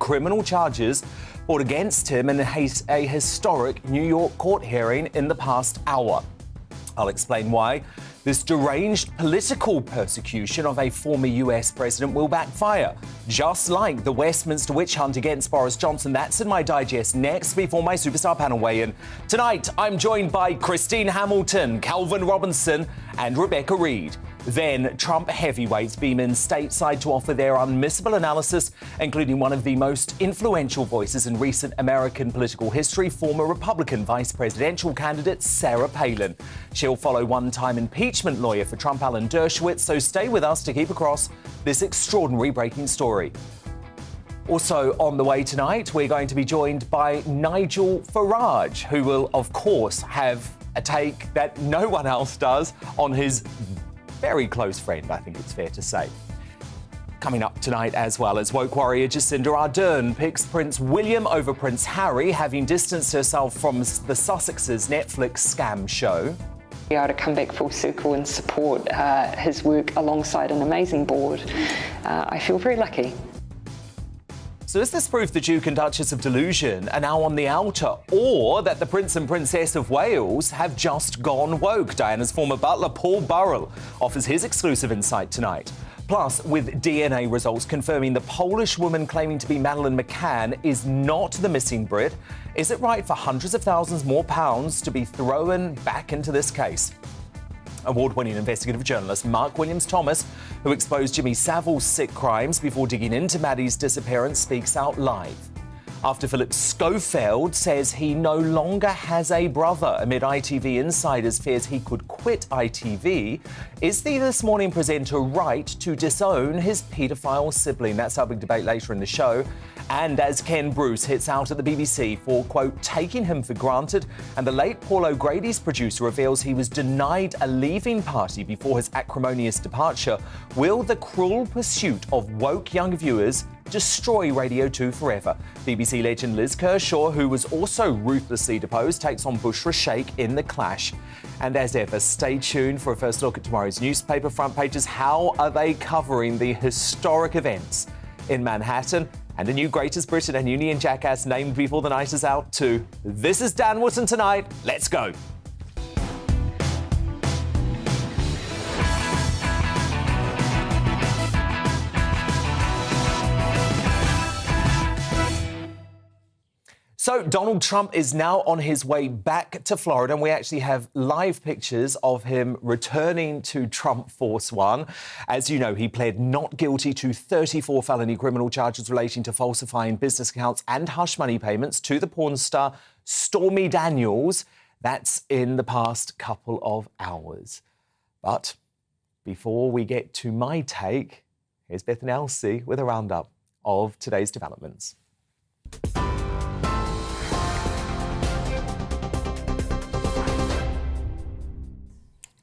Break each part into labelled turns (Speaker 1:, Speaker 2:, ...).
Speaker 1: criminal charges brought against him in a historic New York court hearing in the past hour. I'll explain why this deranged political persecution of a former US president will backfire, just like the Westminster witch hunt against Boris Johnson. That's in my digest next, before my superstar panel weigh-in. Tonight, I'm joined by Christine Hamilton, Calvin Robinson and Rebecca Reed. Then, Trump heavyweights beam in stateside to offer their unmissable analysis, including one of the most influential voices in recent American political history, former Republican vice presidential candidate Sarah Palin. She'll follow one-time impeachment lawyer for Trump, Alan Dershowitz, so stay with us to keep across this extraordinary breaking story. Also on the way tonight, we're going to be joined by Nigel Farage, who will, of course, have a take that no one else does on his very close friend, I think it's fair to say. Coming up tonight as well, as woke warrior Jacinda Ardern picks Prince William over Prince Harry, having distanced herself from the Sussexes' Netflix scam show.
Speaker 2: Be able to come back full circle and support his work alongside an amazing board. I feel very lucky.
Speaker 1: So is this proof the Duke and Duchess of Delusion are now on the outer, or that the Prince and Princess of Wales have just gone woke? Diana's former butler, Paul Burrell, offers his exclusive insight tonight. Plus, with DNA results confirming the Polish woman claiming to be Madeleine McCann is not the missing Brit, is it right for hundreds of thousands more pounds to be thrown back into this case? Award-winning investigative journalist Mark Williams-Thomas, who exposed Jimmy Savile's sick crimes before digging into Maddie's disappearance, speaks out live. After Philip Schofield says he no longer has a brother amid ITV insiders' fears he could quit ITV, is the This Morning presenter right to disown his paedophile sibling? That's our big debate later in the show. And as Ken Bruce hits out at the BBC for, quote, taking him for granted, and the late Paul O'Grady's producer reveals he was denied a leaving party before his acrimonious departure, will the cruel pursuit of woke young viewers destroy Radio 2 forever? BBC legend Liz Kershaw, who was also ruthlessly deposed, takes on Bushra Sheikh in the clash. And as ever, stay tuned for a first look at tomorrow's newspaper front pages. How are they covering the historic events in Manhattan? And a new Greatest Britain and Union jackass named before the night is out too. This is Dan Wootton tonight. Let's go. So Donald Trump is now on his way back to Florida, and we actually have live pictures of him returning to Trump Force One. As you know, he pled not guilty to 34 felony criminal charges relating to falsifying business accounts and hush money payments to the porn star Stormy Daniels. That's in the past couple of hours. But before we get to my take, here's Beth and Elsie with a roundup of today's developments.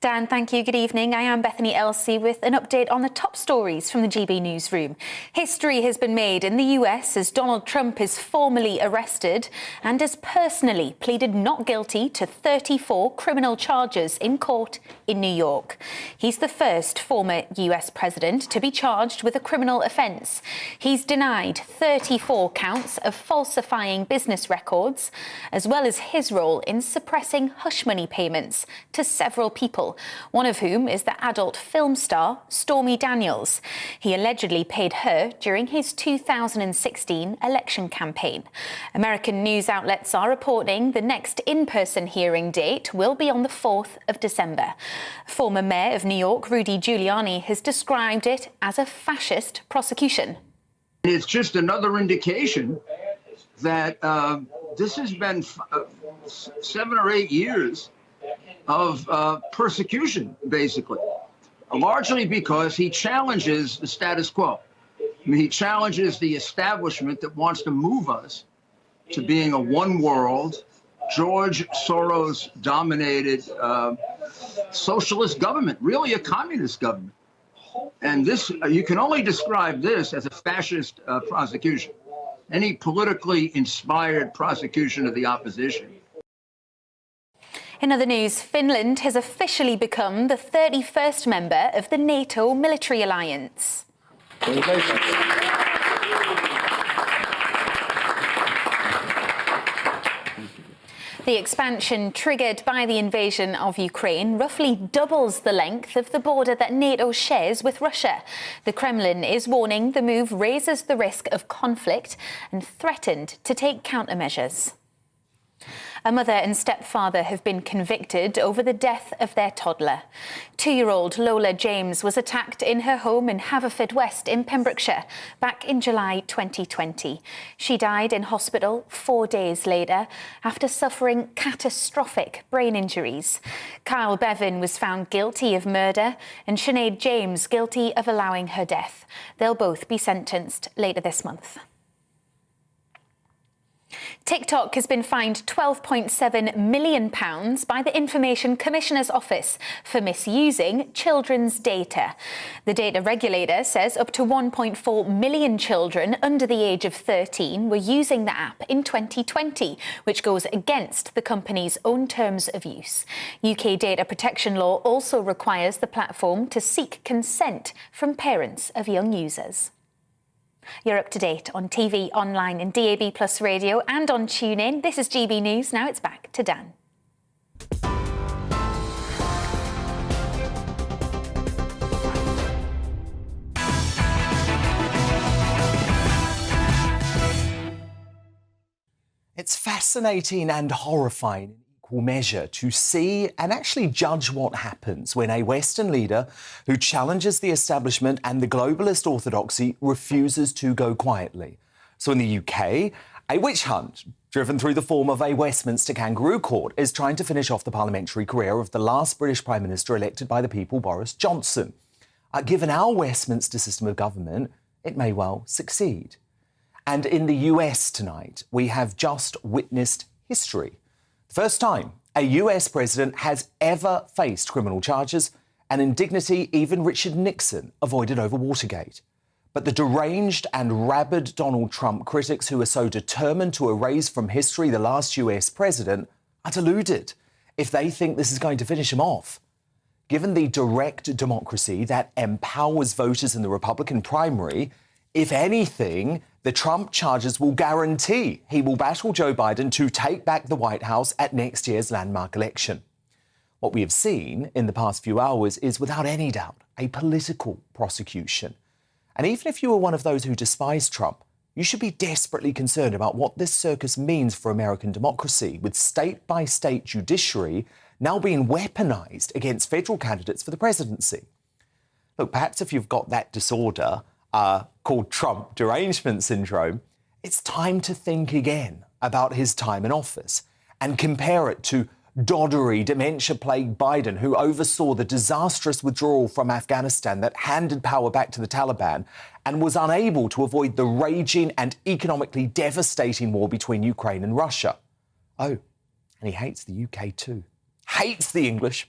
Speaker 3: Dan, thank you. Good evening. I am Bethany Elsie with an update on the top stories from the GB newsroom. History has been made in the US as Donald Trump is formally arrested and has personally pleaded not guilty to 34 criminal charges in court in New York. He's the first former US president to be charged with a criminal offence. He's denied 34 counts of falsifying business records, as well as his role in suppressing hush money payments to several people, one of whom is the adult film star Stormy Daniels. He allegedly paid her during his 2016 election campaign. American news outlets are reporting the next in-person hearing date will be on the 4th of December. Former Mayor of New York, Rudy Giuliani, has described it as a fascist prosecution.
Speaker 4: It's just another indication that this has been 7 or 8 years of persecution, basically, largely because he challenges the status quo. I mean, he challenges the establishment that wants to move us to being a one-world, George Soros-dominated socialist government, really a communist government. And this, you can only describe this as a fascist prosecution, any politically inspired prosecution of the opposition.
Speaker 3: In other news, Finland has officially become the 31st member of the NATO military alliance. The expansion triggered by the invasion of Ukraine roughly doubles the length of the border that NATO shares with Russia. The Kremlin is warning the move raises the risk of conflict and threatened to take countermeasures. A mother and stepfather have been convicted over the death of their toddler. 2-year-old Lola James was attacked in her home in Haverfordwest in Pembrokeshire back in July 2020. She died in hospital 4 days later after suffering catastrophic brain injuries. Kyle Bevan was found guilty of murder and Sinead James guilty of allowing her death. They'll both be sentenced later this month. TikTok has been fined £12.7 million by the Information Commissioner's Office for misusing children's data. The data regulator says up to 1.4 million children under the age of 13 were using the app in 2020, which goes against the company's own terms of use. UK data protection law also requires the platform to seek consent from parents of young users. You're up to date on TV, online and DAB+ radio and on TuneIn. This is GB News. Now it's back to Dan.
Speaker 1: It's fascinating and horrifying in equal measure to see and actually judge what happens when a Western leader who challenges the establishment and the globalist orthodoxy refuses to go quietly. So in the UK, a witch hunt driven through the form of a Westminster kangaroo court is trying to finish off the parliamentary career of the last British Prime Minister elected by the people, Boris Johnson. Given our Westminster system of government, it may well succeed. And in the US tonight, we have just witnessed history. The first time a US president has ever faced criminal charges, an indignity even Richard Nixon avoided over Watergate. But the deranged and rabid Donald Trump critics who are so determined to erase from history the last US president are deluded if they think this is going to finish him off. Given the direct democracy that empowers voters in the Republican primary, if anything, the Trump charges will guarantee he will battle Joe Biden to take back the White House at next year's landmark election. What we have seen in the past few hours is, without any doubt, a political prosecution. And even if you are one of those who despise Trump, you should be desperately concerned about what this circus means for American democracy, with state-by-state judiciary now being weaponized against federal candidates for the presidency. Look, perhaps if you've got that disorder called Trump derangement syndrome, it's time to think again about his time in office and compare it to doddery, dementia-plagued Biden, who oversaw the disastrous withdrawal from Afghanistan that handed power back to the Taliban and was unable to avoid the raging and economically devastating war between Ukraine and Russia. Oh, and he hates the UK too. Hates the English,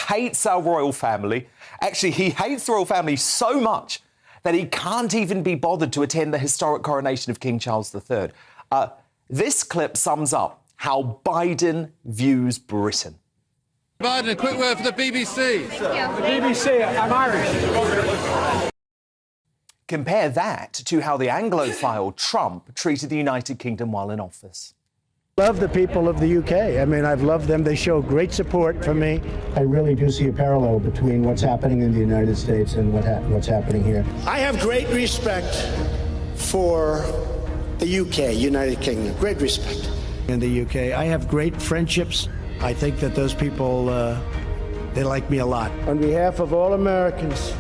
Speaker 1: hates our royal family. Actually, he hates the royal family so much that he can't even be bothered to attend the historic coronation of King Charles III. This clip sums up how Biden views Britain.
Speaker 5: Biden, a quick word for the BBC.
Speaker 6: The BBC, I'm Irish.
Speaker 1: Compare that to how the Anglophile Trump treated the United Kingdom while in office.
Speaker 6: Love the people of the UK. I mean, I've loved them. They show great support for me. I really do see a parallel between what's happening in the United States and what's happening here. I have great respect for the UK, United Kingdom. Great respect. In the UK, I have great friendships. I think that those people, they like me a lot. On behalf of all Americans,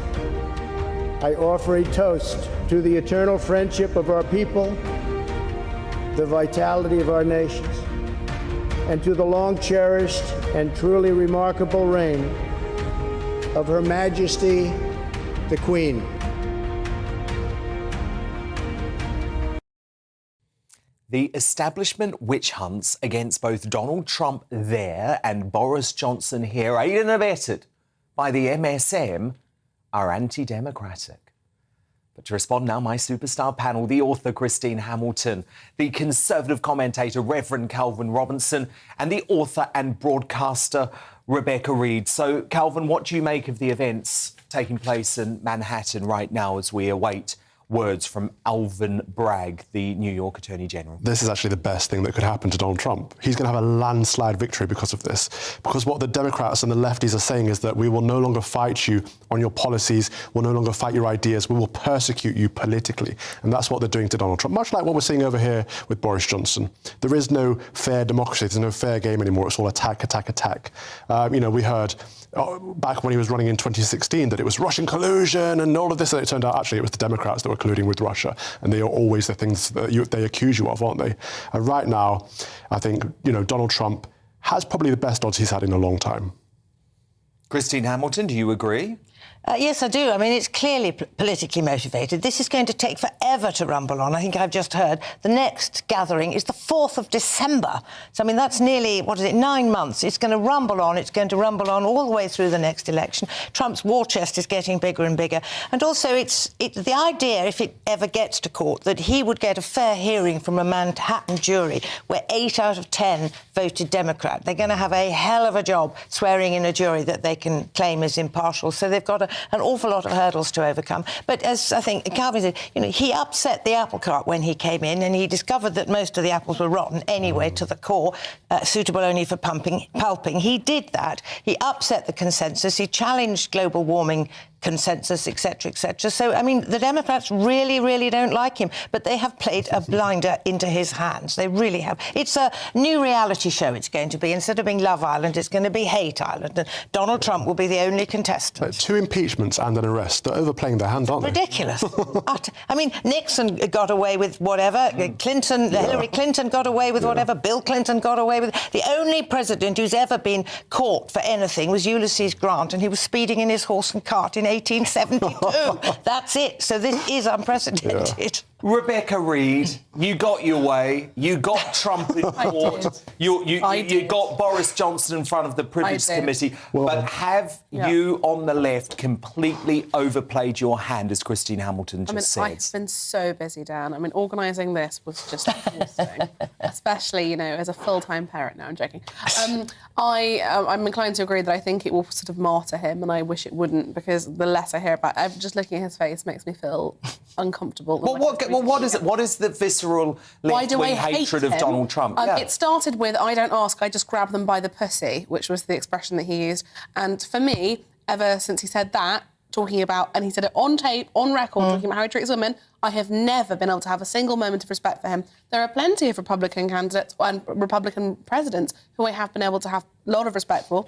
Speaker 6: I offer a toast to the eternal friendship of our people, the vitality of our nations, and to the long-cherished and truly remarkable reign of Her Majesty, the Queen.
Speaker 1: The establishment witch hunts against both Donald Trump there and Boris Johnson here, aided and abetted by the MSM, are anti-democratic. But to respond now, my superstar panel, the author Christine Hamilton, the Conservative commentator Reverend Calvin Robinson, and the author and broadcaster Rebecca Reed. So, Calvin, what do you make of the events taking place in Manhattan right now as we await words from Alvin Bragg, the New York Attorney General.
Speaker 7: This is actually the best thing that could happen to Donald Trump. He's going to have a landslide victory because of this. Because what the Democrats and the lefties are saying is that we will no longer fight you on your policies, we'll no longer fight your ideas, we will persecute you politically. And that's what they're doing to Donald Trump, much like what we're seeing over here with Boris Johnson. There is no fair democracy, there's no fair game anymore, it's all attack, attack, attack. We heard back when he was running in 2016 that it was Russian collusion and all of this, and it turned out actually it was the Democrats that were colluding with Russia, and they are always the things that they accuse you of, aren't they? And right now, I think, Donald Trump has probably the best odds he's had in a long time.
Speaker 1: Christine Hamilton, do you agree?
Speaker 8: Yes, I do. I mean, it's clearly politically motivated. This is going to take forever to rumble on. I think I've just heard the next gathering is the 4th of December. So, I mean, that's nearly, 9 months. It's going to rumble on. It's going to rumble on all the way through the next election. Trump's war chest is getting bigger and bigger. And also, it's the idea, if it ever gets to court, that he would get a fair hearing from a Manhattan jury where 8 out of 10 voted Democrat. They're going to have a hell of a job swearing in a jury that they can claim is impartial. So they've got an awful lot of hurdles to overcome. But as I think Calvin said, he upset the apple cart when he came in, and he discovered that most of the apples were rotten anyway to the core, suitable only for pulping. He did that. He upset the consensus. He challenged global warming consensus, etc., etc. So, I mean, the Democrats really, really don't like him, but they have played a blinder into his hands. They really have. It's a new reality show it's going to be. Instead of being Love Island, it's going to be Hate Island, and Donald Trump will be the only contestant.
Speaker 7: 2 impeachments and an arrest. They're overplaying their hand, aren't they?
Speaker 8: Ridiculous. I mean, Nixon got away with whatever. Hillary Clinton got away with whatever. Bill Clinton got away with. The only president who's ever been caught for anything was Ulysses Grant, and he was speeding in his horse and cart in 1872. That's it. So this is unprecedented. Yeah.
Speaker 1: Rebecca Reed, you got your way. You got Trump in court. You got Boris Johnson in front of the Privilege Committee. But have you on the left completely overplayed your hand, as Christine Hamilton just said?
Speaker 9: I've been so busy, Dan. I mean, organising this was just exhausting, especially, as a full-time parent. No, I'm joking. I'm inclined to agree that I think it will sort of martyr him, and I wish it wouldn't, because the less I hear about it, just looking at his face makes me feel uncomfortable.
Speaker 1: What is it? What is the visceral left-wing hatred of Donald Trump?
Speaker 9: It started with, I don't ask, I just grab them by the pussy, which was the expression that he used. And for me, ever since he said that, talking about, and he said it on tape, on record, talking about how he treats women, I have never been able to have a single moment of respect for him. There are plenty of Republican candidates and Republican presidents who I have been able to have a lot of respect for.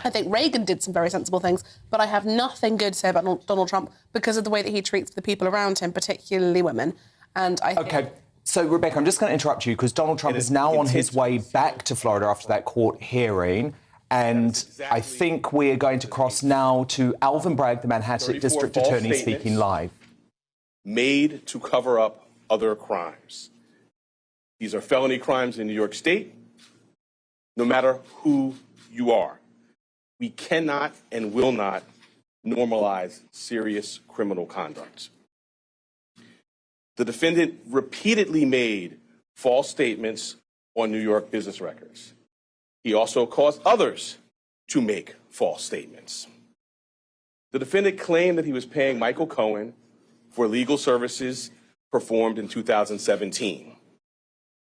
Speaker 9: I think Reagan did some very sensible things, but I have nothing good to say about Donald Trump because of the way that he treats the people around him, particularly women. And I think...
Speaker 1: OK, so, Rebecca, I'm just going to interrupt you because Donald Trump is now on his way back to Florida after that court hearing. And I think we're going to cross now to Alvin Bragg, the Manhattan District Attorney, speaking live.
Speaker 10: Made to cover up other crimes. These are felony crimes in New York State, no matter who you are. We cannot and will not normalize serious criminal conduct. The defendant repeatedly made false statements on New York business records. He also caused others to make false statements. The defendant claimed that he was paying Michael Cohen for legal services performed in 2017.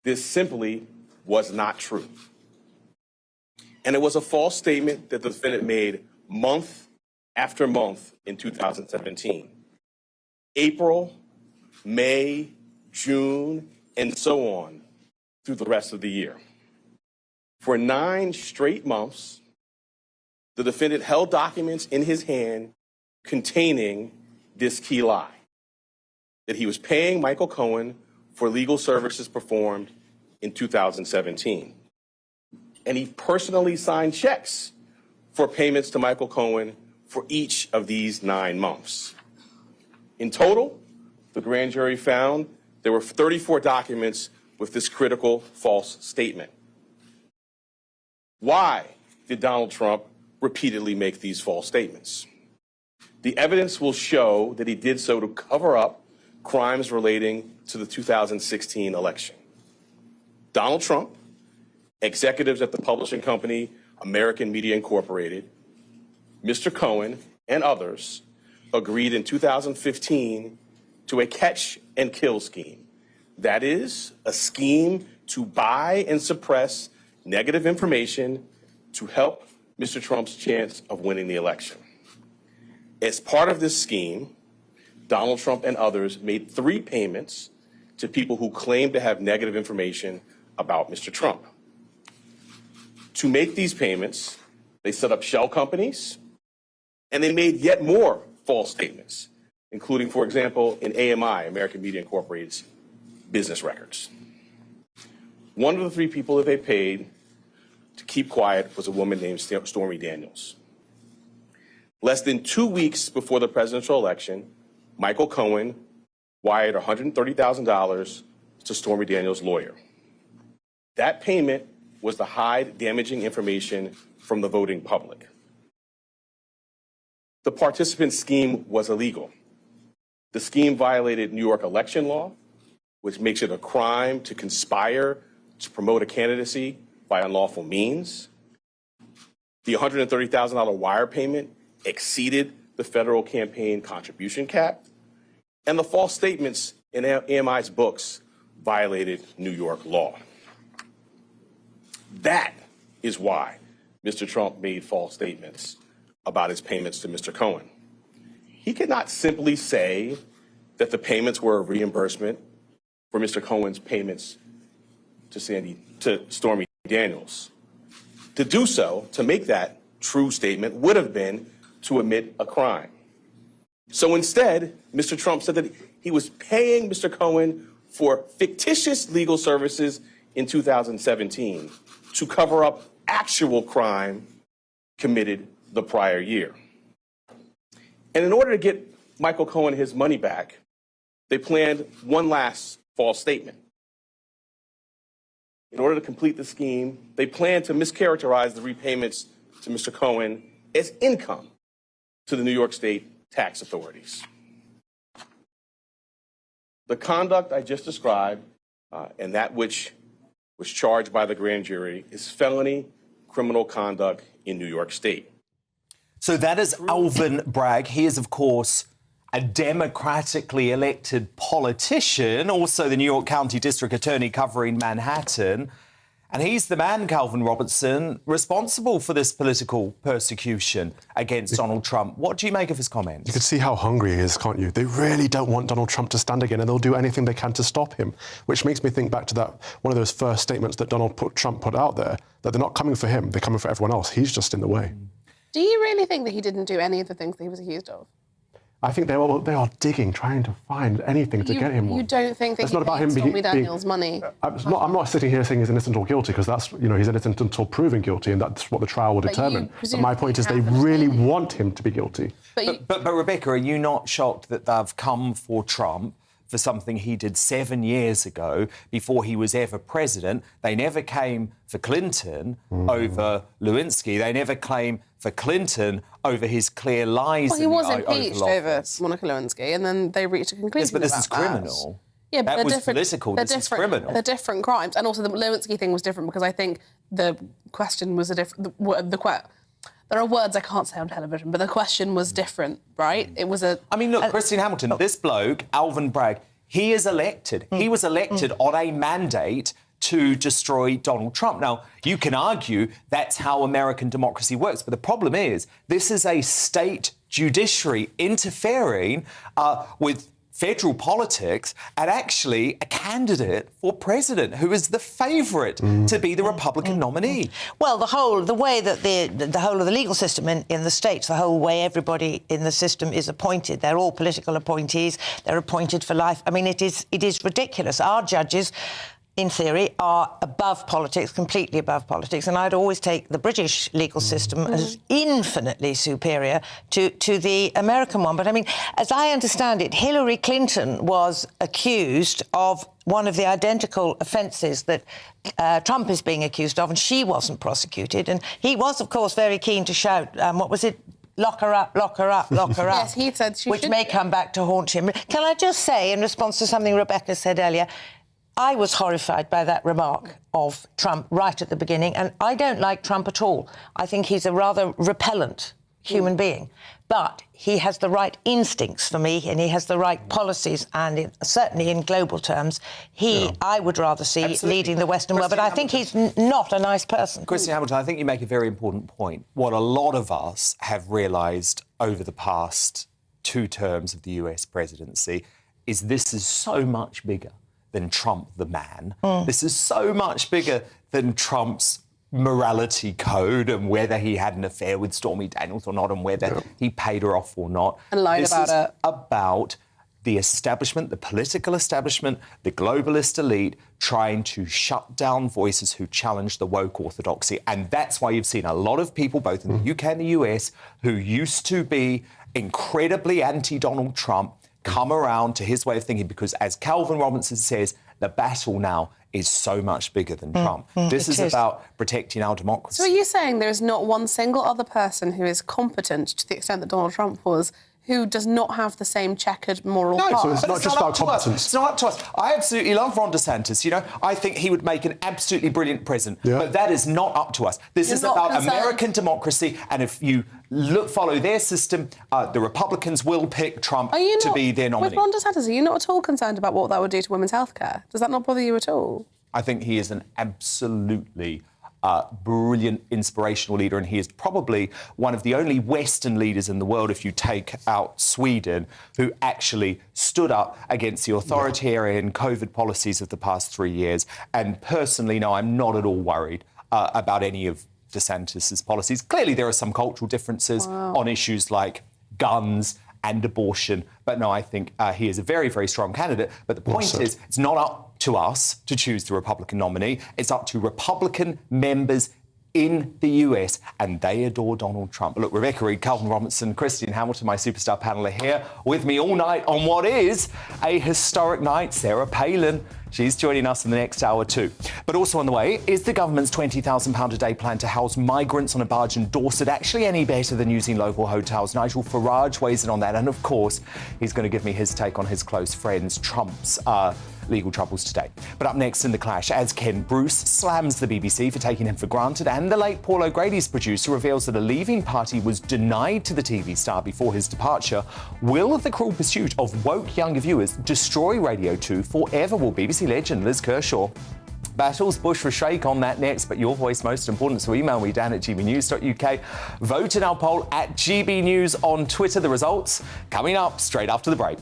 Speaker 10: This simply was not true. And it was a false statement that the defendant made month after month in 2017. April, May, June, and so on through the rest of the year. For 9 straight months, the defendant held documents in his hand containing this key lie, that he was paying Michael Cohen for legal services performed in 2017. And he personally signed checks for payments to Michael Cohen for each of these 9 months. In total, the grand jury found there were 34 documents with this critical false statement. Why did Donald Trump repeatedly make these false statements? The evidence will show that he did so to cover up crimes relating to the 2016 election. Donald Trump, executives at the publishing company American Media Incorporated, Mr. Cohen, and others agreed in 2015 to a catch-and-kill scheme. That is, a scheme to buy and suppress negative information to help Mr. Trump's chance of winning the election. As part of this scheme, Donald Trump and others made 3 payments to people who claimed to have negative information about Mr. Trump. To make these payments, they set up shell companies, and they made yet more false statements, including, for example, in AMI, American Media Incorporated's business records. One of the 3 people that they paid to keep quiet was a woman named Stormy Daniels. Less than 2 weeks before the presidential election, Michael Cohen wired $130,000 to Stormy Daniels' lawyer. That payment was to hide damaging information from the voting public. The participant scheme was illegal. The scheme violated New York election law, which makes it a crime to conspire to promote a candidacy by unlawful means. The $130,000 wire payment exceeded the federal campaign contribution cap, and the false statements in AMI's books violated New York law. That is why Mr. Trump made false statements about his payments to Mr. Cohen. He could not simply say that the payments were a reimbursement for Mr. Cohen's payments to Stormy Daniels. To do so, to make that true statement, would have been to admit a crime. So instead, Mr. Trump said that he was paying Mr. Cohen for fictitious legal services in 2017 to cover up actual crime committed the prior year. And in order to get Michael Cohen his money back, they planned one last false statement. In order to complete the scheme, they planned to mischaracterize the repayments to Mr. Cohen as income to the New York State tax authorities. The conduct I just described and that which was charged by the grand jury is felony criminal conduct in New York State.
Speaker 1: So that is Alvin Bragg. He is, of course, a democratically elected politician, also the New York County District Attorney covering Manhattan. And he's the man, Calvin Robertson, responsible for this political persecution against Donald Trump. What do you make of his comments?
Speaker 7: You can see how hungry he is, can't you? They really don't want Donald Trump to stand again, and they'll do anything they can to stop him, which makes me think back to that one of those first statements that Trump put out there, that they're not coming for him, they're coming for everyone else. He's just in the way.
Speaker 9: Do you really think that he didn't do any of the things that he was accused of?
Speaker 7: I think they are digging, trying to find anything to get him.
Speaker 9: You don't think that
Speaker 7: it's not about him
Speaker 9: Stormy Daniels' money?
Speaker 7: I'm not sitting here saying he's innocent or guilty, because that's, he's innocent until proven guilty, and that's what the trial will determine. But my point is they really want him to be guilty.
Speaker 1: But Rebecca, are you not shocked that they've come for Trump for something he did 7 years ago before he was ever president? They never came for Clinton over Lewinsky. They never came for Clinton over his clear lies.
Speaker 9: Well, he was impeached over Monica Lewinsky, and then they reached a conclusion.
Speaker 1: Yes, but this
Speaker 9: about
Speaker 1: is criminal.
Speaker 9: Yeah, but
Speaker 1: that was political. This is criminal.
Speaker 9: They're different crimes, and also the Lewinsky thing was different because I think the question was a different. There are words I can't say on television, but the question was different, right? It was a.
Speaker 1: I mean, look, Christine Hamilton, this bloke, Alvin Bragg, he is elected. He was elected on a mandate to destroy Donald Trump. Now, you can argue that's how American democracy works, but the problem is this is a state judiciary interfering with federal politics and actually a candidate for president who is the favourite to be the Republican nominee.
Speaker 8: Well, the way that the whole of the legal system in the states, the whole way everybody in the system is appointed, they're all political appointees, they're appointed for life. I mean, it is ridiculous. Our judges, in theory, are above politics, completely above politics, and I'd always take the British legal system as infinitely superior to the American one. But, I mean, as I understand it, Hillary Clinton was accused of one of the identical offences that Trump is being accused of, and she wasn't prosecuted. And he was, of course, very keen to shout, what was it? Lock her up, lock her up, lock her up.
Speaker 9: Yes, he said she
Speaker 8: which may come back to haunt him. Can I just say, in response to something Rebecca said earlier, I was horrified by that remark of Trump right at the beginning, and I don't like Trump at all. I think he's a rather repellent human being. But he has the right instincts for me, and he has the right policies, and certainly in global terms, I would rather see leading the Western world. But I think he's not a nice person.
Speaker 1: Christian Hamilton, I think you make a very important point. What a lot of us have realised over the past 2 terms of the US presidency is this is so much bigger than Trump the man. This is so much bigger than Trump's morality code and whether he had an affair with Stormy Daniels or not and whether he paid her off or not.
Speaker 9: And lied about it.
Speaker 1: This is about the establishment, the political establishment, the globalist elite trying to shut down voices who challenge the woke orthodoxy. And that's why you've seen a lot of people, both in the UK and the US, who used to be incredibly anti-Donald Trump, come around to his way of thinking because, as Calvin Robinson says, the battle now is so much bigger than Trump. This is about protecting our democracy.
Speaker 9: So are you saying there is not one single other person who is competent to the extent that Donald Trump was, who does not have the same checkered moral path?
Speaker 7: So it's not just about competence.
Speaker 1: It's not up to us. I absolutely love Ron DeSantis. You know, I think he would make an absolutely brilliant president. But that is not up to us. This is about American democracy. And if you follow their system, the Republicans will pick Trump to be their nominee.
Speaker 9: With Ron DeSantis, are you not at all concerned about what that would do to women's healthcare? Does that not bother you at all?
Speaker 1: I think he is an absolutely brilliant, inspirational leader, and he is probably one of the only Western leaders in the world, if you take out Sweden, who actually stood up against the authoritarian COVID policies of the past 3 years. And personally, no, I'm not at all worried about any of DeSantis' policies. Clearly, there are some cultural differences on issues like guns and abortion. But no, I think he is a very, very strong candidate. But the point is, it's not up to us to choose the Republican nominee. It's up to Republican members in the US, and they adore Donald Trump. Look, Rebecca Reed, Calvin Robinson, Christian Hamilton, my superstar panel, are here with me all night on what is a historic night. Sarah Palin, she's joining us in the next hour too. But also on the way is the government's £20,000 a day plan to house migrants on a barge in Dorset actually any better than using local hotels? Nigel Farage weighs in on that, and of course, he's going to give me his take on his close friends Trump's legal troubles today. But up next in The Clash, as Ken Bruce slams the BBC for taking him for granted, and the late Paul O'Grady's producer reveals that a leaving party was denied to the TV star before his departure, will the cruel pursuit of woke younger viewers destroy Radio 2 forever? Will BBC legend Liz Kershaw battles Bush for shake on that next, but your voice most important, so email me, dan@gbnews.uk. Vote in our poll at GB News on Twitter. The results coming up straight after the break.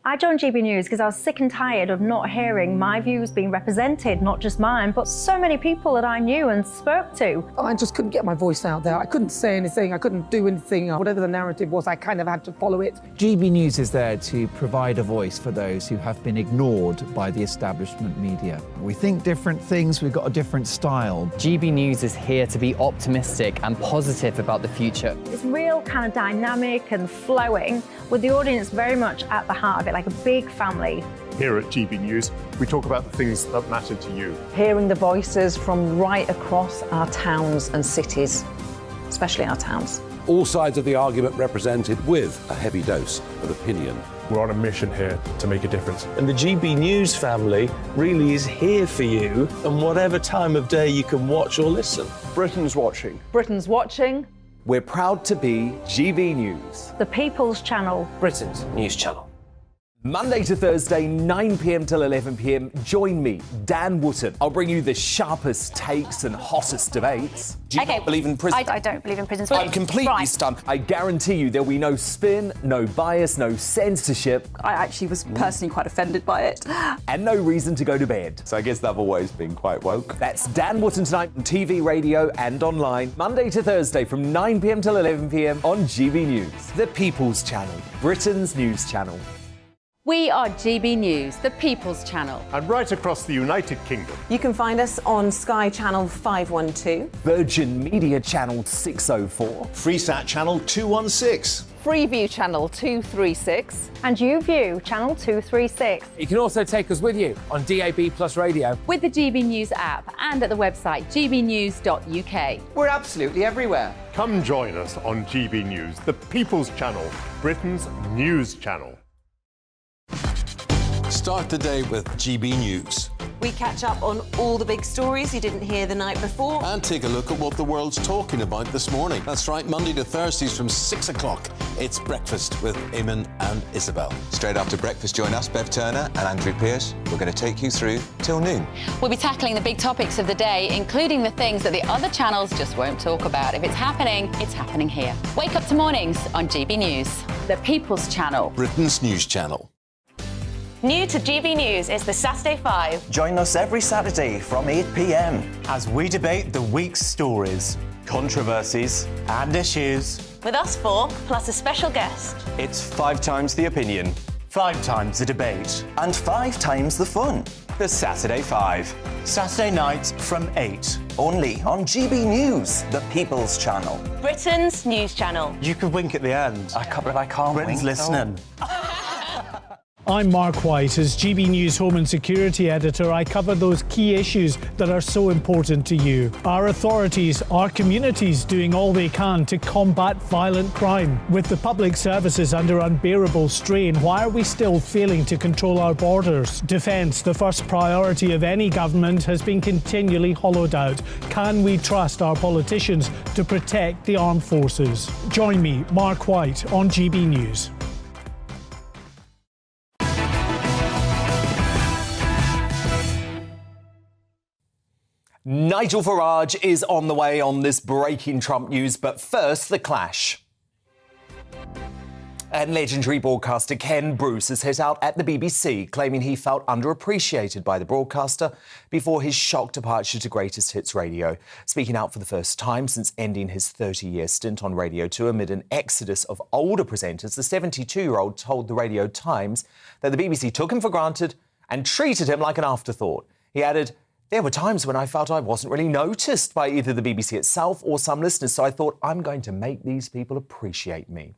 Speaker 11: I joined GB News because I was sick and tired of not hearing my views being represented, not just mine, but so many people that I knew and spoke to.
Speaker 12: I just couldn't get my voice out there. I couldn't say anything. I couldn't do anything. Whatever the narrative was, I kind of had to follow it.
Speaker 13: GB News is there to provide a voice for those who have been ignored by the establishment media. We think different things, we've got a different style.
Speaker 14: GB News is here to be optimistic and positive about the future.
Speaker 11: It's real kind of dynamic and flowing, with the audience very much at the heart of it, like a big family.
Speaker 15: Here at GB News, we talk about the things that matter to you.
Speaker 16: Hearing the voices from right across our towns and cities, especially our towns.
Speaker 17: All sides of the argument represented with a heavy dose of opinion.
Speaker 15: We're on a mission here to make a difference.
Speaker 18: And the GB News family really is here for you, and whatever time of day you can watch or listen.
Speaker 15: Britain's watching.
Speaker 16: Britain's watching.
Speaker 1: We're proud to be GB News,
Speaker 11: The People's Channel.
Speaker 18: Britain's news channel.
Speaker 1: Monday to Thursday, 9 p.m. till 11 p.m. Join me, Dan Wootton. I'll bring you the sharpest takes and hottest debates. Do you not believe in prison?
Speaker 3: I don't believe in prisons.
Speaker 1: I'm completely stunned. I guarantee you there'll be no spin, no bias, no censorship.
Speaker 19: I actually was personally quite offended by it.
Speaker 1: And no reason to go to bed. So I guess they've always been quite woke. That's Dan Wootton tonight on TV, radio and online. Monday to Thursday from 9 p.m. till 11 p.m. on GB News. The People's Channel, Britain's news channel.
Speaker 20: We are GB News, the People's Channel.
Speaker 15: And right across the United Kingdom.
Speaker 19: You can find us on Sky Channel 512.
Speaker 1: Virgin Media Channel 604.
Speaker 21: Freesat Channel 216.
Speaker 16: Freeview Channel 236.
Speaker 11: And YouView Channel 236.
Speaker 22: You can also take us with you on DAB Plus Radio.
Speaker 20: With the GB News app and at the website gbnews.uk.
Speaker 23: We're absolutely everywhere.
Speaker 15: Come join us on GB News, the People's Channel, Britain's news channel.
Speaker 2: Start the day with GB News.
Speaker 19: We catch up on all the big stories you didn't hear the night before.
Speaker 2: And take a look at what the world's talking about this morning. That's right, Monday to Thursdays from 6 o'clock. It's Breakfast with Eamon and Isabel.
Speaker 4: Straight after breakfast, join us, Bev Turner and Andrew Pearce. We're going to take you through till noon.
Speaker 20: We'll be tackling the big topics of the day, including the things that the other channels just won't talk about. If it's happening here. Wake up to mornings on GB News. The People's Channel.
Speaker 2: Britain's news channel.
Speaker 19: New to GB News is the Saturday 5.
Speaker 23: Join us every Saturday from 8 p.m. as we debate the week's stories, controversies and issues.
Speaker 19: With us 4, plus a special guest.
Speaker 23: It's 5 times the opinion, 5 times the debate, and 5 times the fun. The Saturday 5. Saturday nights from 8. Only on GB News, the People's Channel.
Speaker 19: Britain's news channel.
Speaker 23: You could wink at the end. I can't Britain's wink. Listening.
Speaker 24: I'm Mark White. As GB News Home and Security Editor, I cover those key issues that are so important to you. Our authorities, our communities doing all they can to combat violent crime. With the public services under unbearable strain, why are we still failing to control our borders? Defence, the first priority of any government, has been continually hollowed out. Can we trust our politicians to protect the armed forces? Join me, Mark White, on GB News.
Speaker 1: Nigel Farage is on the way on this breaking Trump news, but first, the clash. And legendary broadcaster Ken Bruce has hit out at the BBC, claiming he felt underappreciated by the broadcaster before his shock departure to Greatest Hits Radio. Speaking out for the first time since ending his 30-year stint on Radio 2 amid an exodus of older presenters, the 72-year-old told the Radio Times that the BBC took him for granted and treated him like an afterthought. He added, "There were times when I felt I wasn't really noticed by either the BBC itself or some listeners, so I thought I'm going to make these people appreciate me."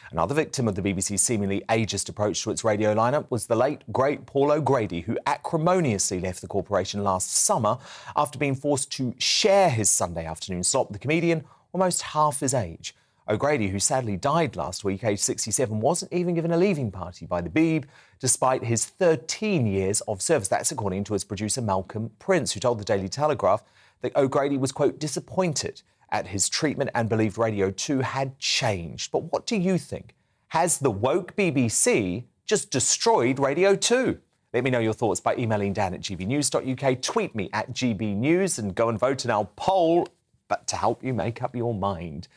Speaker 1: Another victim of the BBC's seemingly ageist approach to its radio lineup was the late, great Paul O'Grady, who acrimoniously left the corporation last summer after being forced to share his Sunday afternoon slot with the comedian almost half his age. O'Grady, who sadly died last week, aged 67, wasn't even given a leaving party by the Beeb, despite his 13 years of service. That's according to his producer, Malcolm Prince, who told the Daily Telegraph that O'Grady was, quote, disappointed at his treatment and believed Radio 2 had changed. But what do you think? Has the woke BBC just destroyed Radio 2? Let me know your thoughts by emailing dan@gbnews.uk, tweet me at GBNews and go and vote in our poll, but to help you make up your mind.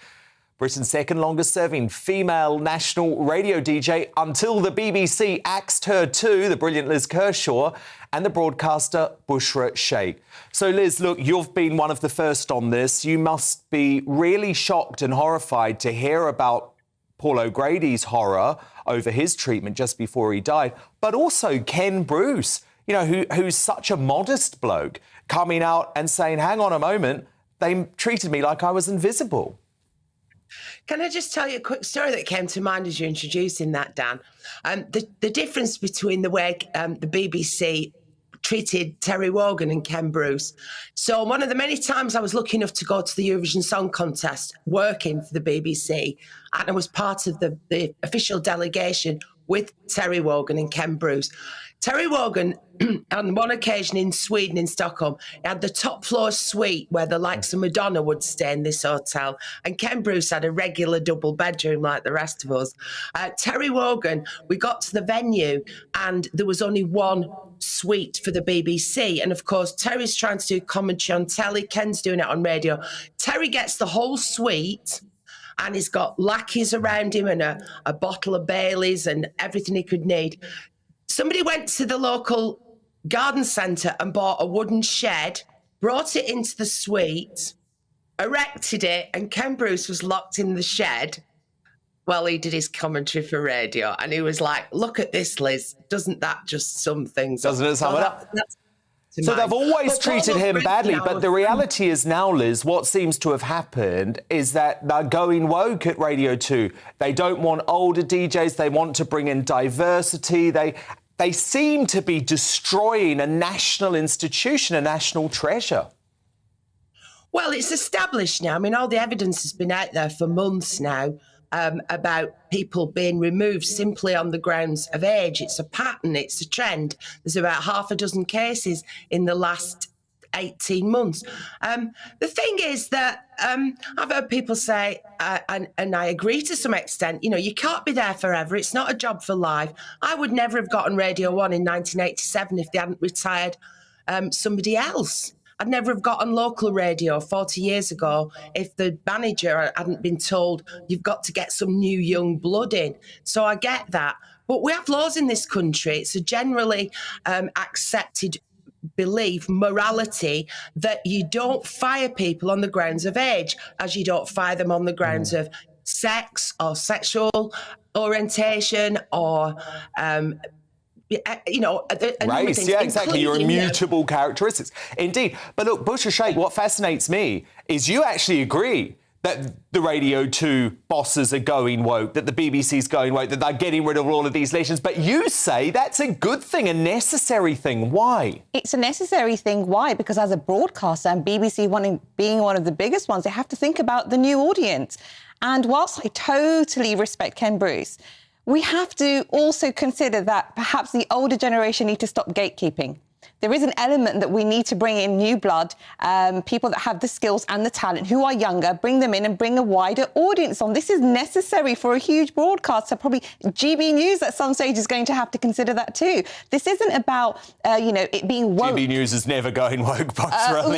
Speaker 1: Britain's second longest serving female national radio DJ until the BBC axed her too, the brilliant Liz Kershaw, and the broadcaster Bushra Sheikh. So Liz, look, you've been one of the first on this. You must be really shocked and horrified to hear about Paul O'Grady's horror over his treatment just before he died, but also Ken Bruce, you know, who's such a modest bloke, coming out and saying, hang on a moment, they treated me like I was invisible.
Speaker 25: Can I just tell you a quick story that came to mind as you're introducing that, Dan? The difference between the way the BBC treated Terry Wogan and Ken Bruce. So one of the many times I was lucky enough to go to the Eurovision Song Contest working for the BBC, and I was part of the official delegation with Terry Wogan and Ken Bruce. Terry Wogan, on one occasion in Sweden, in Stockholm, had the top floor suite where the likes of Madonna would stay in this hotel. And Ken Bruce had a regular double bedroom like the rest of us. Terry Wogan, we got to the venue and there was only one suite for the BBC. And of course, Terry's trying to do commentary on telly. Ken's doing it on radio. Terry gets the whole suite and he's got lackeys around him and a bottle of Baileys and everything he could need. Somebody went to the local garden centre and bought a wooden shed, brought it into the suite, erected it, and Ken Bruce was locked in the shed while he did his commentary for radio. And he was like, look at this, Liz. Doesn't that just sum things up?
Speaker 1: Doesn't it sum it up? So they've always treated him badly, but the reality is now, Liz, what seems to have happened is that they're going woke at Radio 2. They don't want older DJs. They want to bring in diversity. They seem to be destroying a national institution, a national treasure.
Speaker 25: Well, it's established now. I mean, all the evidence has been out there for months now about people being removed simply on the grounds of age. It's a pattern, it's a trend. There's about half a dozen cases in the last 18 months. The thing is that I've heard people say, and I agree to some extent, you can't be there forever. It's not a job for life. I would never have gotten Radio 1 in 1987 if they hadn't retired somebody else. I'd never have gotten local radio 40 years ago if the manager hadn't been told, you've got to get some new young blood in. So I get that. But we have laws in this country. It's a generally accepted belief, morality, that you don't fire people on the grounds of age, as you don't fire them on the grounds of sex or sexual orientation or
Speaker 1: race, yeah, exactly. Your immutable characteristics. Indeed. But look, Bush or Shake, what fascinates me is you actually agree that the Radio 2 bosses are going woke, that the BBC's going woke, that they're getting rid of all of these legends. But you say that's a good thing, a necessary thing. Why?
Speaker 5: It's a necessary thing. Why? Because as a broadcaster and BBC being one of the biggest ones, they have to think about the new audience. And whilst I totally respect Ken Bruce, we have to also consider that perhaps the older generation need to stop gatekeeping. There is an element that we need to bring in new blood, people that have the skills and the talent, who are younger, bring them in and bring a wider audience on. This is necessary for a huge broadcaster. Probably GB News at some stage is going to have to consider that too. This isn't about, it being woke.
Speaker 1: GB News is never going woke, Buster.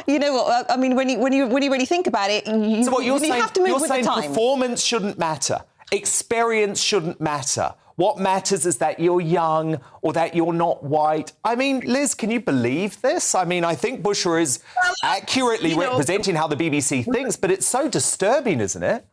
Speaker 5: You know what? I mean, when you really think about it, you have to move with the time.
Speaker 1: You're saying performance shouldn't matter. Experience shouldn't matter. What matters is that you're young or that you're not white. I mean, Liz, can you believe this? I mean, I think Busher is accurately representing how the BBC thinks, but it's so disturbing, isn't it?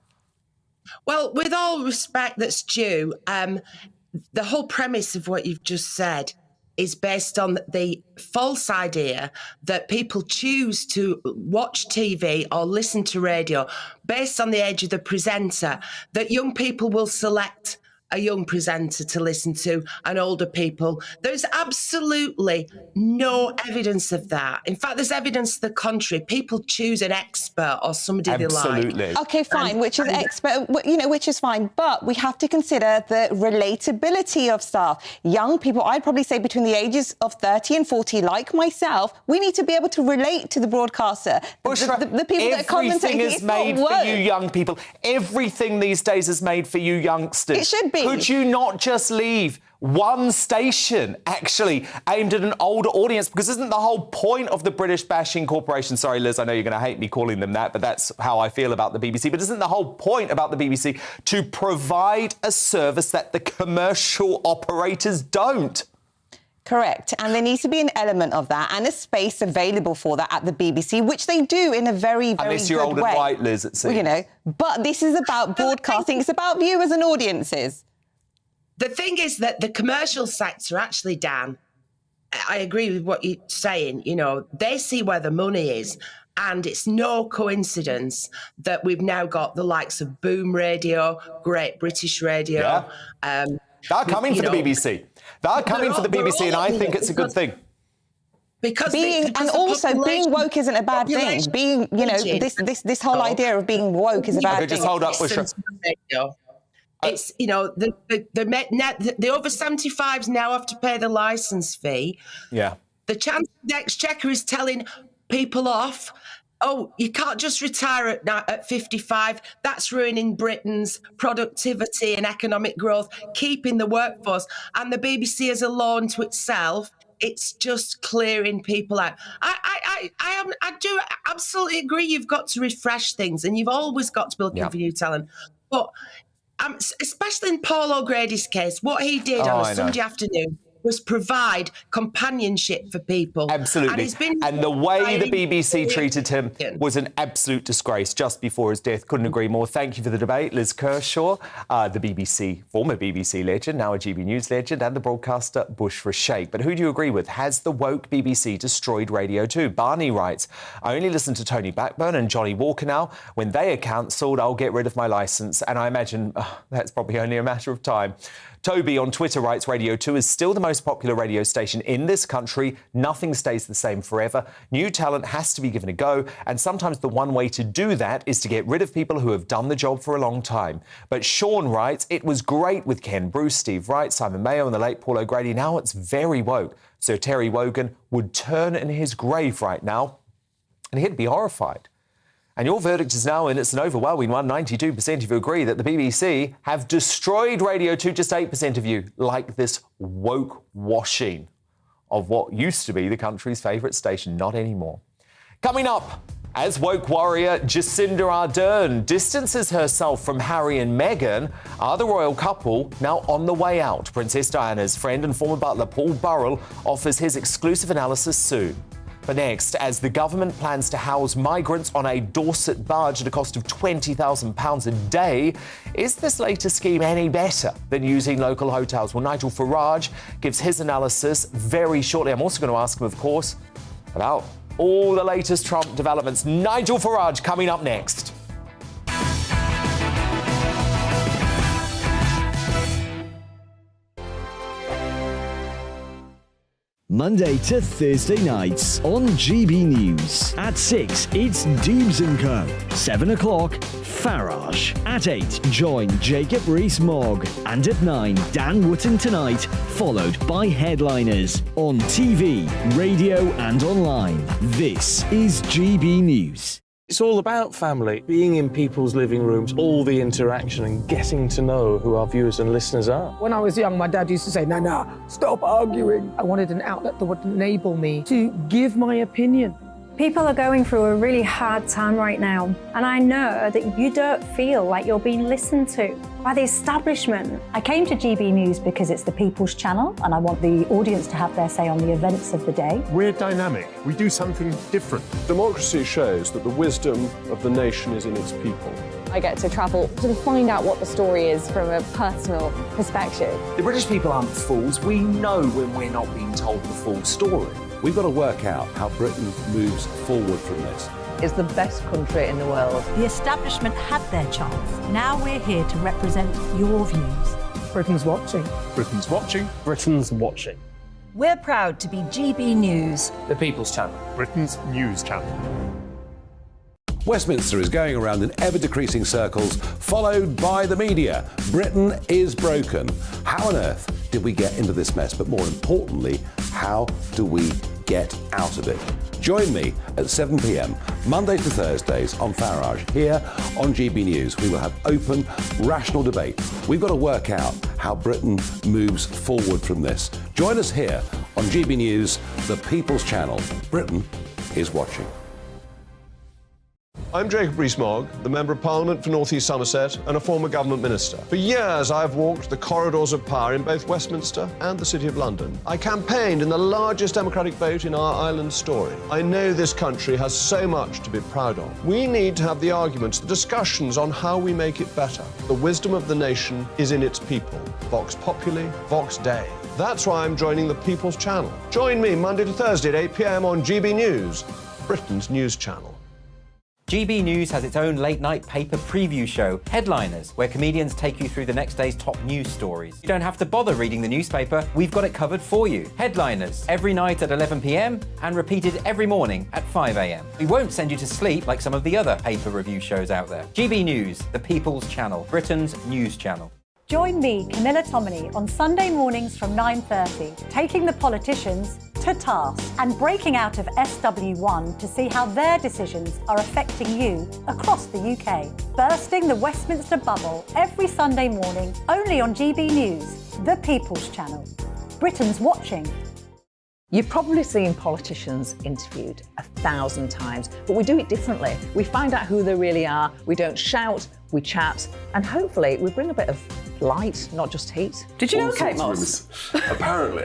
Speaker 25: Well, with all respect that's due, the whole premise of what you've just said is based on the false idea that people choose to watch TV or listen to radio based on the age of the presenter, that young people will select a young presenter to listen to and older people. There's absolutely no evidence of that. In fact, there's evidence to the contrary. People choose an expert or somebody they like.
Speaker 5: Okay, fine, which is fine. But we have to consider the relatability of staff. Young people, I'd probably say between the ages of 30 and 40, like myself, we need to be able to relate to the broadcaster. The people that are commentating.
Speaker 1: Everything is made for you young people. Everything these days is made for you youngsters.
Speaker 5: It should be.
Speaker 1: Could you not just leave one station actually aimed at an older audience? Because isn't the whole point of the British Bashing Corporation, sorry Liz, I know you're going to hate me calling them that, but that's how I feel about the BBC, but isn't the whole point about the BBC to provide a service that the commercial operators don't?
Speaker 5: Correct. And there needs to be an element of that and a space available for that at the BBC, which they do in a very, very good way.
Speaker 1: Unless you're old and white, Liz, it seems.
Speaker 5: But this is about broadcasting. It's about viewers and audiences.
Speaker 25: The thing is that the commercial sector, actually, Dan, I agree with what you're saying. They see where the money is. And it's no coincidence that we've now got the likes of Boom Radio, Great British Radio.
Speaker 1: Yeah. They're coming for the BBC. They're coming for the BBC, and I think it's a good thing.
Speaker 25: Because
Speaker 5: being woke isn't a bad thing. Being, this whole idea of being woke is a bad thing.
Speaker 1: Just hold up, Busher.
Speaker 25: It's, the over 75s now have to pay the licence fee.
Speaker 1: Yeah.
Speaker 25: The Chancellor of the Exchequer is telling people off, you can't just retire at 55. That's ruining Britain's productivity and economic growth, keeping the workforce. And the BBC as a law unto itself, it's just clearing people out. I do absolutely agree you've got to refresh things and you've always got to be looking for new talent. But especially in Paul O'Grady's case, what he did on a Sunday afternoon was provide companionship for people.
Speaker 1: Absolutely. And the way the BBC treated him was an absolute disgrace just before his death. Couldn't agree more. Thank you for the debate. Liz Kershaw, the former BBC legend, now a GB News legend, and the broadcaster Bush for a Shake. But who do you agree with? Has the woke BBC destroyed Radio 2? Barney writes, I only listen to Tony Blackburn and Johnny Walker now. When they are cancelled, I'll get rid of my licence. And I imagine that's probably only a matter of time. Toby on Twitter writes, Radio 2 is still the most most popular radio station in this country, nothing stays the same forever. New talent has to be given a go, and sometimes the one way to do that is to get rid of people who have done the job for a long time. But Sean writes, it was great with Ken Bruce, Steve Wright, Simon Mayo and the late Paul O'Grady. Now it's very woke. So Terry Wogan would turn in his grave right now, and he'd be horrified. And your verdict is now in. It's an overwhelming one. 92% of you agree that the BBC have destroyed Radio 2. Just 8% of you like this woke washing of what used to be the country's favourite station. Not anymore. Coming up, as woke warrior Jacinda Ardern distances herself from Harry and Meghan, are the royal couple now on the way out? Princess Diana's friend and former butler Paul Burrell offers his exclusive analysis soon. But next, as the government plans to house migrants on a Dorset barge at a cost of £20,000 a day, is this latest scheme any better than using local hotels? Well, Nigel Farage gives his analysis very shortly. I'm also going to ask him, of course, about all the latest Trump developments. Nigel Farage coming up next.
Speaker 6: Monday to Thursday nights on GB News. At 6, it's Dubes & Co. 7 o'clock, Farage. At 8, join Jacob Rees-Mogg. And at 9, Dan Wootton Tonight, followed by Headliners. On TV, radio and online. This is GB News.
Speaker 18: It's all about family, being in people's living rooms, all the interaction and getting to know who our viewers and listeners are.
Speaker 12: When I was young, my dad used to say, Nana, stop arguing. I wanted an outlet that would enable me to give my opinion.
Speaker 11: People are going through a really hard time right now, and I know that you don't feel like you're being listened to by the establishment.
Speaker 7: I came to GB News because it's the People's Channel, and I want the audience to have their say on the events of the day.
Speaker 15: We're dynamic. We do something different. Democracy shows that the wisdom of the nation is in its people.
Speaker 8: I get to travel to find out what the story is from a personal perspective.
Speaker 9: The British people aren't fools. We know when we're not being told the full story.
Speaker 17: We've got to work out how Britain moves forward from this.
Speaker 16: It's the best country in the world.
Speaker 7: The establishment had their chance. Now we're here to represent your views.
Speaker 12: Britain's watching.
Speaker 15: Britain's watching.
Speaker 18: Britain's watching.
Speaker 7: We're proud to be GB News.
Speaker 22: The People's Channel.
Speaker 15: Britain's news channel.
Speaker 17: Westminster is going around in ever-decreasing circles, followed by the media. Britain is broken. How on earth did we get into this mess? But more importantly, how do we get out of it? Join me at 7 p.m, Monday to Thursdays on Farage. Here on GB News, we will have open, rational debate. We've got to work out how Britain moves forward from this. Join us here on GB News, the People's Channel. Britain is watching.
Speaker 15: I'm Jacob Rees-Mogg, the Member of Parliament for North East Somerset and a former government minister. For years, I've walked the corridors of power in both Westminster and the City of London. I campaigned in the largest democratic vote in our island's story. I know this country has so much to be proud of. We need to have the arguments, the discussions on how we make it better. The wisdom of the nation is in its people. Vox Populi, Vox Dei. That's why I'm joining the People's Channel. Join me Monday to Thursday at 8 p.m. on GB News, Britain's news channel.
Speaker 10: GB News has its own late-night paper preview show, Headliners, where comedians take you through the next day's top news stories. You don't have to bother reading the newspaper, we've got it covered for you. Headliners, every night at 11 p.m. and repeated every morning at 5 a.m. We won't send you to sleep like some of the other paper review shows out there. GB News, the People's Channel, Britain's news channel.
Speaker 7: Join me, Camilla Tominey, on Sunday mornings from 9:30, taking the politicians to task and breaking out of SW1 to see how their decisions are affecting you across the UK. Bursting the Westminster bubble every Sunday morning, only on GB News, the People's Channel. Britain's watching.
Speaker 16: You've probably seen politicians interviewed 1,000 times, but we do it differently. We find out who they really are, we don't shout, we chat, and hopefully we bring a bit of light, not just heat.
Speaker 8: Did you know Kate Moss?
Speaker 15: Apparently.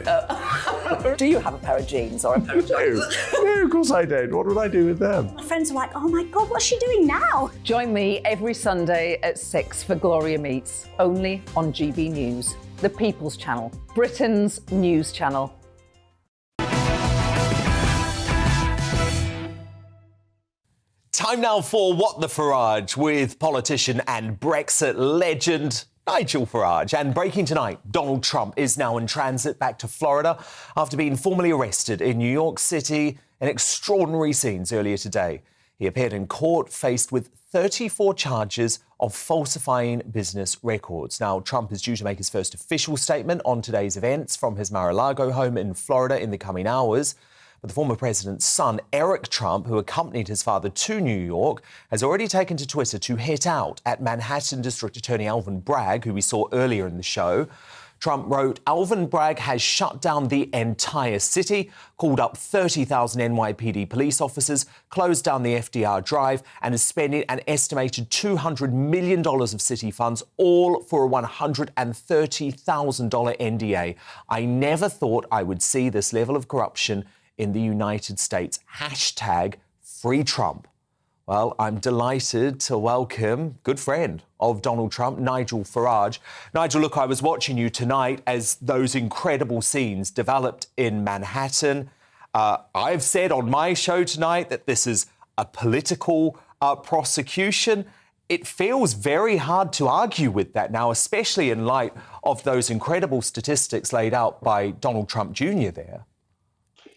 Speaker 8: Do you have a pair of jeans or a pair of jeans?
Speaker 15: No, of course I don't. What would I do with them?
Speaker 7: My friends are like, oh my God, what's she doing now?
Speaker 16: Join me every Sunday at 6 for Gloria Meets, only on GB News, the People's Channel, Britain's news channel.
Speaker 1: Time now for What the Farage with politician and Brexit legend Nigel Farage. And breaking tonight, Donald Trump is now in transit back to Florida after being formally arrested in New York City in extraordinary scenes earlier today. He appeared in court faced with 34 charges of falsifying business records. Now, Trump is due to make his first official statement on today's events from his Mar-a-Lago home in Florida in the coming hours. But the former president's son, Eric Trump, who accompanied his father to New York, has already taken to Twitter to hit out at Manhattan District Attorney Alvin Bragg, who we saw earlier in the show. Trump wrote, Alvin Bragg has shut down the entire city, called up 30,000 NYPD police officers, closed down the FDR Drive, and is spending an estimated $200 million of city funds, all for a $130,000 NDA. I never thought I would see this level of corruption in the United States. Hashtag Free Trump. Well, I'm delighted to welcome good friend of Donald Trump, Nigel Farage. Nigel, look, I was watching you tonight as those incredible scenes developed in Manhattan. I've said on my show tonight that this is a political prosecution. It feels very hard to argue with that now, especially in light of those incredible statistics laid out by Donald Trump Jr. there.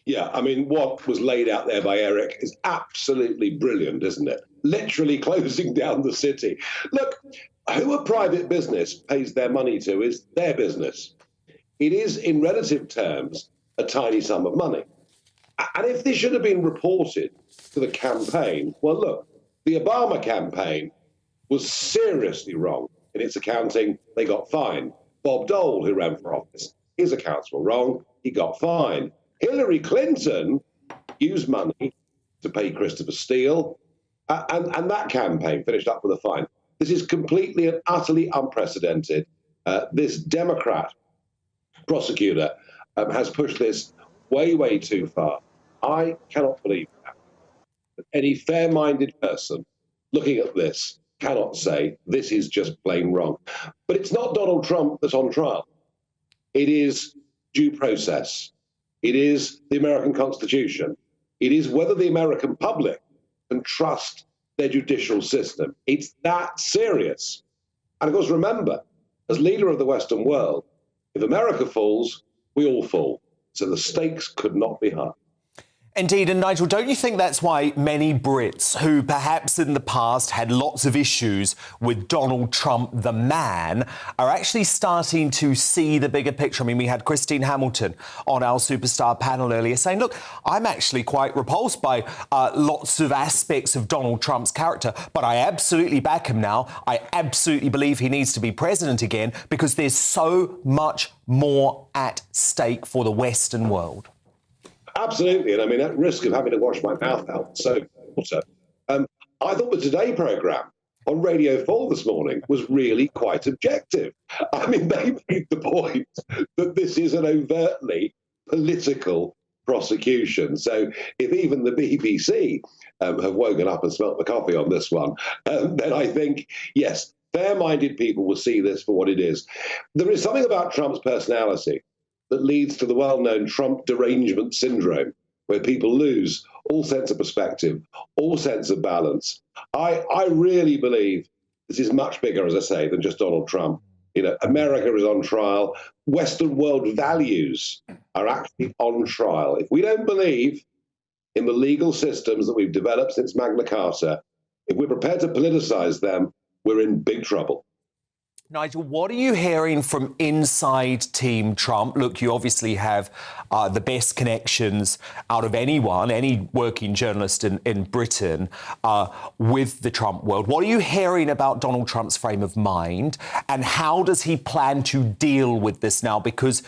Speaker 3: Yeah, I mean, what was laid out there by Eric is absolutely brilliant, isn't it? Literally closing down the city. Look, who a private business pays their money to is their business. It is, in relative terms, a tiny sum of money. And if this should have been reported to the campaign, well, look, the Obama campaign was seriously wrong in its accounting. They got fined. Bob Dole, who ran for office, his accounts were wrong. He got fined. Hillary Clinton used money to pay Christopher Steele, and that campaign finished up with a fine. This is completely and utterly unprecedented. This Democrat prosecutor has pushed this way, way too far. I cannot believe that any fair-minded person looking at this cannot say this is just plain wrong. But it's not Donald Trump that's on trial. It is due process. It is the American Constitution. It is whether the American public can trust their judicial system. It's that serious. And of course, remember, as leader of the Western world, if America falls, we all fall. So the stakes could not be higher.
Speaker 1: Indeed, and Nigel, don't you think that's why many Brits who perhaps in the past had lots of issues with Donald Trump, the man, are actually starting to see the bigger picture? I mean, we had Christine Hamilton on our Superstar panel earlier saying, look, I'm actually quite repulsed by lots of aspects of Donald Trump's character, but I absolutely back him now. I absolutely believe he needs to be president again because there's so much more at stake for the Western world.
Speaker 3: Absolutely. And I mean, at risk of having to wash my mouth out, so I thought the Today programme on Radio 4 this morning was really quite objective. I mean, they made the point that this is an overtly political prosecution. So if even the BBC have woken up and smelt the coffee on this one, then I think, yes, fair-minded people will see this for what it is. There is something about Trump's personality that leads to the well-known Trump derangement syndrome, where people lose all sense of perspective, all sense of balance. I really believe this is much bigger, as I say, than just Donald Trump. You know, America is on trial. Western world values are actually on trial. If we don't believe in the legal systems that we've developed since Magna Carta, if we're prepared to politicize them, we're in big trouble.
Speaker 1: Nigel, what are you hearing from inside Team Trump? Look, you obviously have the best connections out of anyone, any working journalist in Britain with the Trump world. What are you hearing about Donald Trump's frame of mind and how does he plan to deal with this now? Because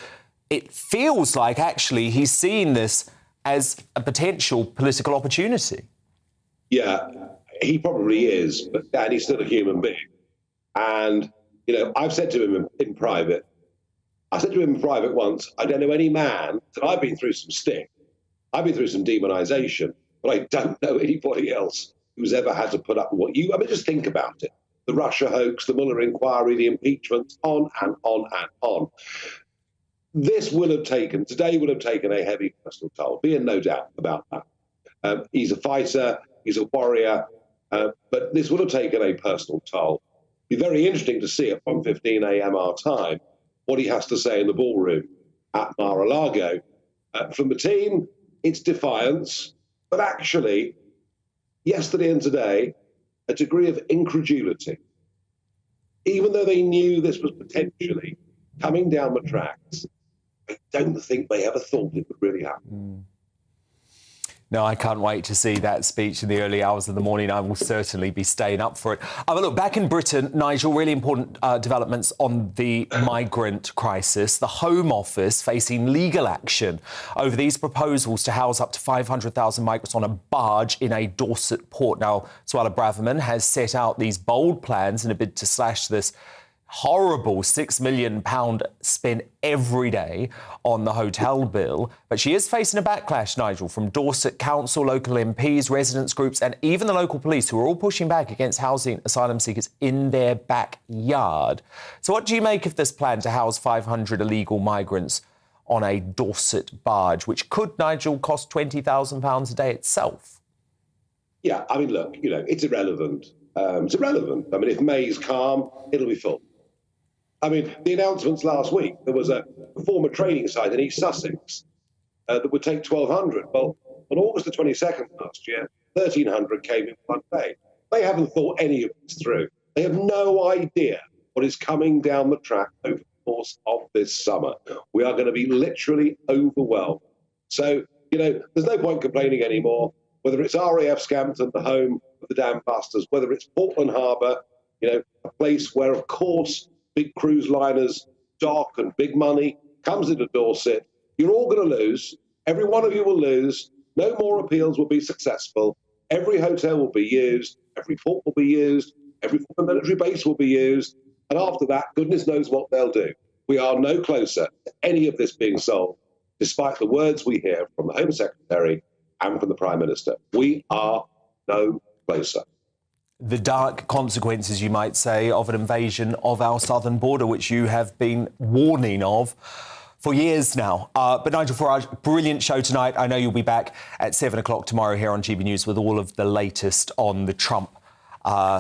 Speaker 1: it feels like actually he's seeing this as a potential political opportunity.
Speaker 3: Yeah, he probably is, but he's still a human being. And you know, I've said to him in private, I said to him in private once, I don't know any man, and I've been through some stick, I've been through some demonization, but I don't know anybody else who's ever had to put up with what you, I mean, just think about it. The Russia hoax, the Mueller inquiry, the impeachment, on and on and on. This will have taken, today will have taken a heavy personal toll, be in no doubt about that. He's a fighter, he's a warrior, but this would have taken a personal toll. Be very interesting to see at 1:15 a.m. our time what he has to say in the ballroom at Mar-a-Lago. From the team, it's defiance, but actually, yesterday and today, a degree of incredulity. Even though they knew this was potentially coming down the tracks, I don't think they ever thought it would really happen.
Speaker 1: No, I can't wait to see that speech in the early hours of the morning. I will certainly be staying up for it. But look, back in Britain, Nigel, really important developments on the migrant crisis. The Home Office facing legal action over these proposals to house up to 500,000 migrants on a barge in a Dorset port. Now, Suella Braverman has set out these bold plans in a bid to slash this horrible £6 million spent every day on the hotel bill. But she is facing a backlash, Nigel, from Dorset Council, local MPs, residents groups and even the local police, who are all pushing back against housing asylum seekers in their backyard. So what do you make of this plan to house 500 illegal migrants on a Dorset barge, which could, Nigel, cost £20,000 a day itself?
Speaker 3: Yeah, I mean, look, it's irrelevant. It's irrelevant. I mean, if May's calm, it'll be full. I mean, the announcements last week, there was a former training site in East Sussex that would take 1,200. Well, on August the 22nd last year, 1,300 came in one day. They haven't thought any of this through. They have no idea what is coming down the track over the course of this summer. We are going to be literally overwhelmed. So, there's no point complaining anymore, whether it's RAF Scampton, the home of the dam busters, whether it's Portland Harbour, a place where, of course, big cruise liners, dock and big money comes into Dorset. You're all going to lose. Every one of you will lose. No more appeals will be successful. Every hotel will be used. Every port will be used. Every military base will be used. And after that, goodness knows what they'll do. We are no closer to any of this being solved, despite the words we hear from the Home Secretary and from the Prime Minister. We are no closer.
Speaker 1: The dark consequences, you might say, of an invasion of our southern border, which you have been warning of for years now. But Nigel Farage, brilliant show tonight. I know you'll be back at 7 o'clock tomorrow here on GB News with all of the latest on the Trump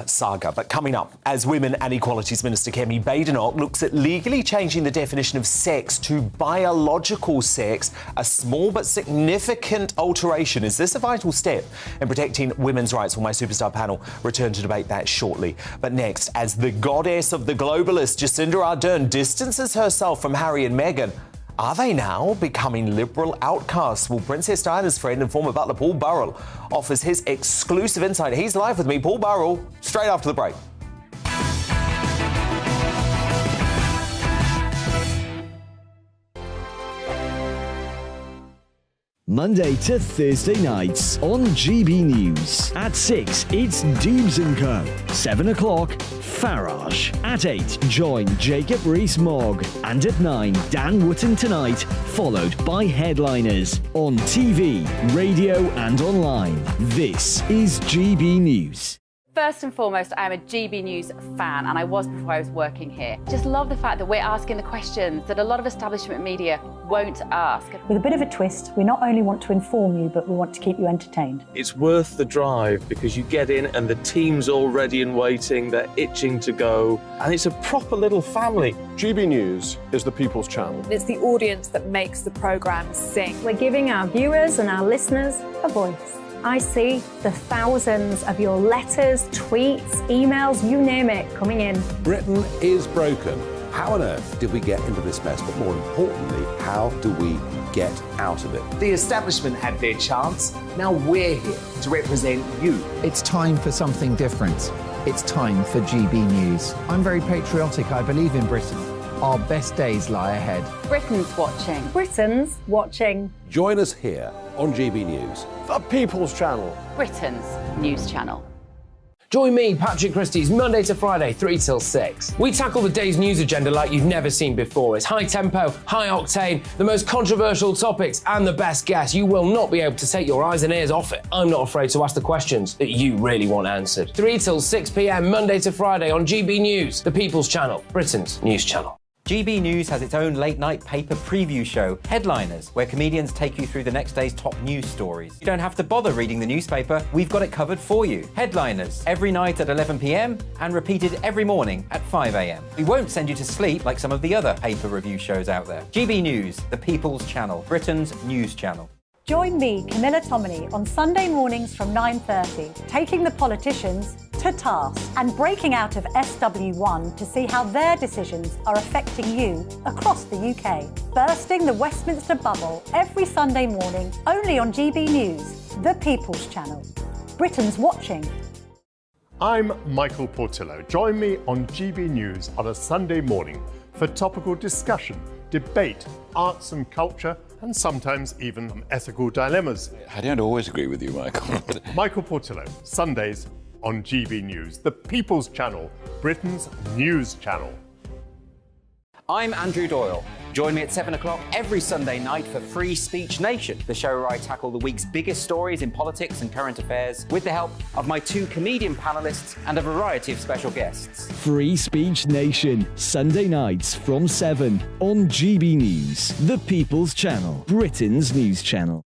Speaker 1: saga. But coming up, as Women and Equalities Minister Kemi Badenoch looks at legally changing the definition of sex to biological sex, a small but significant alteration. Is this a vital step in protecting women's rights? Will my superstar panel return to debate that shortly. But next, as the goddess of the globalists, Jacinda Ardern, distances herself from Harry and Meghan, are they now becoming liberal outcasts? Well, Princess Diana's friend and former butler Paul Burrell offers his exclusive insight. He's live with me, Paul Burrell, straight after the break.
Speaker 6: Monday to Thursday nights on GB News. At 6, it's Dubes & Co. 7 o'clock, Farage. At 8, join Jacob Rees-Mogg. And at 9, Dan Wootton Tonight, followed by headliners on TV, radio and online. This is GB News.
Speaker 4: First and foremost, I am a GB News fan, and I was before I was working here. Just love the fact that we're asking the questions that a lot of establishment media won't ask.
Speaker 7: With a bit of a twist, we not only want to inform you, but we want to keep you entertained.
Speaker 18: It's worth the drive because you get in and the team's all ready and waiting, they're itching to go, and it's a proper little family.
Speaker 15: GB News is the People's Channel.
Speaker 8: It's the audience that makes the programme sing.
Speaker 11: We're giving our viewers and our listeners a voice. I see the thousands of your letters, tweets, emails, you name it, coming in.
Speaker 17: Britain is broken. How on earth did we get into this mess? But more importantly, how do we get out of it?
Speaker 9: The establishment had their chance. Now we're here to represent you.
Speaker 13: It's time for something different. It's time for GB News. I'm very patriotic. I believe in Britain. Our best days lie ahead.
Speaker 4: Britain's watching.
Speaker 7: Britain's watching.
Speaker 17: Join us here on GB News.
Speaker 15: The People's Channel.
Speaker 4: Britain's news channel.
Speaker 22: Join me, Patrick Christie's, Monday to Friday, 3 till 6. We tackle the day's news agenda like you've never seen before. It's high tempo, high octane, the most controversial topics, and the best guests. You will not be able to take your eyes and ears off it. I'm not afraid to ask the questions that you really want answered. 3 till 6 p.m, Monday to Friday on GB News, the People's Channel, Britain's news channel.
Speaker 10: GB News has its own late-night paper preview show, Headliners, where comedians take you through the next day's top news stories. You don't have to bother reading the newspaper, we've got it covered for you. Headliners, every night at 11 p.m. and repeated every morning at 5 a.m. We won't send you to sleep like some of the other paper review shows out there. GB News, the People's Channel, Britain's news channel.
Speaker 7: Join me, Camilla Tominey, on Sunday mornings from 9:30, taking the politicians to task and breaking out of SW1 to see how their decisions are affecting you across the UK. Bursting the Westminster bubble every Sunday morning, only on GB News, the People's Channel. Britain's watching.
Speaker 2: I'm Michael Portillo. Join me on GB News on a Sunday morning for topical discussion, debate, arts and culture, and sometimes even ethical dilemmas.
Speaker 14: I don't always agree with you, Michael.
Speaker 2: Michael Portillo, Sundays on GB News, the People's Channel, Britain's news channel.
Speaker 9: I'm Andrew Doyle. Join me at 7 o'clock every Sunday night for Free Speech Nation, the show where I tackle the week's biggest stories in politics and current affairs with the help of my two comedian panellists and a variety of special guests.
Speaker 6: Free Speech Nation, Sunday nights from 7 on GB News, the People's Channel, Britain's news channel.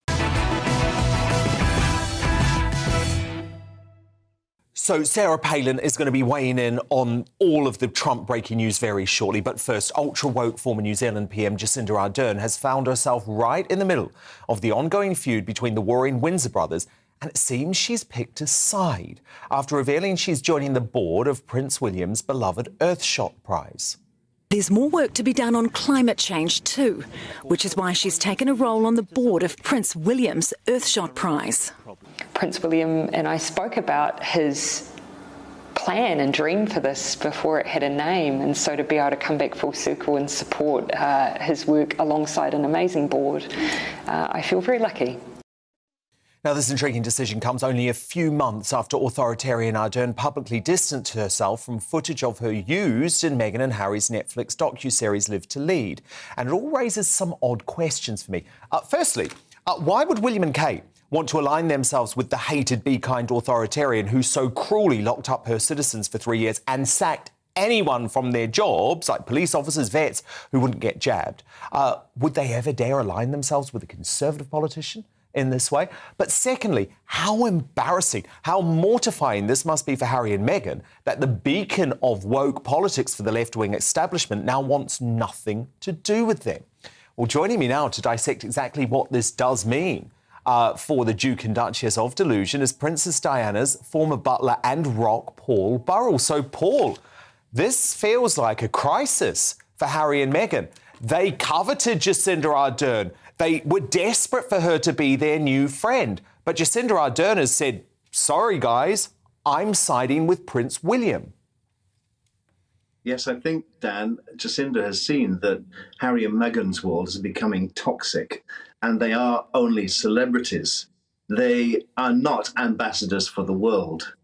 Speaker 1: So Sarah Palin is going to be weighing in on all of the Trump breaking news very shortly. But first, ultra-woke former New Zealand PM Jacinda Ardern has found herself right in the middle of the ongoing feud between the warring Windsor brothers, and it seems she's picked a side after revealing she's joining the board of Prince William's beloved Earthshot Prize.
Speaker 19: There's more work to be done on climate change too, which is why she's taken a role on the board of Prince William's Earthshot Prize.
Speaker 20: Prince William and I spoke about his plan and dream for this before it had a name, and so to be able to come back full circle and support his work alongside an amazing board, I feel very lucky.
Speaker 1: Now, this intriguing decision comes only a few months after authoritarian Ardern publicly distanced herself from footage of her used in Meghan and Harry's Netflix docuseries Live to Lead. And it all raises some odd questions for me. Firstly, why would William and Kate want to align themselves with the hated Be Kind authoritarian who so cruelly locked up her citizens for 3 years and sacked anyone from their jobs, like police officers, vets, who wouldn't get jabbed? Would they ever dare align themselves with a Conservative politician in this way? But secondly, how embarrassing, how mortifying this must be for Harry and Meghan that the beacon of woke politics for the left-wing establishment now wants nothing to do with them. Well, joining me now to dissect exactly what this does mean for the Duke and Duchess of Delusion is Princess Diana's former butler and rock, Paul Burrell. So, Paul, this feels like a crisis for Harry and Meghan. They coveted Jacinda Ardern. They were desperate for her to be their new friend. But Jacinda Ardern has said, sorry, guys, I'm siding with Prince William.
Speaker 21: Yes, I think, Dan, Jacinda has seen that Harry and Meghan's world is becoming toxic, and they are only celebrities. They are not ambassadors for the world.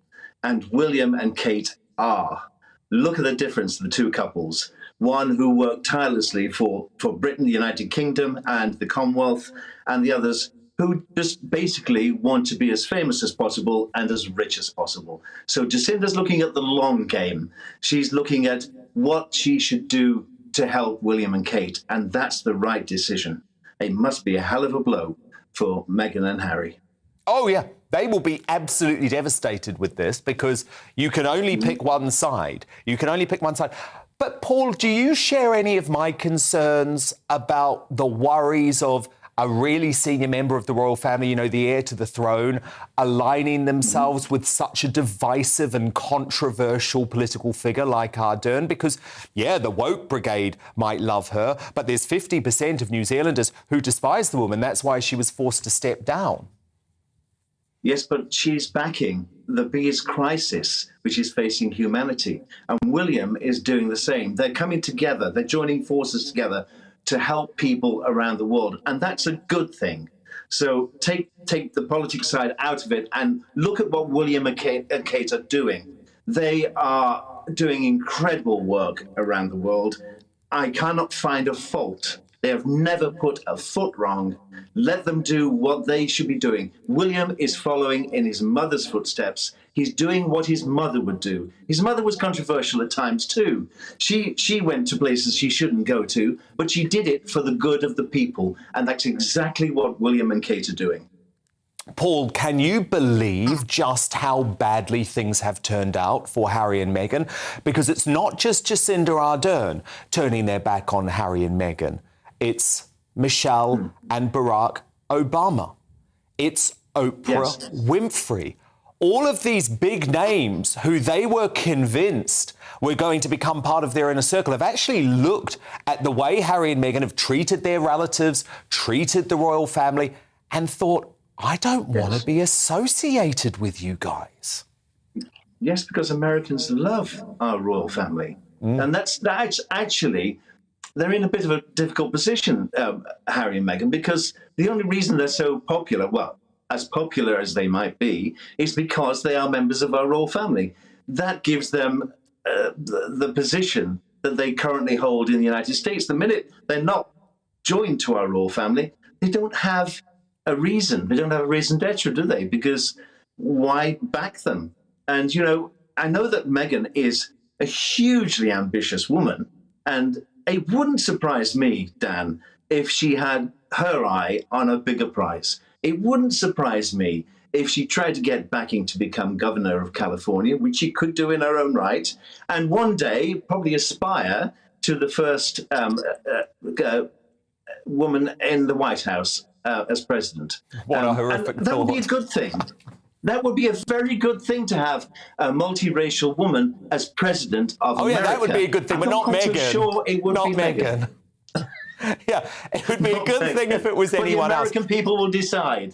Speaker 21: And William and Kate are. Look at the difference of the two couples. One who worked tirelessly for Britain, the United Kingdom, and the Commonwealth, and the others who just basically want to be as famous as possible and as rich as possible. So Jacinda's looking at the long game. She's looking at what she should do to help William and Kate, and that's the right decision. It must be a hell of a blow for Meghan and Harry.
Speaker 1: Oh, yeah. They will be absolutely devastated with this because you can only pick one side. You can only pick one side. But, Paul, do you share any of my concerns about the worries of a really senior member of the royal family, you know, the heir to the throne, aligning themselves with such a divisive and controversial political figure like Ardern? Because, yeah, the woke brigade might love her, but there's 50% of New Zealanders who despise the woman. That's why she was forced to step down.
Speaker 21: Yes, but she's backing the biggest crisis which is facing humanity. And William is doing the same. They're coming together. They're joining forces together to help people around the world. And that's a good thing. So take the politics side out of it and look at what William and Kate are doing. They are doing incredible work around the world. I cannot find a fault They have never put a foot wrong. Let them do what they should be doing. William is following in his mother's footsteps. He's doing what his mother would do. His mother was controversial at times too. She went to places she shouldn't go to, but she did it for the good of the people. And that's exactly what William and Kate are doing.
Speaker 1: Paul, can you believe just how badly things have turned out for Harry and Meghan? Because it's not just Jacinda Ardern turning their back on Harry and Meghan. It's Michelle and Barack Obama. It's Oprah Winfrey. All of these big names who they were convinced were going to become part of their inner circle have actually looked at the way Harry and Meghan have treated their relatives, treated the royal family, and thought, I don't want to be associated with you guys.
Speaker 21: Yes, because Americans love our royal family. And that's actually, they're in a bit of a difficult position, Harry and Meghan, because the only reason they're so popular, well, as popular as they might be, is because they are members of our royal family. That gives them the position that they currently hold in the United States. The minute they're not joined to our royal family, they don't have a reason. They don't have a raison d'etre, do they? Because why back them? And, you know, I know that Meghan is a hugely ambitious woman, and it wouldn't surprise me, Dan, if she had her eye on a bigger prize. It wouldn't surprise me if she tried to get backing to become governor of California, which she could do in her own right, and one day probably aspire to the first woman in the White House as president.
Speaker 1: What a horrific
Speaker 21: thought. That would be a good thing. That would be a very good thing to have a multiracial woman as president of America.
Speaker 1: Oh, yeah, that would be a good thing, but not Meghan.
Speaker 21: I'm sure it would
Speaker 1: not
Speaker 21: be
Speaker 1: Meghan. Yeah, it would be a good thing if it was anyone else.
Speaker 21: But the American people will decide.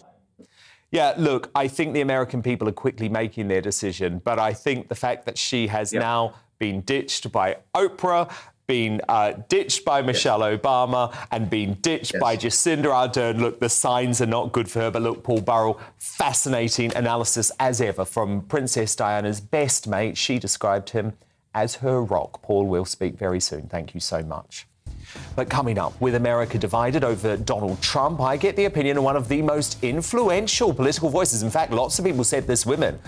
Speaker 1: Yeah, look, I think the American people are quickly making their decision, but I think the fact that she has now been ditched by Oprah, been ditched by Michelle Obama, and been ditched by Jacinda Ardern. Look, the signs are not good for her, but look, Paul Burrell, fascinating analysis as ever from Princess Diana's best mate. She described him as her rock. Paul, we'll speak very soon. Thank you so much. But coming up, with America divided over Donald Trump, I get the opinion of one of the most influential political voices. In fact, lots of people said this women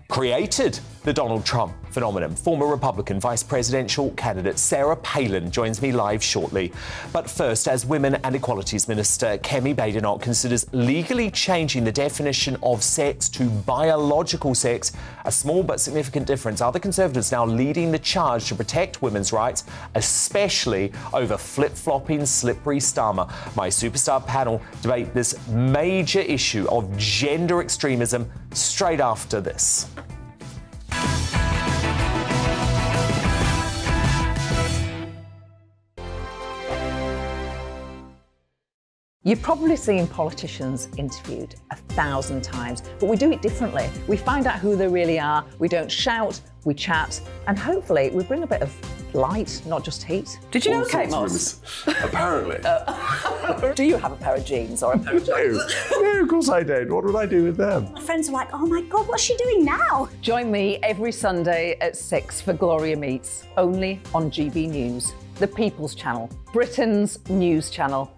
Speaker 1: created the Donald Trump phenomenon. Former Republican vice presidential candidate Sarah Palin joins me live shortly. But first, as Women and Equalities Minister Kemi Badenoch considers legally changing the definition of sex to biological sex, a small but significant difference, are the Conservatives now leading the charge to protect women's rights, especially over flip-flopping slippery Starmer? My superstar panel debate this major issue of gender extremism straight after this.
Speaker 16: You've probably seen politicians interviewed 1,000 times, but we do it differently. We find out who they really are, we don't shout, we chat, and hopefully we bring a bit of light, not just heat.
Speaker 5: Did you know Kate Moss?
Speaker 21: Apparently.
Speaker 16: Do you have a pair of jeans or a pair of jeans?
Speaker 15: No, of course I don't. What would I do with them?
Speaker 7: My friends are like, oh my God, what's she doing now?
Speaker 16: Join me every Sunday at 6 for Gloria Meets, only on GB News, the People's Channel, Britain's news channel.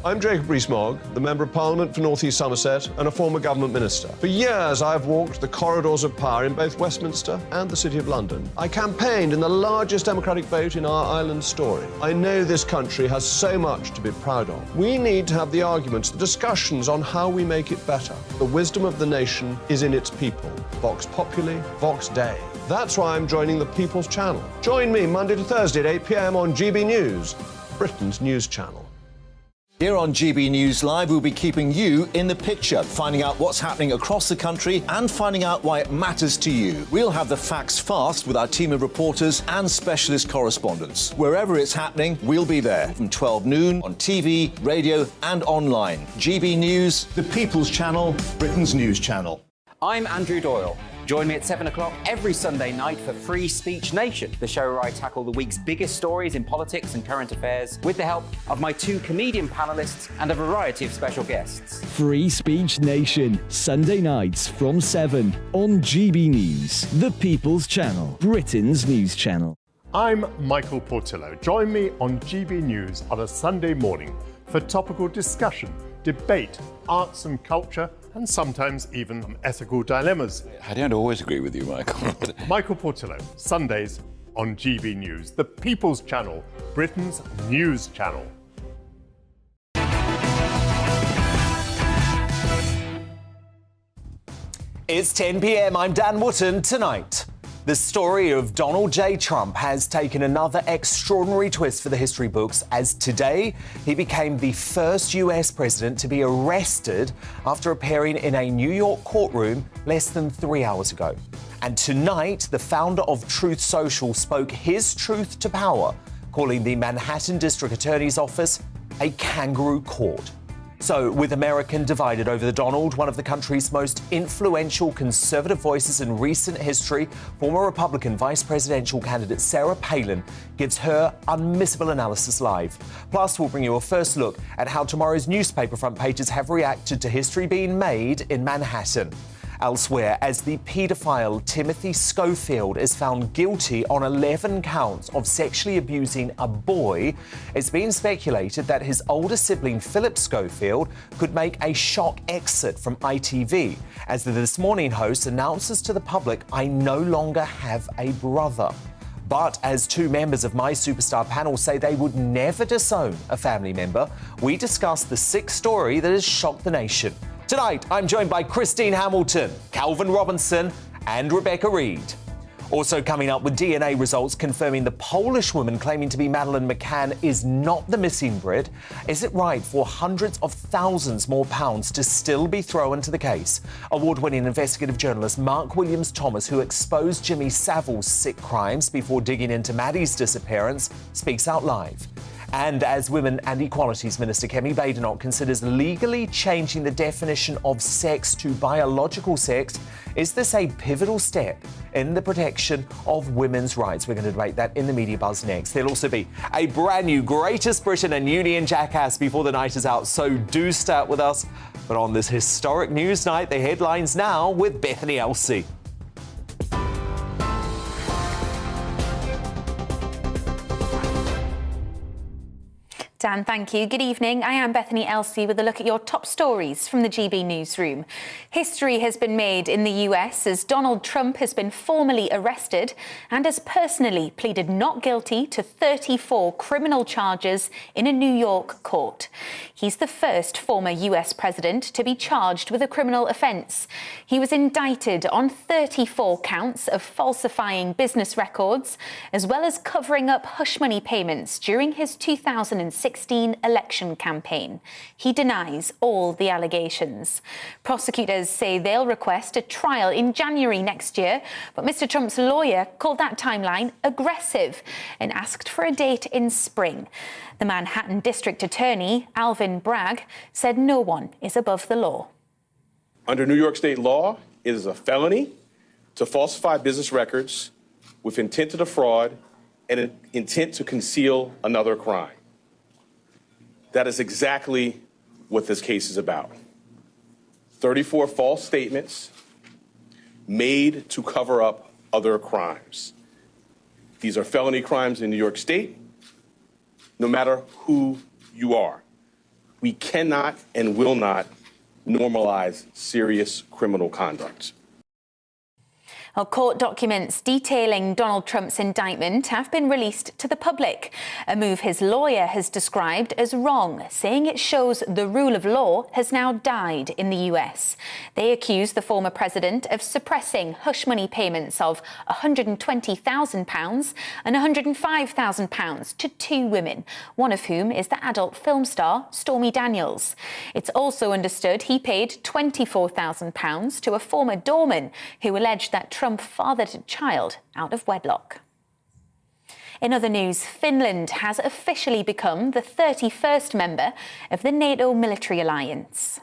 Speaker 15: I'm Jacob Rees-Mogg, the Member of Parliament for North East Somerset and a former government minister. For years, I have walked the corridors of power in both Westminster and the City of London. I campaigned in the largest democratic vote in our island story. I know this country has so much to be proud of. We need to have the arguments, the discussions on how we make it better. The wisdom of the nation is in its people. Vox Populi, Vox Dei. That's why I'm joining the People's Channel. Join me Monday to Thursday at 8 p.m. on GB News, Britain's news channel.
Speaker 12: Here on GB News Live, we'll be keeping you in the picture, finding out what's happening across the country and finding out why it matters to you. We'll have the facts fast with our team of reporters and specialist correspondents. Wherever it's happening, we'll be there from 12 noon on TV, radio and online. GB News, the People's Channel, Britain's news channel.
Speaker 9: I'm Andrew Doyle. Join me at 7 o'clock every Sunday night for Free Speech Nation, the show where I tackle the week's biggest stories in politics and current affairs with the help of my two comedian panellists and a variety of special guests.
Speaker 6: Free Speech Nation, Sunday nights from 7 on GB News, the People's Channel, Britain's news channel.
Speaker 2: I'm Michael Portillo. Join me on GB News on a Sunday morning for topical discussion, debate, arts and culture, and sometimes even ethical dilemmas.
Speaker 14: I don't always agree with you, Michael.
Speaker 2: Michael Portillo, Sundays on GB News, the People's Channel, Britain's news channel.
Speaker 1: It's 10 p.m. I'm Dan Wootton. Tonight, the story of Donald J. Trump has taken another extraordinary twist for the history books, as today he became the first US president to be arrested after appearing in a New York courtroom less than 3 hours ago. And tonight, the founder of Truth Social spoke his truth to power, calling the Manhattan District Attorney's Office a kangaroo court. So, with America divided over the Donald, one of the country's most influential conservative voices in recent history, former Republican vice presidential candidate Sarah Palin gives her unmissable analysis live. Plus, we'll bring you a first look at how tomorrow's newspaper front pages have reacted to history being made in Manhattan. Elsewhere, as the paedophile Timothy Schofield is found guilty on 11 counts of sexually abusing a boy, it's been speculated that his older sibling Philip Schofield could make a shock exit from ITV, as the This Morning host announces to the public, "I no longer have a brother." But as two members of My Superstar panel say they would never disown a family member, we discuss the sick story that has shocked the nation. Tonight, I'm joined by Christine Hamilton, Calvin Robinson, and Rebecca Reed. Also coming up with DNA results confirming the Polish woman claiming to be Madeleine McCann is not the missing Brit. Is it right for hundreds of thousands more pounds to still be thrown to the case? Award-winning investigative journalist Mark Williams-Thomas, who exposed Jimmy Savile's sick crimes before digging into Maddie's disappearance, speaks out live. And as Women and Equalities Minister Kemi Badenoch considers legally changing the definition of sex to biological sex, is this a pivotal step in the protection of women's rights? We're going to debate that in the Media Buzz next. There'll also be a brand new Greatest Britain and Union Jackass before the night is out, so do start with us. But on this historic news night, the headlines now with Bethany Elsey.
Speaker 3: Dan, thank you. Good evening. I am Bethany Elsey with a look at your top stories from the GB newsroom. History has been made in the US as Donald Trump has been formally arrested and has personally pleaded not guilty to 34 criminal charges in a New York court. He's the first former US president to be charged with a criminal offence. He was indicted on 34 counts of falsifying business records, as well as covering up hush money payments during his 2016 election campaign. He denies all the allegations. Prosecutors say they'll request a trial in January next year, but Mr. Trump's lawyer called that timeline aggressive and asked for a date in spring. The Manhattan District Attorney, Alvin Bragg, said no one is above the law.
Speaker 5: Under New York state law, it is a felony to falsify business records with intent to defraud and an intent to conceal another crime. That is exactly what this case is about. 34 false statements made to cover up other crimes. These are felony crimes in New York State, no matter who you are. We cannot and will not normalize serious criminal conduct.
Speaker 3: Well, court documents detailing Donald Trump's indictment have been released to the public, a move his lawyer has described as wrong, saying it shows the rule of law has now died in the US. They accuse the former president of suppressing hush money payments of £120,000 and £105,000 to two women, one of whom is the adult film star Stormy Daniels. It's also understood he paid £24,000 to a former doorman who alleged that Trump fathered a child out of wedlock. In other news, Finland has officially become the 31st member of the NATO military alliance.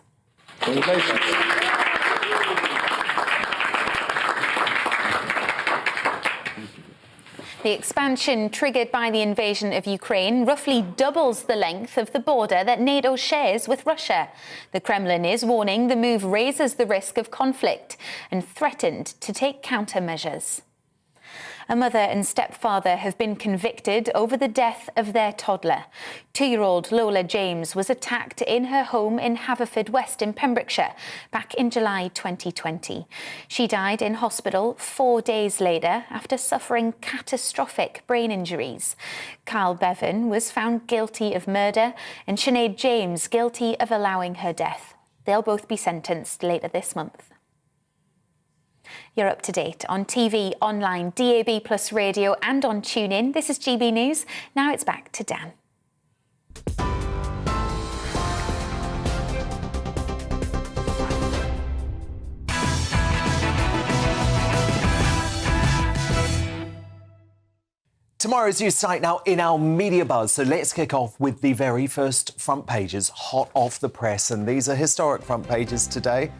Speaker 3: The expansion triggered by the invasion of Ukraine roughly doubles the length of the border that NATO shares with Russia. The Kremlin is warning the move raises the risk of conflict and threatened to take countermeasures. A mother and stepfather have been convicted over the death of their toddler. 2-year-old Lola James was attacked in her home in Haverfordwest in Pembrokeshire back in July 2020. She died in hospital 4 days later after suffering catastrophic brain injuries. Carl Bevan was found guilty of murder and Sinead James guilty of allowing her death. They'll both be sentenced later this month. You're up to date on TV, online, DAB+ radio and on TuneIn. This is GB News. Now it's back to Dan.
Speaker 1: Tomorrow's news tonight now in our media buzz. So let's kick off with the very first front pages, hot off the press. And these are historic front pages today.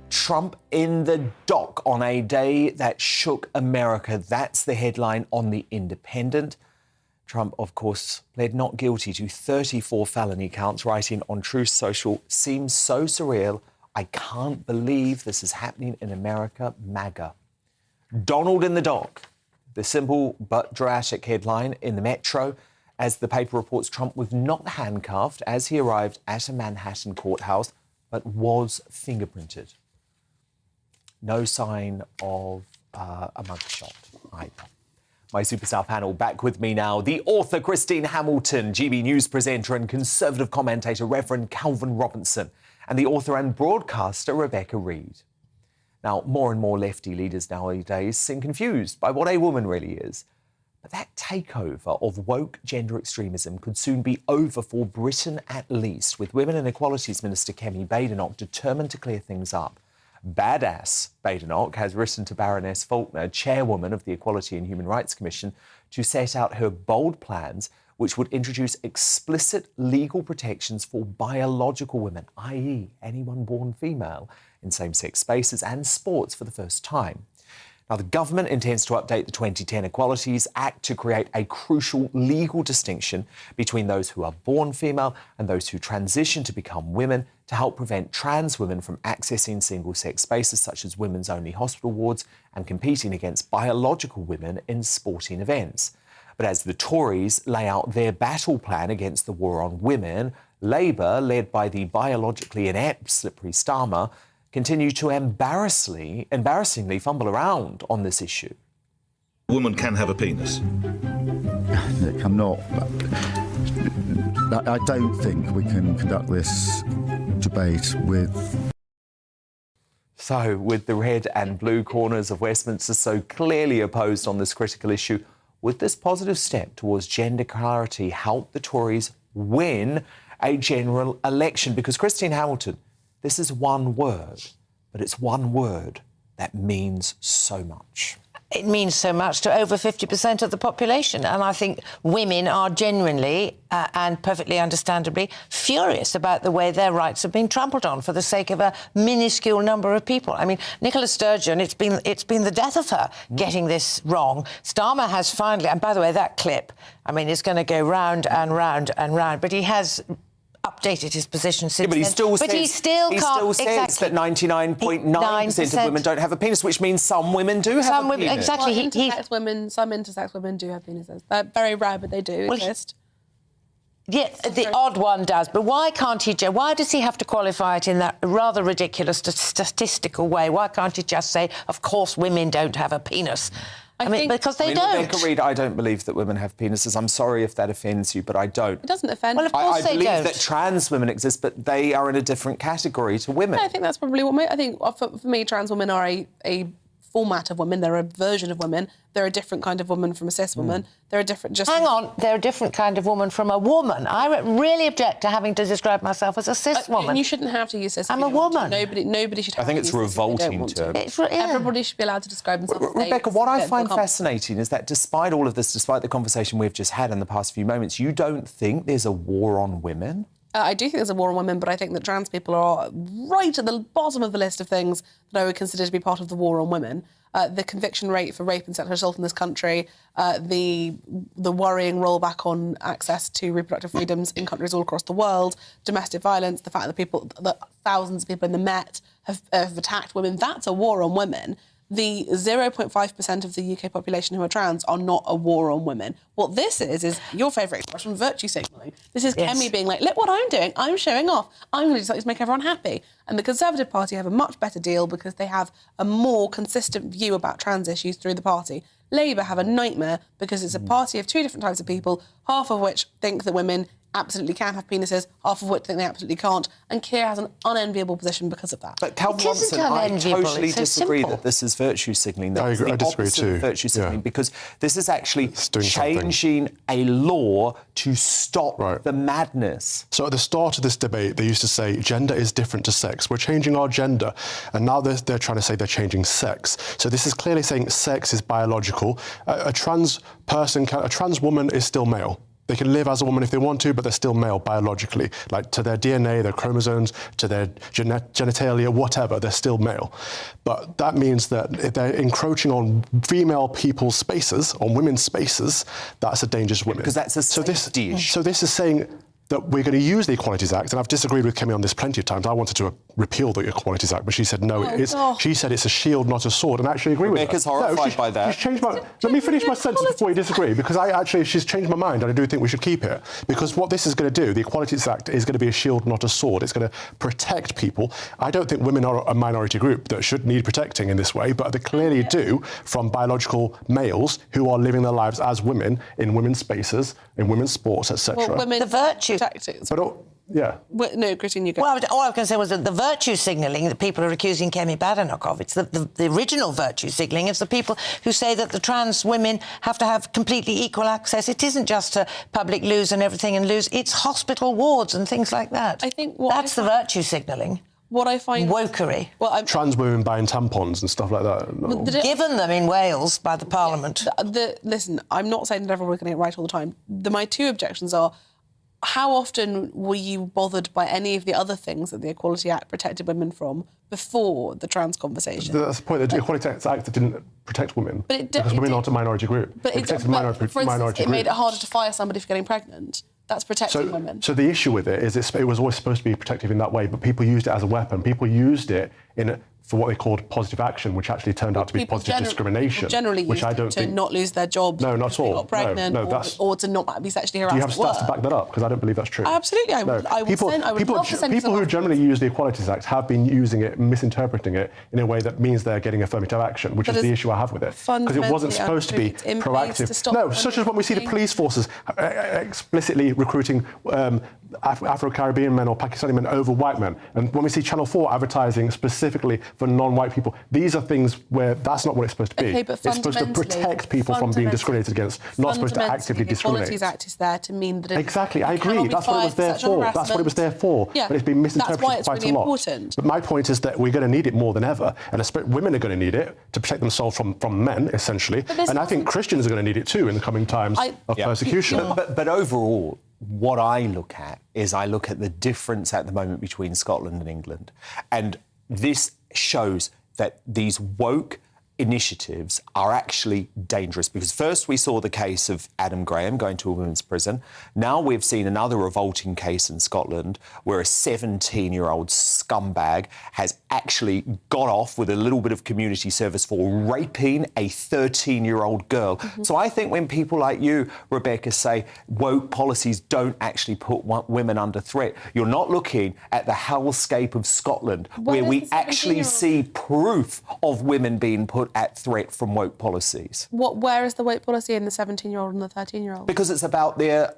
Speaker 1: Trump in the dock on a day that shook America. That's the headline on The Independent. Trump, of course, pled not guilty to 34 felony counts, writing on Truth Social, "Seems so surreal. I can't believe this is happening in America, MAGA." Donald in the dock. The simple but dramatic headline in the Metro, as the paper reports Trump was not handcuffed as he arrived at a Manhattan courthouse, but was fingerprinted. No sign of a mugshot either. My superstar panel back with me now. The author Christine Hamilton, GB News presenter and Conservative commentator Reverend Calvin Robinson, and the author and broadcaster Rebecca Reed. Now, more and more lefty leaders nowadays seem confused by what a woman really is. But that takeover of woke gender extremism could soon be over for Britain at least, with Women and Equalities Minister Kemi Badenoch determined to clear things up. Badass Badenoch has written to Baroness Faulkner, chairwoman of the Equality and Human Rights Commission, to set out her bold plans which would introduce explicit legal protections for biological women, i.e. anyone born female, in same-sex spaces and sports for the first time. Now, the government intends to update the 2010 Equalities Act to create a crucial legal distinction between those who are born female and those who transition to become women, to help prevent trans women from accessing single-sex spaces such as women's-only hospital wards and competing against biological women in sporting events. But as the Tories lay out their battle plan against the war on women, Labour, led by the biologically inept Slippery Starmer, continue to embarrassingly fumble around on this issue.
Speaker 8: A woman can have a penis.
Speaker 18: Look, I don't think we can conduct this debate with...
Speaker 1: So, with the red and blue corners of Westminster so clearly opposed on this critical issue, would this positive step towards gender clarity help the Tories win a general election? Because Christine Hamilton, this is one word, but it's one word that means so much.
Speaker 23: It means so much to over 50% of the population. And I think women are genuinely and perfectly understandably furious about the way their rights have been trampled on for the sake of a minuscule number of people. I mean, Nicola Sturgeon, it's been the death of her getting this wrong. Starmer has finally, and by the way, that clip, I mean, it's going to go round and round and round, but he has updated his position since
Speaker 1: but he
Speaker 23: then.
Speaker 1: still
Speaker 23: But
Speaker 1: says,
Speaker 23: he still
Speaker 1: says
Speaker 23: exactly.
Speaker 1: that 99.9% of women don't have a penis, which means some women do have a penis.
Speaker 23: Exactly.
Speaker 24: Well, some intersex women do have penises. They're very rare, but they do exist.
Speaker 23: Yeah, the odd one does. But why can't he? Why does he have to qualify it in that rather ridiculous statistical way? Why can't he just say, "Of course, women don't have a penis"? I mean, because they don't.
Speaker 1: Rebecca Reed, I don't believe that women have penises. I'm sorry if that offends you, but I don't.
Speaker 24: It doesn't offend.
Speaker 23: Well, of course
Speaker 1: I believe that trans women exist, but they are in a different category to women.
Speaker 24: Yeah, I think that's probably what I think. For me, trans women are a format of women. They're a version of women. They're a different kind of woman from a cis woman. They're a different...
Speaker 23: Hang on, they're a different kind of woman from a woman. I really object to having to describe myself as a cis woman.
Speaker 24: And you shouldn't have to use cis.
Speaker 23: I'm a woman.
Speaker 24: Nobody should have to use this.
Speaker 1: I think it's revolting to...
Speaker 24: Everybody should be allowed to describe themselves as
Speaker 1: Rebecca, what I find fascinating is that despite all of this, despite the conversation we've just had in the past few moments, you don't think there's a war on women?
Speaker 24: I do think there's a war on women, but I think that trans people are right at the bottom of the list of things that I would consider to be part of the war on women. The conviction rate for rape and sexual assault in this country, the worrying rollback on access to reproductive freedoms in countries all across the world, domestic violence, the fact that thousands of people in the Met have attacked women, that's a war on women. the 0.5% of the UK population who are trans are not a war on women. What this is your favourite expression, virtue signalling. This is Kemi being like, look what I'm doing. I'm showing off. I'm going to do something to make everyone happy. And the Conservative Party have a much better deal because they have a more consistent view about trans issues through the party. Labour have a nightmare because it's a party of two different types of people, half of which think that women absolutely can have penises, half of which think they absolutely can't, and Keir has an unenviable position because of that.
Speaker 1: But Calvin Robinson, I totally disagree that this is virtue signalling.
Speaker 4: I disagree too.
Speaker 1: Virtue signalling, because this is actually changing a law to stop the madness.
Speaker 4: So at the start of this debate, they used to say gender is different to sex. We're changing our gender, and now they're trying to say they're changing sex. So this is clearly saying sex is biological. A trans woman is still male. They can live as a woman if they want to, but they're still male biologically. Like, to their DNA, their chromosomes, to their genitalia, whatever, they're still male. But that means that if they're encroaching on female people's spaces, on women's spaces, that's a danger to women.
Speaker 1: Because that's a safety issue.
Speaker 4: So this is saying that we're going to use the Equalities Act, and I've disagreed with Kemi on this plenty of times. I wanted to repeal the Equalities Act, but she said no. She said it's a shield, not a sword, and I actually agree with her.
Speaker 1: Rebecca's horrified by that.
Speaker 4: She's changed my... Let me finish my sentence before you disagree, because she's changed my mind, and I do think we should keep it. Because what this is going to do, the Equalities Act, is going to be a shield, not a sword. It's going to protect people. I don't think women are a minority group that should need protecting in this way, but they clearly do from biological males who are living their lives as women in women's spaces, in women's sports, etc.
Speaker 24: Well, women,
Speaker 23: the virtue.
Speaker 4: Yeah.
Speaker 24: No, Christine, you go.
Speaker 23: Well, all I was going to say was that the virtue signalling that people are accusing Kemi Badenoch of, it's the original virtue signalling. It's the people who say that the trans women have to have completely equal access. It isn't just to public loos and everything and loos. It's hospital wards and things like that.
Speaker 24: I think
Speaker 23: that's the virtue signalling.
Speaker 24: What I find...
Speaker 23: Wokery.
Speaker 24: Well,
Speaker 4: trans women buying tampons and stuff like that. No.
Speaker 23: Given them in Wales by the Parliament.
Speaker 24: Listen, I'm not saying that everyone's getting it right all the time. My two objections are, how often were you bothered by any of the other things that the Equality Act protected women from before the trans conversation?
Speaker 4: That's the point. The Equality Act didn't protect women because women aren't a minority group.
Speaker 24: But
Speaker 4: it protected minority
Speaker 24: it made it harder to fire somebody for getting pregnant. That's protecting women.
Speaker 4: So the issue with it is it was always supposed to be protective in that way, but people used it as a weapon. People used it for what they called positive action, which actually turned out to be positive discrimination.
Speaker 24: Generally
Speaker 4: which I don't
Speaker 24: to not lose their jobs.
Speaker 4: No, not at all.
Speaker 24: Got pregnant, or to not be sexually harassed.
Speaker 4: Do you have
Speaker 24: at
Speaker 4: stats to
Speaker 24: work.
Speaker 4: back that up? Because I don't believe that's true.
Speaker 24: Absolutely, I would love to send
Speaker 4: people who generally use the Equalities Act have been using it, misinterpreting it in a way that means they're getting affirmative action, which is the issue I have with it. Because it wasn't supposed to be proactive. No, such as when we see the police forces explicitly recruiting Afro-Caribbean men or Pakistani men over white men, and when we see Channel 4 advertising specifically for non-white people, these are things where that's not what it's supposed to be.
Speaker 24: Okay, but
Speaker 4: it's supposed to protect people from being discriminated against, not supposed to actively discriminate.
Speaker 24: The Equalities Act is there to mean that
Speaker 4: exactly, I agree. That's what it was there for. That's what it was there for.
Speaker 24: Yeah,
Speaker 4: but it's been misinterpreted
Speaker 24: quite a lot. Important.
Speaker 4: But my point is that we're going to need it more than ever, and women are going to need it to protect themselves from men, essentially. And I think Christians are going to need it too in the coming times of persecution.
Speaker 1: But overall, what I look at is the difference at the moment between Scotland and England. And this shows that these woke initiatives are actually dangerous, because first we saw the case of Adam Graham going to a women's prison. Now we've seen another revolting case in Scotland where a 17-year-old scumbag has actually got off with a little bit of community service for raping a 13-year-old girl. So I think when people like you, Rebecca, say woke policies don't actually put women under threat, you're not looking at the hellscape of Scotland, where we actually see proof of women being put at threat from woke policies.
Speaker 24: Where is the woke policy in the 17-year-old and the 13-year-old?
Speaker 1: Because it's about their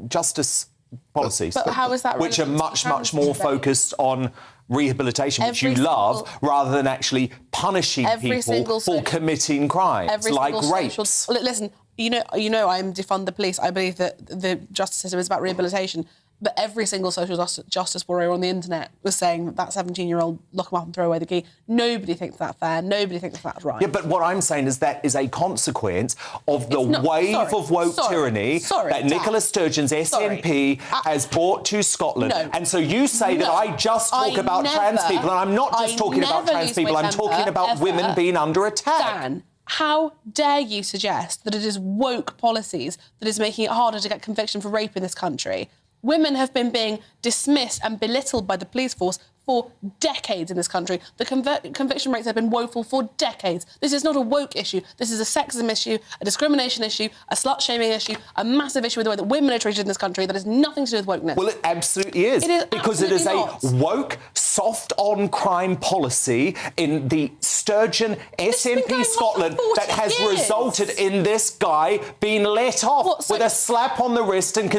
Speaker 1: justice policies,
Speaker 24: but how is that
Speaker 1: which are much more focused on rehabilitation, which you love, rather than actually punishing people for committing crimes like rapes.
Speaker 24: Listen, you know, I'm defund the police. I believe that the justice system is about rehabilitation. But every single social justice warrior on the internet was saying that 17-year-old, lock him up and throw away the key. Nobody thinks that's fair. Nobody thinks that's right.
Speaker 1: Yeah, but what I'm saying is that is a consequence of the wave of woke tyranny that Nicola Sturgeon's SNP has brought to Scotland.
Speaker 24: No.
Speaker 1: And so you say that I just talk about trans people, and I'm not just talking about trans people, I'm talking about women being under attack.
Speaker 24: Dan, how dare you suggest that it is woke policies that is making it harder to get conviction for rape in this country? Women have been being dismissed and belittled by the police force for decades in this country. The conviction rates have been woeful for decades. This is not a woke issue. This is a sexism issue, a discrimination issue, a slut-shaming issue, a massive issue with the way that women are treated in this country that has nothing to do with wokeness.
Speaker 1: Well, it absolutely is.
Speaker 24: It is
Speaker 1: because it is
Speaker 24: absolutely
Speaker 1: a
Speaker 24: not.
Speaker 1: woke, soft-on-crime policy in the Sturgeon SNP Scotland that has resulted in this guy being let off with a slap on the wrist and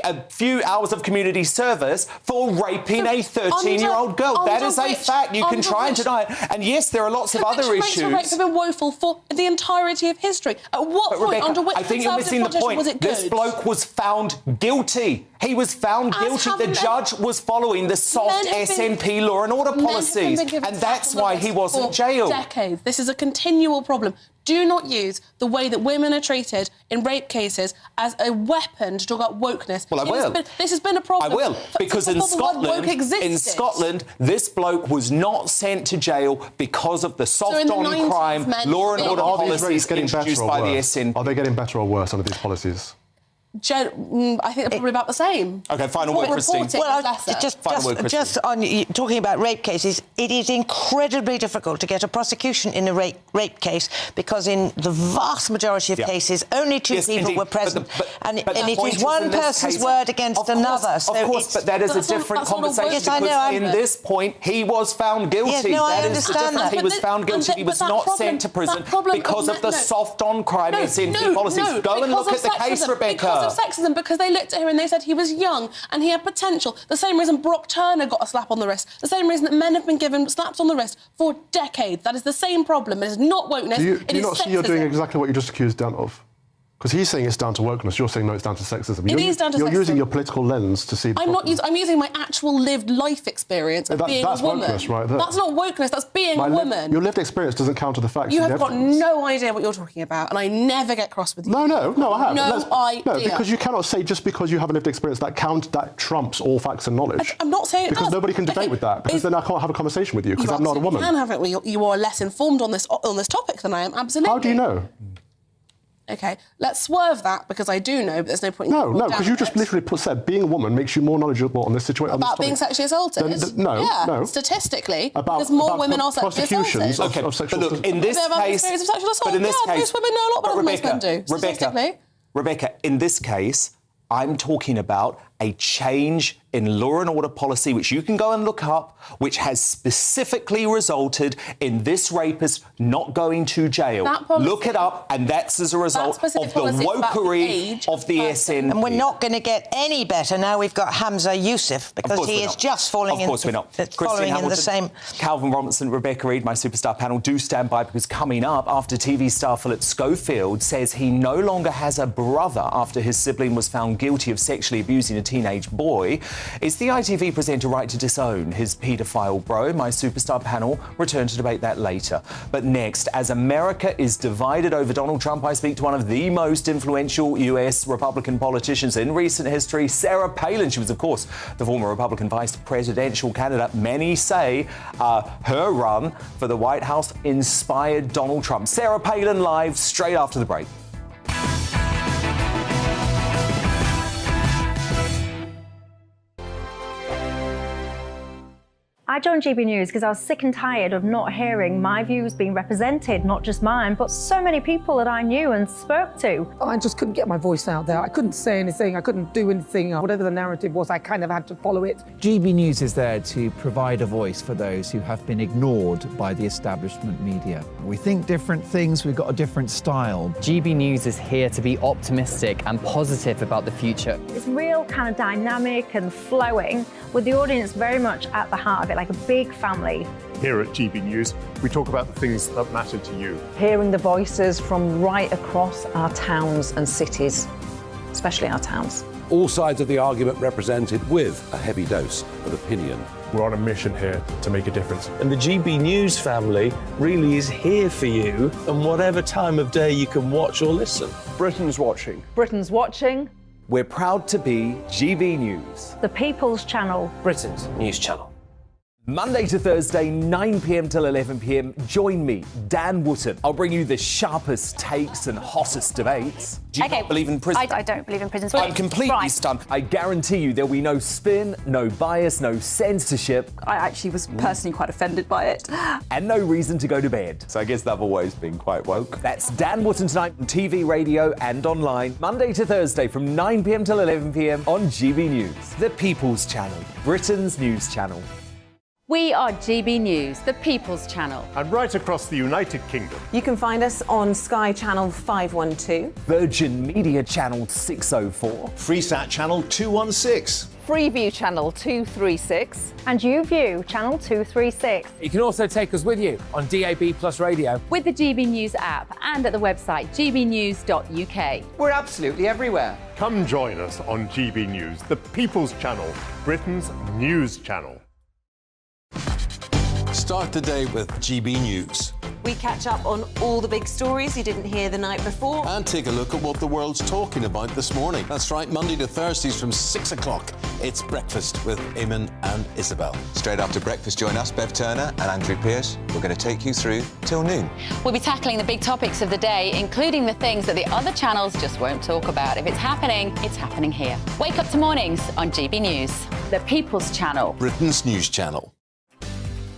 Speaker 1: a few hours of community service for raping a 13-year-old girl. That is a fact. You can try and deny it. And yes, there are lots of other issues.
Speaker 24: Conviction rates have been woeful for the entirety of history. At what point,
Speaker 1: Rebecca,
Speaker 24: under which
Speaker 1: I think you're missing the point.
Speaker 24: was it good?
Speaker 1: This bloke was found guilty. He was found guilty. The judge was following the soft SNP law and order policies, and that's why he wasn't jailed.
Speaker 24: Decades. This is a continual problem. Do not use the way that women are treated in rape cases as a weapon to talk about wokeness.
Speaker 1: Well, I will.
Speaker 24: This has been a problem.
Speaker 1: I will, because in
Speaker 24: Scotland,
Speaker 1: this bloke was not sent to jail because of the soft-on-crime law and order policies introduced by the SNP.
Speaker 4: Are they getting better or worse under these policies?
Speaker 24: I think they're probably about the same.
Speaker 1: OK, final word, Christine.
Speaker 23: Well, just on talking about rape cases, it is incredibly difficult to get a prosecution in a rape case because in the vast majority of cases, only two people were present. And it is one person's word against another.
Speaker 1: Of course, but that is a different conversation because in this point, he was found guilty.
Speaker 23: Yes, no, I
Speaker 1: that is the
Speaker 23: understand
Speaker 1: difference.
Speaker 23: that.
Speaker 1: He was found guilty. He was not sent to prison because of the soft-on-crime SNP policies. Go and look at the case, Rebecca.
Speaker 24: Of sexism, because they looked at him and they said he was young and he had potential. The same reason Brock Turner got a slap on the wrist. The same reason that men have been given slaps on the wrist for decades. That is the same problem. It is not wokeness.
Speaker 4: Do you not see you're doing exactly what you just accused Dan of? Because he's saying it's down to wokeness, you're saying no, it's down to sexism.
Speaker 24: It is down to
Speaker 4: You're
Speaker 24: sexism.
Speaker 4: using your political lens to see the problem.
Speaker 24: I'm using my actual lived life experience of being a woman.
Speaker 4: That's wokeness right there.
Speaker 24: That's not wokeness, that's being a woman.
Speaker 4: Your lived experience doesn't counter the facts.
Speaker 24: You have got no idea what you're talking about, and I never get cross with you.
Speaker 4: No, I have.
Speaker 24: No idea.
Speaker 4: No, because you cannot say just because you have a lived experience that trumps all facts and knowledge.
Speaker 24: I'm not saying it
Speaker 4: because
Speaker 24: does.
Speaker 4: nobody can debate with that. Because then I can't have a conversation with you because I'm not a woman.
Speaker 24: You can have it. You are less informed on this topic than I am. Absolutely.
Speaker 4: How do you know?
Speaker 24: OK, let's swerve that because I do know, but there's no point in...
Speaker 4: No, because you just literally said being a woman makes you more knowledgeable on this situation.
Speaker 24: About being sexually assaulted?
Speaker 4: No.
Speaker 24: Statistically, because more women are sexually assaulted.
Speaker 1: OK, but look, in this case...
Speaker 24: But
Speaker 1: in this case...
Speaker 24: most women know a lot better than most men do, statistically.
Speaker 1: Rebecca, in this case, I'm talking about a change in law and order policy, which you can go and look up, which has specifically resulted in this rapist not going to jail. Look it up, and that's as a result of the wokery of the SNP.
Speaker 23: And we're not going to get any better now we've got Hamza Yusuf, because he is just falling in...
Speaker 1: Of course we're not.
Speaker 23: Following in the same...
Speaker 1: Calvin Robinson, Rebecca Reid, my superstar panel, do stand by, because coming up, after TV star Philip Schofield says he no longer has a brother after his sibling was found guilty of sexually abusing a teenage boy, is the ITV presenter right to disown his paedophile bro? My superstar panel return to debate that later. But next, as America is divided over Donald Trump, I speak to one of the most influential US Republican politicians in recent history, Sarah Palin. She was, of course, the former Republican vice presidential candidate. Many say her run for the White House inspired Donald Trump. Sarah Palin live straight after the break.
Speaker 11: I joined GB News because I was sick and tired of not hearing my views being represented, not just mine, but so many people that I knew and spoke to.
Speaker 13: I just couldn't get my voice out there. I couldn't say anything. I couldn't do anything. Whatever the narrative was, I kind of had to follow it.
Speaker 17: GB News is there to provide a voice for those who have been ignored by the establishment media. We think different things, we've got a different style.
Speaker 22: GB News is here to be optimistic and positive about the future.
Speaker 11: It's real kind of dynamic and flowing, with the audience very much at the heart of it, like a big family.
Speaker 2: Here at GB News, we talk about the things that matter to you.
Speaker 16: Hearing the voices from right across our towns and cities, especially our towns.
Speaker 25: All sides of the argument represented with a heavy dose of opinion.
Speaker 2: We're on a mission here to make a difference.
Speaker 26: And the GB News family really is here for you, and whatever time of day you can watch or listen.
Speaker 27: Britain's watching.
Speaker 16: Britain's watching.
Speaker 1: We're proud to be GB News,
Speaker 11: the People's Channel.
Speaker 22: Britain's news channel.
Speaker 1: Monday to Thursday, 9 p.m. till 11 p.m. Join me, Dan Wootton. I'll bring you the sharpest takes and hottest debates. Do you not believe in prisons?
Speaker 7: I don't believe in prisons.
Speaker 1: I'm completely stunned. I guarantee you there'll be no spin, no bias, no censorship.
Speaker 7: I actually was personally quite offended by it.
Speaker 1: And no reason to go to bed.
Speaker 14: So I guess they've always been quite woke.
Speaker 1: That's Dan Wootton tonight on TV, radio and online. Monday to Thursday from 9 p.m. till 11 p.m. on GB News, the People's Channel, Britain's news channel.
Speaker 10: We are GB News, the People's Channel.
Speaker 2: And right across the United Kingdom.
Speaker 15: You can find us on Sky Channel 512.
Speaker 1: Virgin Media Channel 604.
Speaker 12: Freesat Channel 216.
Speaker 10: Freeview Channel 236.
Speaker 11: And YouView Channel 236.
Speaker 19: You can also take us with you on DAB Plus Radio.
Speaker 10: With the GB News app and at the website gbnews.uk.
Speaker 9: We're absolutely everywhere.
Speaker 2: Come join us on GB News, the People's Channel, Britain's news channel.
Speaker 20: Start the day with GB News.
Speaker 15: We catch up on all the big stories you didn't hear the night before.
Speaker 20: And take a look at what the world's talking about this morning. That's right, Monday to Thursdays from 6 o'clock. It's Breakfast with Eamon and Isabel.
Speaker 21: Straight after breakfast, join us, Bev Turner and Andrew Pearce. We're going to take you through till noon.
Speaker 10: We'll be tackling the big topics of the day, including the things that the other channels just won't talk about. If it's happening here. Wake up to mornings on GB News, the People's Channel.
Speaker 20: Britain's news channel.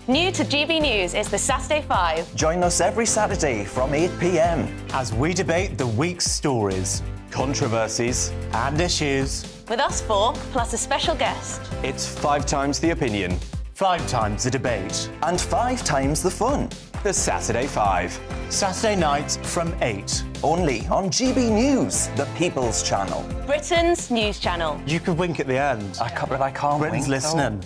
Speaker 27: New to GB News is the Saturday 5.
Speaker 28: Join us every Saturday from 8 p.m. as we debate the week's stories, controversies and issues.
Speaker 27: With us four, plus a special guest.
Speaker 28: It's 5 times the opinion, 5 times the debate, and 5 times the fun. The Saturday 5. Saturday nights from 8. Only on GB News, the People's Channel.
Speaker 27: Britain's news channel.
Speaker 28: You could wink at the end. I can't Britain's wink. Listening.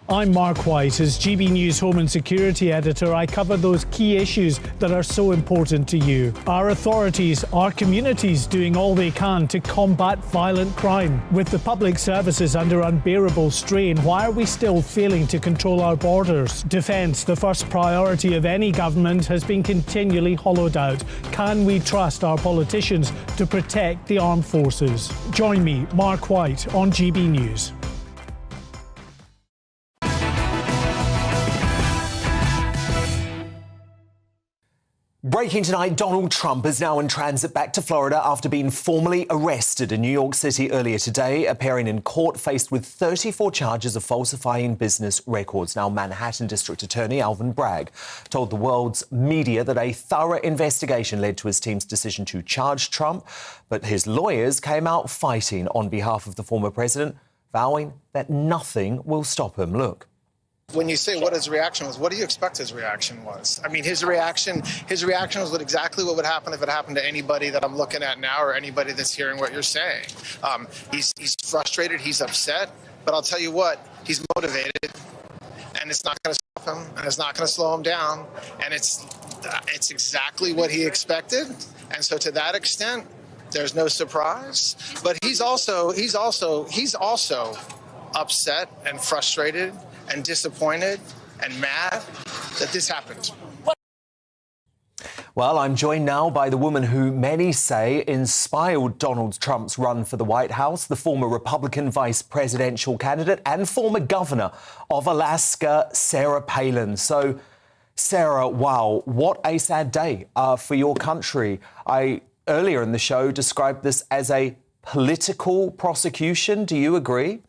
Speaker 29: I'm Mark White. As GB News Home and Security Editor, I cover those key issues that are so important to you. Our authorities, our communities doing all they can to combat violent crime. With the public services under unbearable strain, why are we still failing to control our borders? Defence, the first priority of any government, has been continually hollowed out. Can we trust our politicians to protect the armed forces? Join me, Mark White, on GB News.
Speaker 1: Breaking tonight, Donald Trump is now in transit back to Florida after being formally arrested in New York City earlier today, appearing in court faced with 34 charges of falsifying business records. Now, Manhattan District Attorney Alvin Bragg told the world's media that a thorough investigation led to his team's decision to charge Trump, but his lawyers came out fighting on behalf of the former president, vowing that nothing will stop him. Look.
Speaker 30: When you say what his reaction was, what do you expect his reaction was? I mean, his reaction was exactly what would happen if it happened to anybody that I'm looking at now or anybody that's hearing what you're saying. He's frustrated, he's upset, but I'll tell you what, he's motivated, and it's not going to stop him, and it's not going to slow him down, and it's exactly what he expected, and so to that extent, there's no surprise. But he's also upset and frustrated and disappointed and mad that this happened.
Speaker 1: Well, I'm joined now by the woman who many say inspired Donald Trump's run for the White House, the former Republican vice presidential candidate and former governor of Alaska, Sarah Palin. So, Sarah, wow, what a sad day for your country. I, earlier in the show, described this as a political prosecution. Do you agree?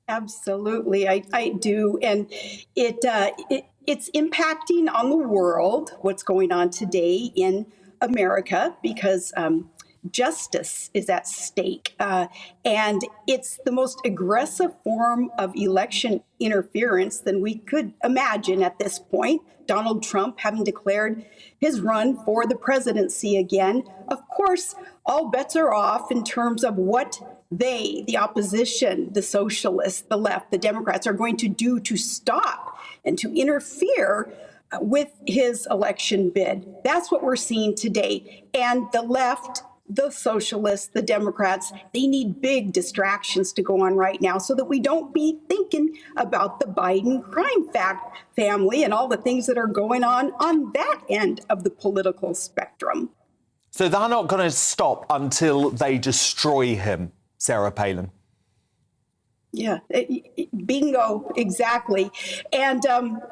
Speaker 31: Absolutely, I do, and it's impacting on the world, what's going on today in America, because justice is at stake, and it's the most aggressive form of election interference than we could imagine at this point. Donald Trump having declared his run for the presidency again. Of course, all bets are off in terms of what they, the opposition, the socialists, the left, the Democrats, are going to do to stop and to interfere with his election bid. That's what we're seeing today. And the left, the socialists, the Democrats, they need big distractions to go on right now so that we don't be thinking about the Biden crime family and all the things that are going on that end of the political spectrum.
Speaker 1: So they're not going to stop until they destroy him, Sarah Palin?
Speaker 31: Yeah, bingo, exactly. And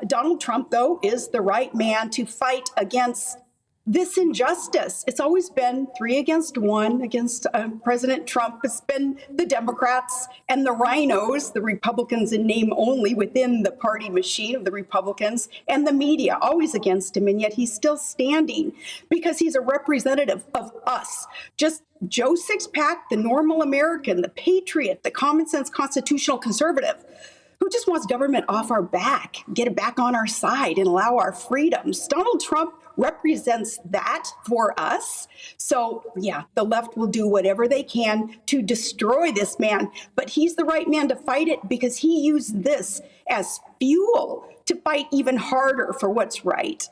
Speaker 31: Donald Trump, though, is the right man to fight against this injustice. It's always been 3 against 1 against President Trump. It's been the Democrats and the rhinos, the Republicans in name only within the party machine of the Republicans, and the media, always against him. And yet he's still standing because he's a representative of us. Just Joe Sixpack, the normal American, the patriot, the common sense constitutional conservative, who just wants government off our back, get it back on our side and allow our freedoms. Donald Trump represents that for us. So, yeah, the left will do whatever they can to destroy this man, but he's the right man to fight it because he used this as fuel to fight even harder for what's right.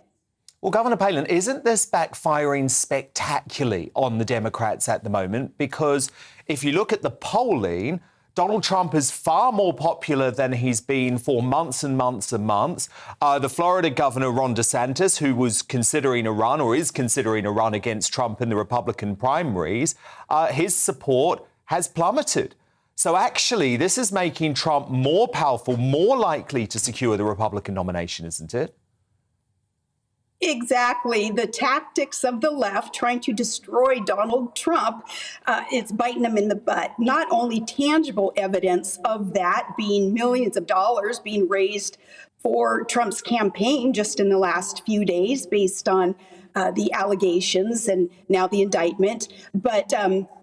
Speaker 1: Well, Governor Palin, isn't this backfiring spectacularly on the Democrats at the moment? Because if you look at the polling, Donald Trump is far more popular than he's been for months and months and months. The Florida governor, Ron DeSantis, who was considering a run or is considering a run against Trump in the Republican primaries, his support has plummeted. So actually, this is making Trump more powerful, more likely to secure the Republican nomination, isn't it?
Speaker 31: Exactly. The tactics of the left trying to destroy Donald Trump, it's biting him in the butt. Not only tangible evidence of that being millions of dollars being raised for Trump's campaign just in the last few days based on the allegations and now the indictment, but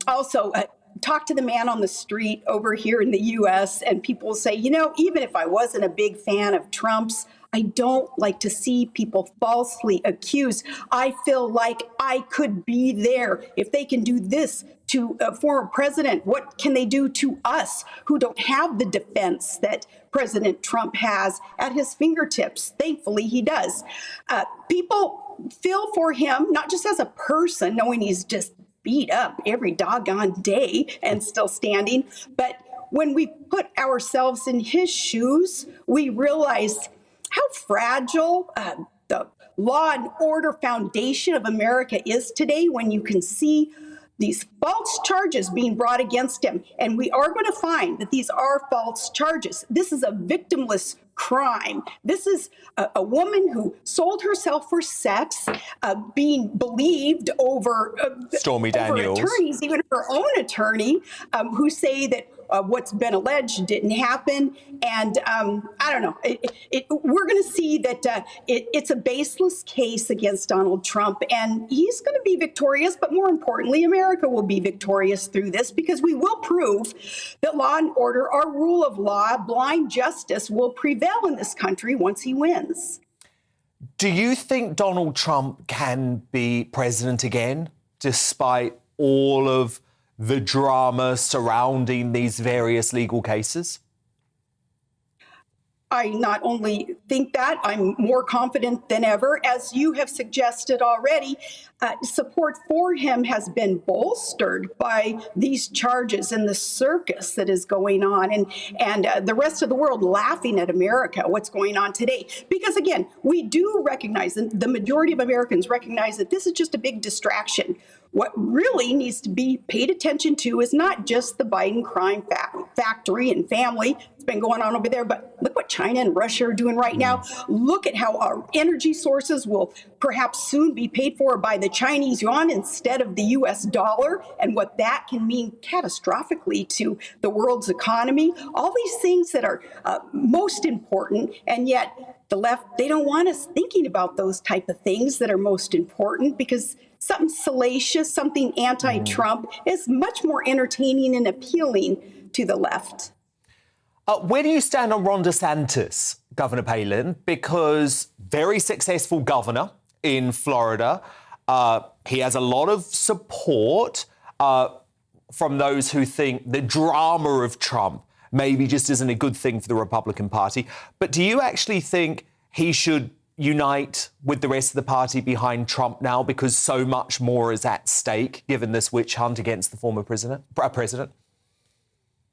Speaker 31: also talk to the man on the street over here in the U.S. and people say, you know, even if I wasn't a big fan of Trump's, I don't like to see people falsely accused. I feel like I could be there. If they can do this to a former president, what can they do to us who don't have the defense that President Trump has at his fingertips? Thankfully, he does. People feel for him, not just as a person, knowing he's just beat up every doggone day and still standing, but when we put ourselves in his shoes, we realize how fragile the law and order foundation of America is today when you can see these false charges being brought against him. And we are going to find that these are false charges. This is a victimless crime. This is a woman who sold herself for sex, being believed over
Speaker 1: Stormy Daniels,
Speaker 31: attorneys, even her own attorney, who say that what's been alleged didn't happen. And I don't know, we're going to see that it's a baseless case against Donald Trump, and he's going to be victorious. But more importantly, America will be victorious through this because we will prove that law and order, our rule of law, blind justice will prevail in this country once he wins.
Speaker 1: Do you think Donald Trump can be president again, despite all of the drama surrounding these various legal cases?
Speaker 31: I not only think that, I'm more confident than ever. As you have suggested already, support for him has been bolstered by these charges and the circus that is going on, and the rest of the world laughing at America, what's going on today. Because again, we do recognize, and the majority of Americans recognize, that this is just a big distraction. What really needs to be paid attention to is not just the Biden crime factory and family that's been going on over there, but look what China and Russia are doing right now. Look at how our energy sources will perhaps soon be paid for by the Chinese yuan instead of the U.S. dollar, and what that can mean catastrophically to the world's economy. All these things that are most important, and yet the left, they don't want us thinking about those type of things that are most important, because something salacious, something anti-Trump is much more entertaining and appealing to the left.
Speaker 1: Where do you stand on Ron DeSantis, Governor Palin? Because very successful governor in Florida. He has a lot of support from those who think the drama of Trump maybe just isn't a good thing for the Republican Party. But do you actually think he should unite with the rest of the party behind Trump now, because so much more is at stake given this witch hunt against the former president?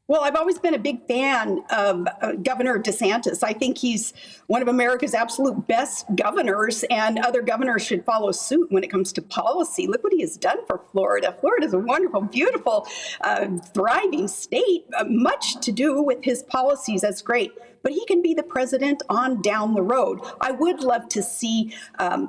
Speaker 31: Well, I've always been a big fan of Governor DeSantis. I think he's one of America's absolute best governors, and other governors should follow suit when it comes to policy. Look what he has done for Florida. Florida is a wonderful, beautiful, thriving state. Much to do with his policies. That's great. But he can be the president on down the road. I would love to see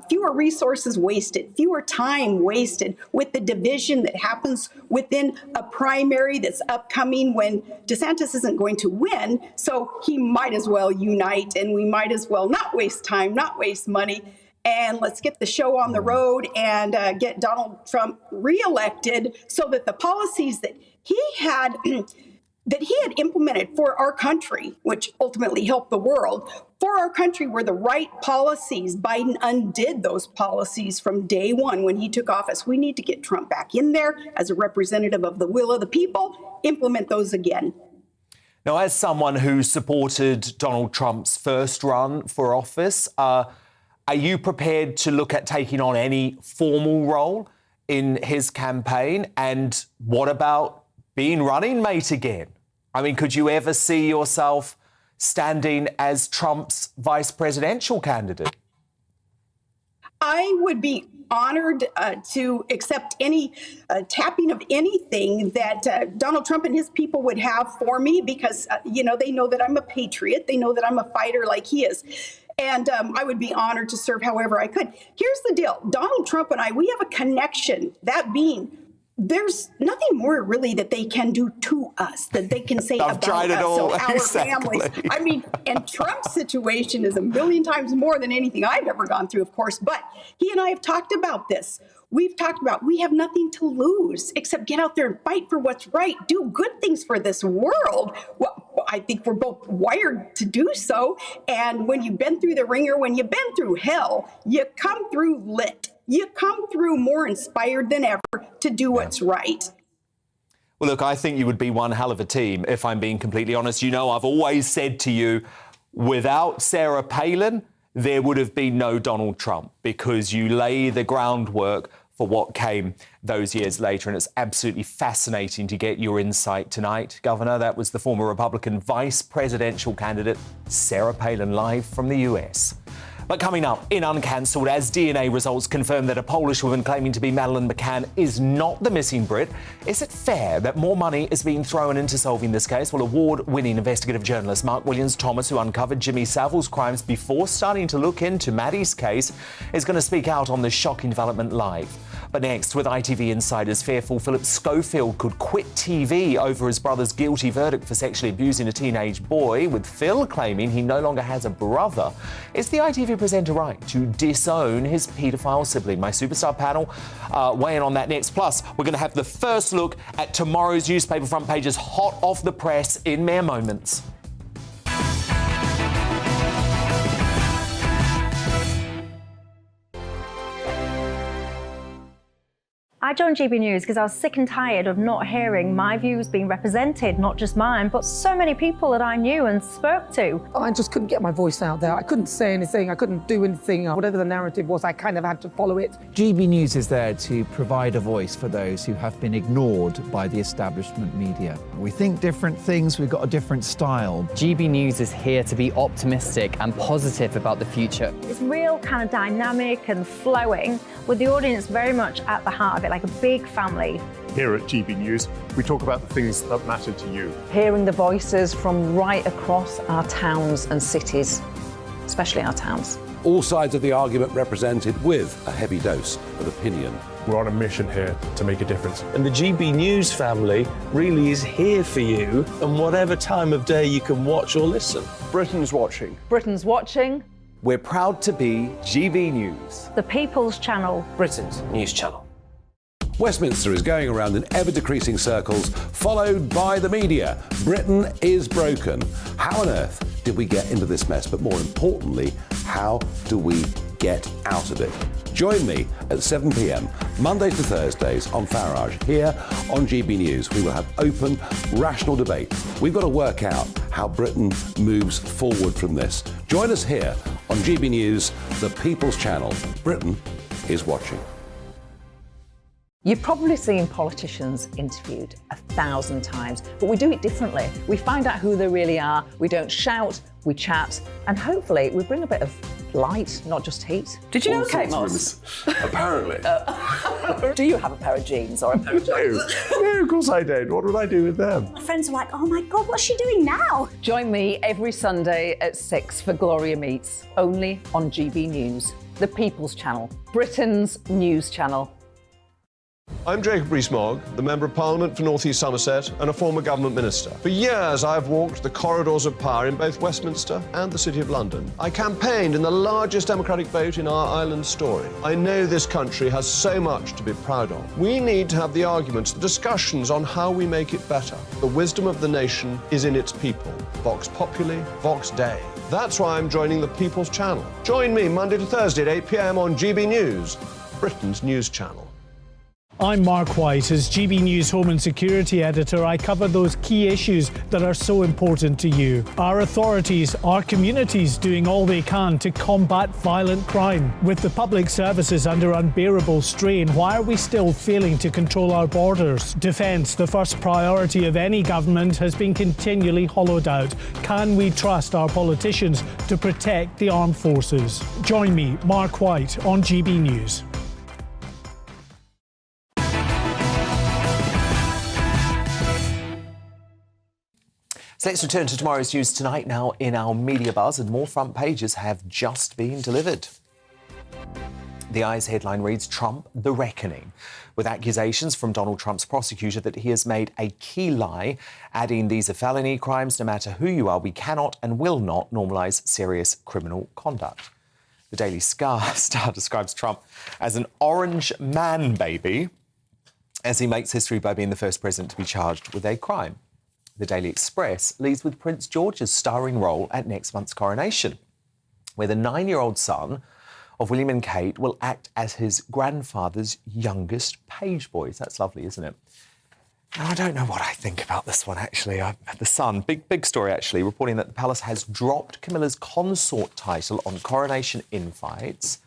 Speaker 31: fewer resources wasted, fewer time wasted with the division that happens within a primary that's upcoming when DeSantis isn't going to win. So he might as well unite, and we might as well not waste time, not waste money. And let's get the show on the road and get Donald Trump reelected so that the policies that he had implemented for our country, which ultimately helped the world, for our country were the right policies. Biden undid those policies from day one when he took office. We need to get Trump back in there as a representative of the will of the people, implement those again.
Speaker 1: Now, as someone who supported Donald Trump's first run for office, are you prepared to look at taking on any formal role in his campaign? And what about being running mate again? I mean, could you ever see yourself standing as Trump's vice presidential candidate?
Speaker 31: I would be honored to accept any tapping of anything that Donald Trump and his people would have for me, because, they know that I'm a patriot. They know that I'm a fighter like he is. And I would be honored to serve however I could. Here's the deal. Donald Trump and I, we have a connection, that being there's nothing more really that they can do to us, that they can say about us, so our families. I mean, and Trump's situation is a million times more than anything I've ever gone through, of course. But he and I have talked about this. We've talked about we have nothing to lose except get out there and fight for what's right, do good things for this world. Well, I think we're both wired to do so. And when you've been through the ringer, when you've been through hell, you come through lit. You come through more inspired than ever to do what's right.
Speaker 1: Well, look, I think you would be one hell of a team, if I'm being completely honest. You know, I've always said to you, without Sarah Palin, there would have been no Donald Trump, because you lay the groundwork for what came those years later. And it's absolutely fascinating to get your insight tonight, Governor. That was the former Republican vice presidential candidate, Sarah Palin, live from the US. But coming up in Uncancelled, as DNA results confirm that a Polish woman claiming to be Madeleine McCann is not the missing Brit, is it fair that more money is being thrown into solving this case? Well, award-winning investigative journalist Mark Williams-Thomas, who uncovered Jimmy Savile's crimes before starting to look into Maddie's case, is going to speak out on this shocking development live. But next, with ITV insiders fearful Philip Schofield could quit TV over his brother's guilty verdict for sexually abusing a teenage boy, with Phil claiming he no longer has a brother, is the ITV presenter right to disown his paedophile sibling? My superstar panel weigh in on that next. Plus, we're going to have the first look at tomorrow's newspaper front pages hot off the press in mere moments.
Speaker 11: I joined GB News because I was sick and tired of not hearing my views being represented, not just mine, but so many people that I knew and spoke to.
Speaker 3: I just couldn't get my voice out there. I couldn't say anything. I couldn't do anything. Whatever the narrative was, I kind of had to follow it.
Speaker 4: GB News is there to provide a voice for those who have been ignored by the establishment media. We think different things. We've got a different style.
Speaker 22: GB News is here to be optimistic and positive about the future.
Speaker 11: It's real kind of dynamic and flowing, with the audience very much at the heart of it, like a big family.
Speaker 2: Here at GB News, we talk about the things that matter to you.
Speaker 16: Hearing the voices from right across our towns and cities, especially our towns.
Speaker 5: All sides of the argument represented with a heavy dose of opinion.
Speaker 2: We're on a mission here to make a difference.
Speaker 26: And the GB News family really is here for you, and whatever time of day you can watch or listen.
Speaker 6: Britain's watching.
Speaker 16: Britain's watching.
Speaker 1: We're proud to be GB News,
Speaker 11: the People's Channel,
Speaker 6: Britain's news channel.
Speaker 5: Westminster is going around in ever-decreasing circles, followed by the media. Britain is broken. How on earth did we get into this mess? But more importantly, how do we get out of it? Join me at 7 p.m, Mondays to Thursdays on Farage, here on GB News. We will have open, rational debate. We've got to work out how Britain moves forward from this. Join us here on GB News, the People's Channel. Britain is watching.
Speaker 16: You've probably seen politicians interviewed 1,000 times, but we do it differently. We find out who they really are, we don't shout, we chat, and hopefully we bring a bit of light, not just heat. Did you know Kate Moss?
Speaker 26: Apparently.
Speaker 16: Do you have a pair of jeans or a pair of jeans?
Speaker 26: No, of course I don't. What would I do with them?
Speaker 11: My friends are like, oh my God, what's she doing now?
Speaker 16: Join me every Sunday at 6 for Gloria Meets, only on GB News, the People's Channel, Britain's news channel.
Speaker 26: I'm Jacob Rees-Mogg, the Member of Parliament for North East Somerset and a former government minister. For years, I've walked the corridors of power in both Westminster and the City of London. I campaigned in the largest democratic vote in our island story. I know this country has so much to be proud of. We need to have the arguments, the discussions on how we make it better. The wisdom of the nation is in its people. Vox Populi, Vox Dei. That's why I'm joining the People's Channel. Join me Monday to Thursday at 8 p.m. on GB News, Britain's news channel.
Speaker 29: I'm Mark White. As GB News Home and Security Editor, I cover those key issues that are so important to you. Our authorities, our communities doing all they can to combat violent crime. With the public services under unbearable strain, why are we still failing to control our borders? Defence, the first priority of any government, has been continually hollowed out. Can we trust our politicians to protect the armed forces? Join me, Mark White, on GB News.
Speaker 1: So let's return to tomorrow's news tonight now in our media buzz, and more front pages have just been delivered. The Eye's headline reads, Trump, the reckoning, with accusations from Donald Trump's prosecutor that he has made a key lie, adding these are felony crimes. No matter who you are, we cannot and will not normalise serious criminal conduct. The Daily Star describes Trump as an orange man baby as he makes history by being the first president to be charged with a crime. The Daily Express leads with Prince George's starring role at next month's coronation, where the 9-year-old son of William and Kate will act as his grandfather's youngest page boys. That's lovely, isn't it? Now, I don't know what I think about this one, actually. The Sun, big story, actually, reporting that the palace has dropped Camilla's consort title on coronation invites,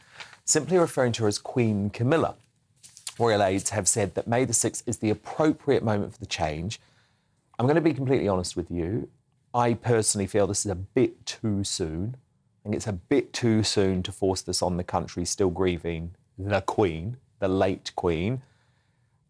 Speaker 1: simply referring to her as Queen Camilla. Royal aides have said that May the 6th is the appropriate moment for the change. I'm going to be completely honest with you. I personally feel this is a bit too soon. I think it's a bit too soon to force this on the country still grieving the Queen, the late Queen.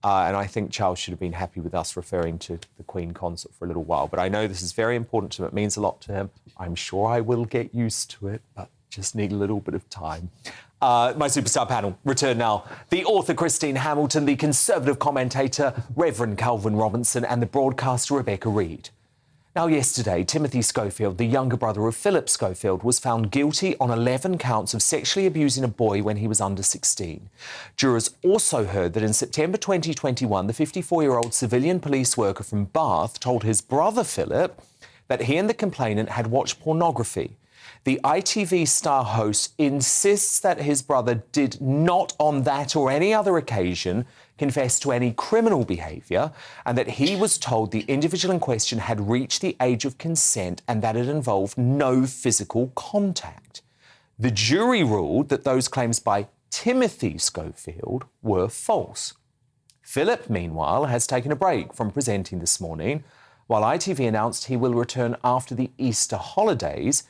Speaker 1: And I think Charles should have been happy with us referring to the Queen consort for a little while. But I know this is very important to him. It means a lot to him. I'm sure I will get used to it, but just need a little bit of time. My superstar panel return now. The author Christine Hamilton, the Conservative commentator Reverend Calvin Robinson, and the broadcaster Rebecca Reid. Now, yesterday, Timothy Schofield, the younger brother of Philip Schofield, was found guilty on 11 counts of sexually abusing a boy when he was under 16. Jurors also heard that in September 2021, the 54-year-old civilian police worker from Bath told his brother Philip that he and the complainant had watched pornography. The ITV star host insists that his brother did not on that or any other occasion confess to any criminal behaviour, and that he was told the individual in question had reached the age of consent and that it involved no physical contact. The jury ruled that those claims by Timothy Schofield were false. Philip, meanwhile, has taken a break from presenting this morning, while ITV announced he will return after the Easter holidays.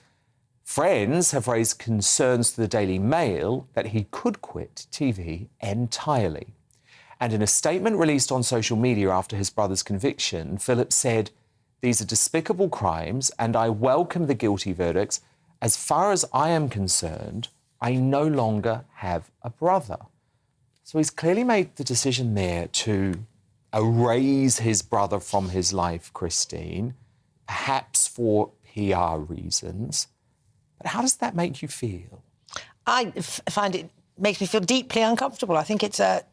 Speaker 1: Friends have raised concerns to the Daily Mail that he could quit TV entirely. And in a statement released on social media after his brother's conviction, Philip said, "These are despicable crimes and I welcome the guilty verdicts. As far as I am concerned, I no longer have a brother." So he's clearly made the decision there to erase his brother from his life, Christine, perhaps for PR reasons. But how does that make you feel?
Speaker 7: I find it makes me feel deeply uncomfortable. I think it's a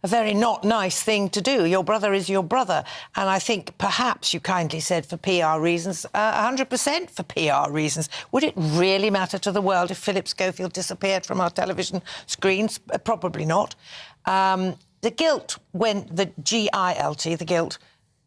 Speaker 7: very not nice thing to do. Your brother is your brother. And I think perhaps you kindly said for PR reasons, 100% for PR reasons. Would it really matter to the world if Philip Schofield disappeared from our television screens? Probably not. The guilt, when the G-I-L-T, the guilt,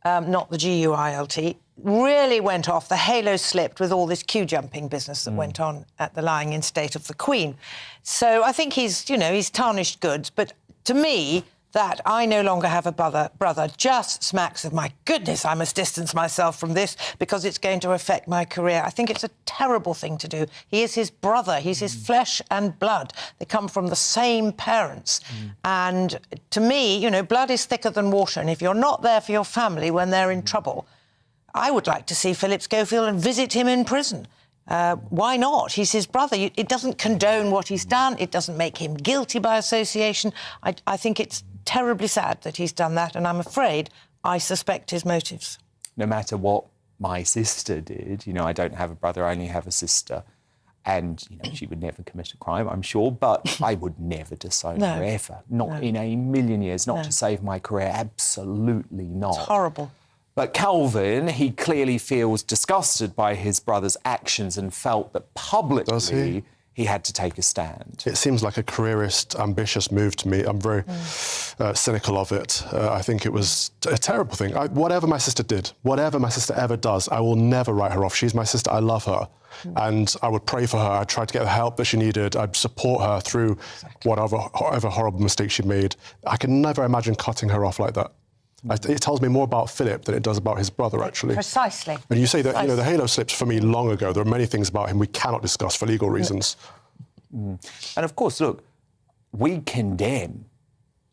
Speaker 7: not the G-U-I-L-T, really went off. The halo slipped with all this queue jumping business that went on at the lying in state of the Queen. So I think he's tarnished goods. But to me, that I no longer have a brother just smacks of, my goodness, I must distance myself from this because it's going to affect my career. I think it's a terrible thing to do. He is his brother. He's his flesh and blood. They come from the same parents. And to me, you know, blood is thicker than water. And if you're not there for your family when they're in trouble, I would like to see Philip Schofield and visit him in prison. Why not? He's his brother. It doesn't condone what he's done. It doesn't make him guilty by association. I think it's terribly sad that he's done that, and I'm afraid I suspect his motives.
Speaker 1: No matter what my sister did, you know, I don't have a brother, I only have a sister, and, you know, she would never commit a crime, I'm sure, but I would never disown her, ever. Not in a million years, not to save my career, absolutely not.
Speaker 7: It's horrible.
Speaker 1: But Calvin, he clearly feels disgusted by his brother's actions and felt that publicly he had to take a stand.
Speaker 8: It seems like a careerist, ambitious move to me. I'm very cynical of it. I think it was a terrible thing. Whatever my sister did, whatever my sister ever does, I will never write her off. She's my sister. I love her. And I would pray for her. I'd try to get the help that she needed. I'd support her through whatever horrible mistake she made. I can never imagine cutting her off like that. It tells me more about Philip than it does about his brother, actually.
Speaker 7: Precisely.
Speaker 8: And you say that, you know, the halo slips for me long ago. There are many things about him we cannot discuss for legal reasons.
Speaker 1: And of course, look, we condemn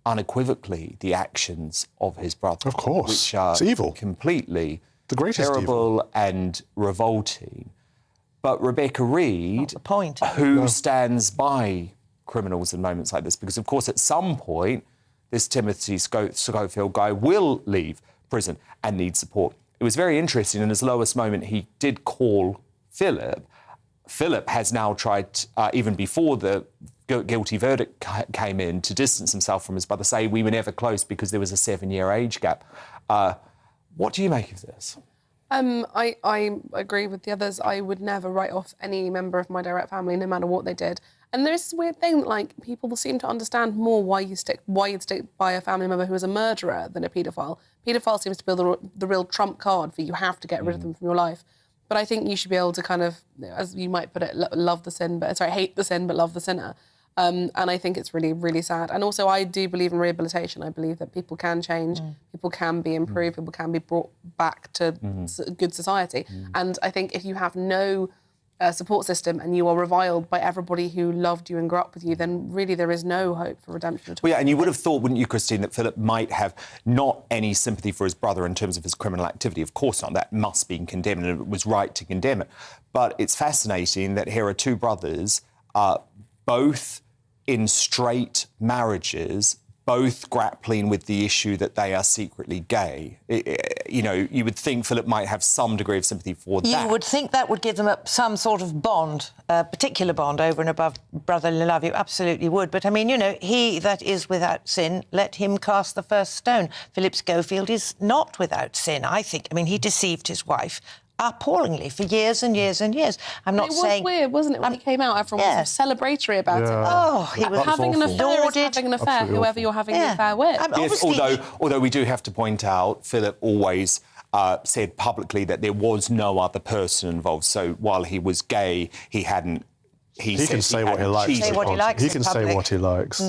Speaker 1: unequivocally the actions of his brother.
Speaker 8: Of course.
Speaker 1: Which are
Speaker 8: it's evil.
Speaker 1: Completely
Speaker 8: the greatest
Speaker 1: terrible
Speaker 8: evil.
Speaker 1: And revolting. But Rebecca Reed, who stands by criminals in moments like this, because, of course, at some point, this Timothy Schofield guy will leave prison and need support. It was very interesting. In his lowest moment, he did call Philip. Philip has now tried, even before the guilty verdict came in, to distance himself from his brother, say we were never close because there was a 7-year age gap. What do you make of this?
Speaker 9: I agree with the others. I would never write off any member of my direct family, no matter what they did. And there's this weird thing, like, people seem to understand more why you'd stick by a family member who is a murderer than a paedophile. Paedophile seems to be the real trump card for you have to get rid of them from your life. But I think you should be able to kind of, as you might put it, hate the sin, but love the sinner. And I think it's really, really sad. And also, I do believe in rehabilitation. I believe that people can change, people can be improved, people can be brought back to good society. And I think if you have no support system and you are reviled by everybody who loved you and grew up with you, then really there is no hope for redemption at all.
Speaker 1: Well, yeah, and you would have thought, wouldn't you, Christine, that Philip might have not any sympathy for his brother in terms of his criminal activity. Of course not. That must be condemned, and it was right to condemn it. But it's fascinating that here are two brothers, both in straight marriages, both grappling with the issue that they are secretly gay. You know, you would think Philip might have some degree of sympathy for that.
Speaker 7: You would think that would give them some sort of bond, a particular bond over and above brotherly love. You absolutely would. But, I mean, you know, he that is without sin, let him cast the first stone. Philip Schofield is not without sin, I think. I mean, he deceived his wife appallingly for years and years and years. I'm not saying...
Speaker 9: It was weird, wasn't it, when he came out? Everyone was celebratory about it.
Speaker 7: Oh, he was
Speaker 9: having an affair is having an affair, whoever you're having an affair with.
Speaker 1: Yes, although we do have to point out, Philip always said publicly that there was no other person involved. So while he was gay, he hadn't...
Speaker 8: He can say what he likes. He can say what he likes.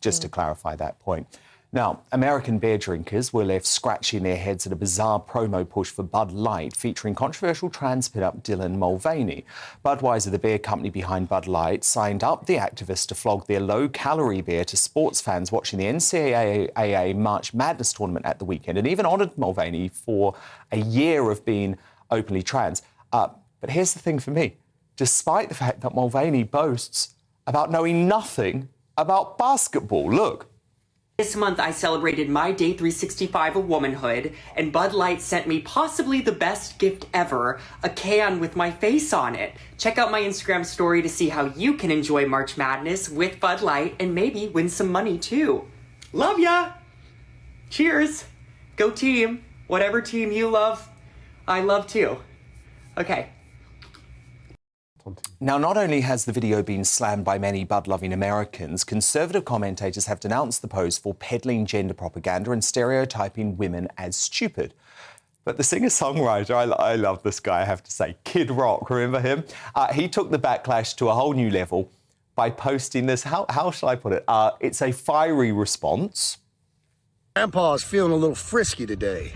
Speaker 1: Just to clarify that point. Now, American beer drinkers were left scratching their heads at a bizarre promo push for Bud Light featuring controversial trans pin-up Dylan Mulvaney. Budweiser, the beer company behind Bud Light, signed up the activists to flog their low-calorie beer to sports fans watching the NCAA March Madness tournament at the weekend, and even honoured Mulvaney for a year of being openly trans. But here's the thing for me. Despite the fact that Mulvaney boasts about knowing nothing about basketball, look.
Speaker 12: This month, I celebrated my day 365 of womanhood, and Bud Light sent me possibly the best gift ever, a can with my face on it. Check out my Instagram story to see how you can enjoy March Madness with Bud Light and maybe win some money too. Love ya! Cheers! Go team! Whatever team you love, I love too. Okay.
Speaker 1: Now, not only has the video been slammed by many Bud-loving Americans, conservative commentators have denounced the post for peddling gender propaganda and stereotyping women as stupid. But the singer-songwriter, I love this guy, I have to say, Kid Rock, remember him? He took the backlash to a whole new level by posting this, how shall I put it? It's a fiery response
Speaker 10: Grandpa's feeling a little frisky today.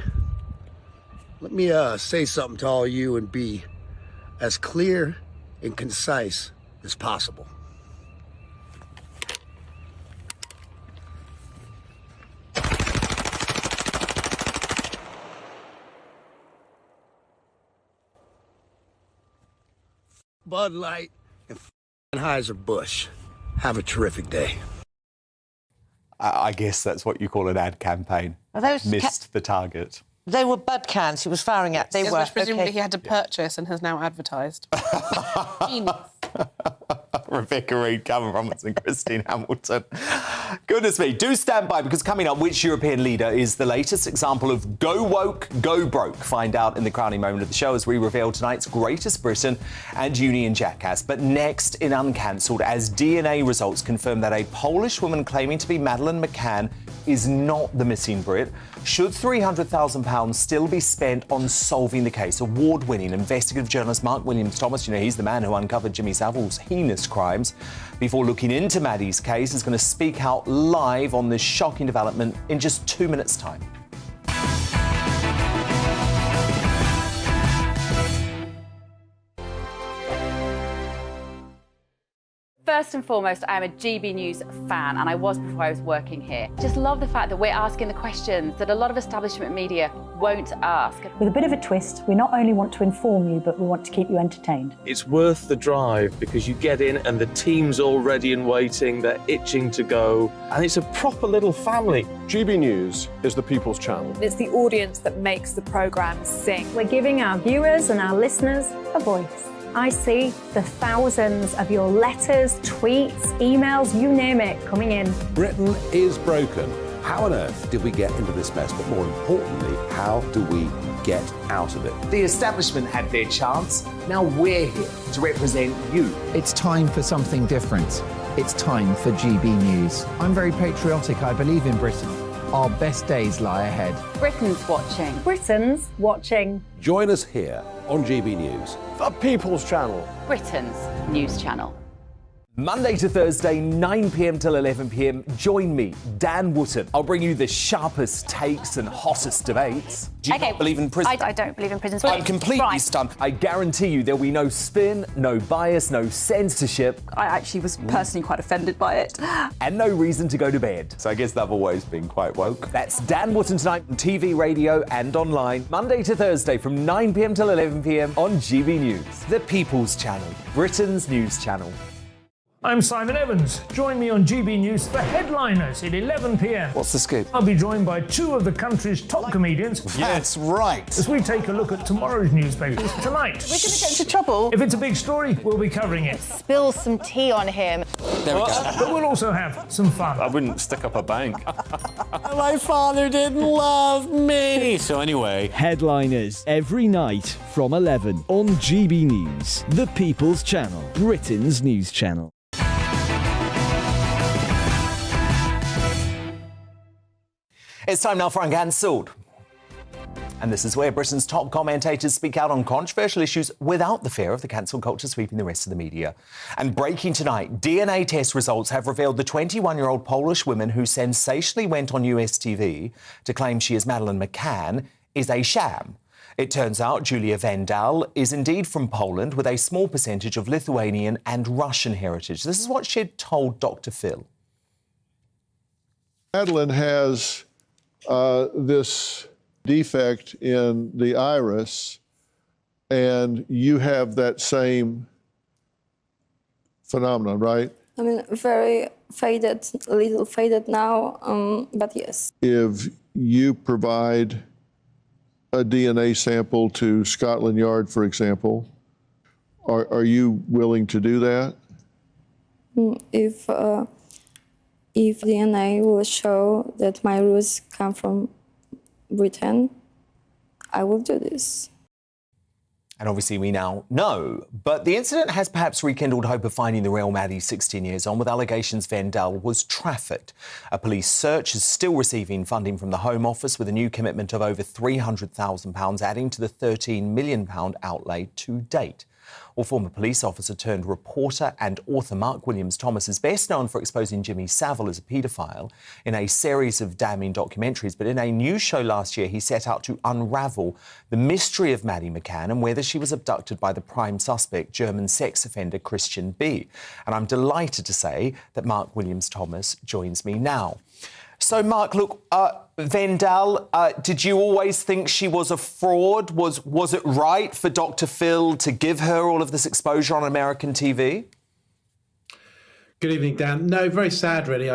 Speaker 10: Let me say something to all of you and be as clear and concise as possible. Bud Light and Anheuser-Busch. Have a terrific day.
Speaker 1: I guess that's what you call an ad campaign.
Speaker 7: Are those
Speaker 1: Missed the target.
Speaker 7: They were bud cans he was firing at. They
Speaker 9: Yes,
Speaker 7: were.
Speaker 9: which presumably
Speaker 7: okay.
Speaker 9: he had to purchase and has now advertised. Genius.
Speaker 1: Rebecca Reid, Calvin Roberts and Christine Hamilton. Goodness me. Do stand by, because coming up, which European leader is the latest example of go woke, go broke? Find out in the crowning moment of the show as we reveal tonight's Greatest Britain and Union Jackass. But next in Uncancelled, as DNA results confirm that a Polish woman claiming to be Madeleine McCann is not the missing Brit, should £300,000 still be spent on solving the case? Award-winning investigative journalist Mark Williams-Thomas, you know, he's the man who uncovered Jimmy Savile's heinous crimes before looking into Maddie's case, is going to speak out live on this shocking development in just 2 minutes' time.
Speaker 13: First and foremost, I am a GB News fan, and I was before I was working here. Just love the fact that we're asking the questions that a lot of establishment media won't ask.
Speaker 14: With a bit of a twist, we not only want to inform you, but we want to keep you entertained.
Speaker 15: It's worth the drive because you get in and the team's all ready and waiting, they're itching to go, and it's a proper little family.
Speaker 26: GB News is the People's Channel.
Speaker 17: It's the audience that makes the programme sing.
Speaker 11: We're giving our viewers and our listeners a voice. I see the thousands of your letters, tweets, emails, you name it, coming in.
Speaker 5: Britain is broken. How on earth did we get into this mess? But more importantly, how do we get out of it?
Speaker 1: The establishment had their chance. Now we're here to represent you.
Speaker 4: It's time for something different. It's time for GB News. I'm very patriotic. I believe in Britain. Our best days lie ahead.
Speaker 13: Britain's watching.
Speaker 11: Britain's watching.
Speaker 5: Join us here on GB News.
Speaker 26: The People's Channel.
Speaker 13: Britain's news channel.
Speaker 1: Monday to Thursday, 9 p.m. till 11 p.m. Join me, Dan Wootton. I'll bring you the sharpest takes and hottest debates. Do you not believe in prison?
Speaker 27: I don't believe in prison.
Speaker 1: I'm completely stunned. I guarantee you there'll be no spin, no bias, no censorship.
Speaker 27: I actually was personally quite offended by it.
Speaker 1: And no reason to go to bed. So I guess they've always been quite woke. That's Dan Wootton tonight on TV, radio and online. Monday to Thursday from 9 p.m. till 11 p.m. on GB News. The People's Channel, Britain's news channel.
Speaker 29: I'm Simon Evans. Join me on GB News for Headliners at 11 p.m.
Speaker 20: What's the scoop?
Speaker 29: I'll be joined by two of the country's top comedians.
Speaker 20: That's right.
Speaker 29: As we take a look at tomorrow's newspapers tonight.
Speaker 27: We're going to get into trouble.
Speaker 29: If it's a big story, we'll be covering it.
Speaker 27: Spill some tea on him.
Speaker 20: There we go.
Speaker 29: But we'll also have some fun.
Speaker 26: I wouldn't stick up a bank.
Speaker 20: My father didn't love me. So anyway.
Speaker 18: Headliners every night from 11 on GB News, the People's Channel, Britain's news channel.
Speaker 1: It's time now for Uncancelled. And this is where Britain's top commentators speak out on controversial issues without the fear of the cancel culture sweeping the rest of the media. And breaking tonight, DNA test results have revealed the 21-year-old Polish woman who sensationally went on US TV to claim she is Madeleine McCann is a sham. It turns out Julia Vendal is indeed from Poland with a small percentage of Lithuanian and Russian heritage. This is what she had told Dr. Phil.
Speaker 19: Madeleine has this defect in the iris, and you have that same phenomenon, right?
Speaker 21: I mean, very faded, a little faded now, but yes.
Speaker 19: If you provide a DNA sample to Scotland Yard, for example, are you willing to do that?
Speaker 21: If DNA will show that my roots come from Britain, I will do this.
Speaker 1: And obviously we now know. But the incident has perhaps rekindled hope of finding the real Maddie 16 years on, with allegations Vendal was trafficked. A police search is still receiving funding from the Home Office, with a new commitment of over £300,000, adding to the £13 million outlay to date. Well, former police officer turned reporter and author Mark Williams-Thomas is best known for exposing Jimmy Savile as a paedophile in a series of damning documentaries. But in a news show last year, he set out to unravel the mystery of Maddie McCann and whether she was abducted by the prime suspect, German sex offender Christian B. And I'm delighted to say that Mark Williams-Thomas joins me now. So, Mark, look, Vendel, did you always think she was a fraud? Was it right for Dr. Phil to give her all of this exposure on American TV?
Speaker 2: Good evening, Dan. No, very sad, really.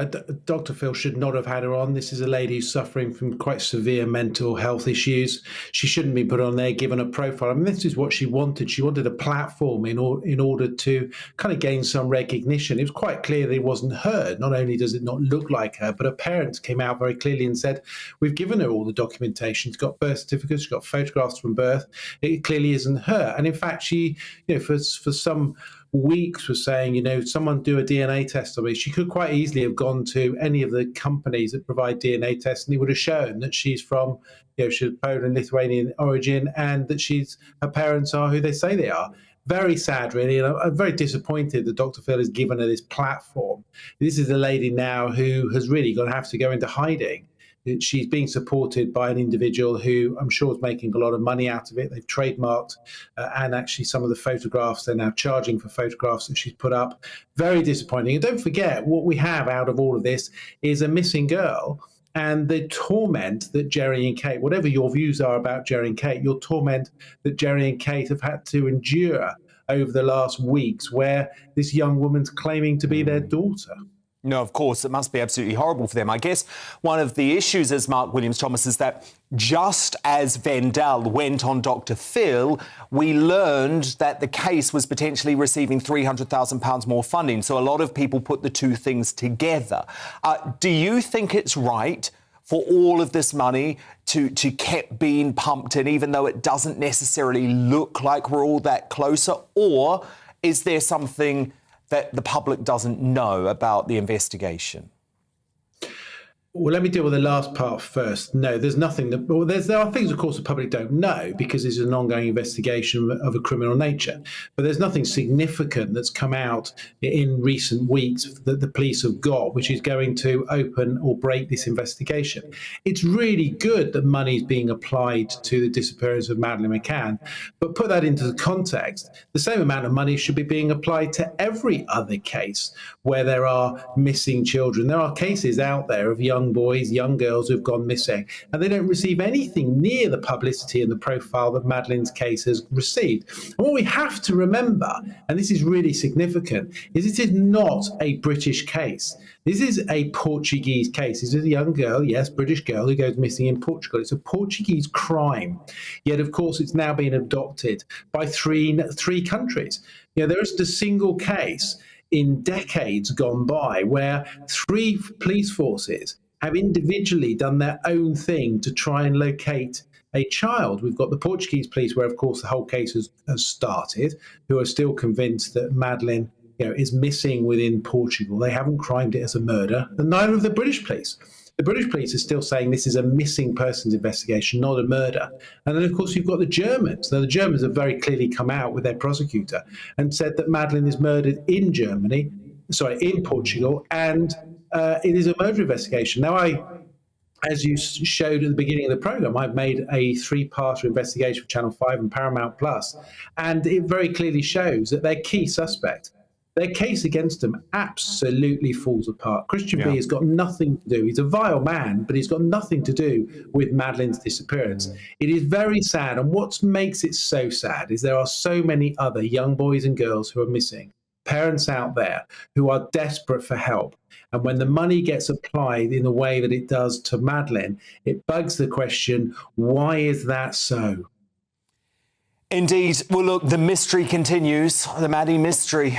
Speaker 2: Dr. Phil should not have had her on. This is a lady who's suffering from quite severe mental health issues. She shouldn't be put on there, given a profile. I mean, this is what she wanted. She wanted a platform in order to kind of gain some recognition. It was quite clear that it wasn't her. Not only does it not look like her, but her parents came out very clearly and said, we've given her all the documentation. She's got birth certificates, she's got photographs from birth. It clearly isn't her. And in fact, she, for some weeks was saying, someone do a DNA test on me. She could quite easily have gone to any of the companies that provide DNA tests, and it would have shown that she's from, she's Polish, Lithuanian origin, and that her parents are who they say they are. Very sad, really, and I'm very disappointed that Dr. Phil has given her this platform. This is a lady now who has really going to have to go into hiding. She's being supported by an individual who I'm sure is making a lot of money out of it. They've trademarked and actually some of the photographs, they're now charging for photographs that she's put up. Very disappointing. And don't forget, what we have out of all of this is a missing girl and the torment that Jerry and Kate, whatever your views are about Jerry and Kate, your torment that Jerry and Kate have had to endure over the last weeks, where this young woman's claiming to be their daughter.
Speaker 1: No, of course, it must be absolutely horrible for them. I guess one of the issues, as Mark Williams-Thomas, is that just as Vendel went on Dr. Phil, we learned that the case was potentially receiving £300,000 more funding. So a lot of people put the two things together. Do you think it's right for all of this money to keep being pumped in, even though it doesn't necessarily look like we're all that closer? Or is there something that the public doesn't know about the investigation?
Speaker 2: Well, let me deal with the last part first. No, there's nothing that... Well, there are things, of course, the public don't know because this is an ongoing investigation of a criminal nature. But there's nothing significant that's come out in recent weeks that the police have got, which is going to open or break this investigation. It's really good that money is being applied to the disappearance of Madeleine McCann, but put that into the context, the same amount of money should be being applied to every other case where there are missing children. There are cases out there of young boys, young girls who've gone missing, and they don't receive anything near the publicity and the profile that Madeleine's case has received. And what we have to remember, and this is really significant, is it is not a British case. This is a Portuguese case. This is a young girl, yes, British girl, who goes missing in Portugal. It's a Portuguese crime. Yet, of course, it's now been adopted by three countries. There isn't a single case in decades gone by where three police forces have individually done their own thing to try and locate a child. We've got the Portuguese police, where, of course, the whole case has started, who are still convinced that Madeleine is missing within Portugal. They haven't crimed it as a murder, and neither of the British police. The British police are still saying this is a missing persons investigation, not a murder. And then, of course, you've got the Germans. Now, the Germans have very clearly come out with their prosecutor and said that Madeleine is murdered in Portugal, and it is a murder investigation. Now, as you showed at the beginning of the programme, I've made a three-parter investigation for Channel 5 and Paramount Plus, and it very clearly shows that their key suspect, their case against them absolutely falls apart. Christian B has got nothing to do. He's a vile man, but he's got nothing to do with Madeleine's disappearance. It is very sad, and what makes it so sad is there are so many other young boys and girls who are missing, parents out there who are desperate for help. And when the money gets applied in the way that it does to Madeleine, it bugs the question, why is that so?
Speaker 1: Indeed. Well, look, the mystery continues, the Maddie mystery.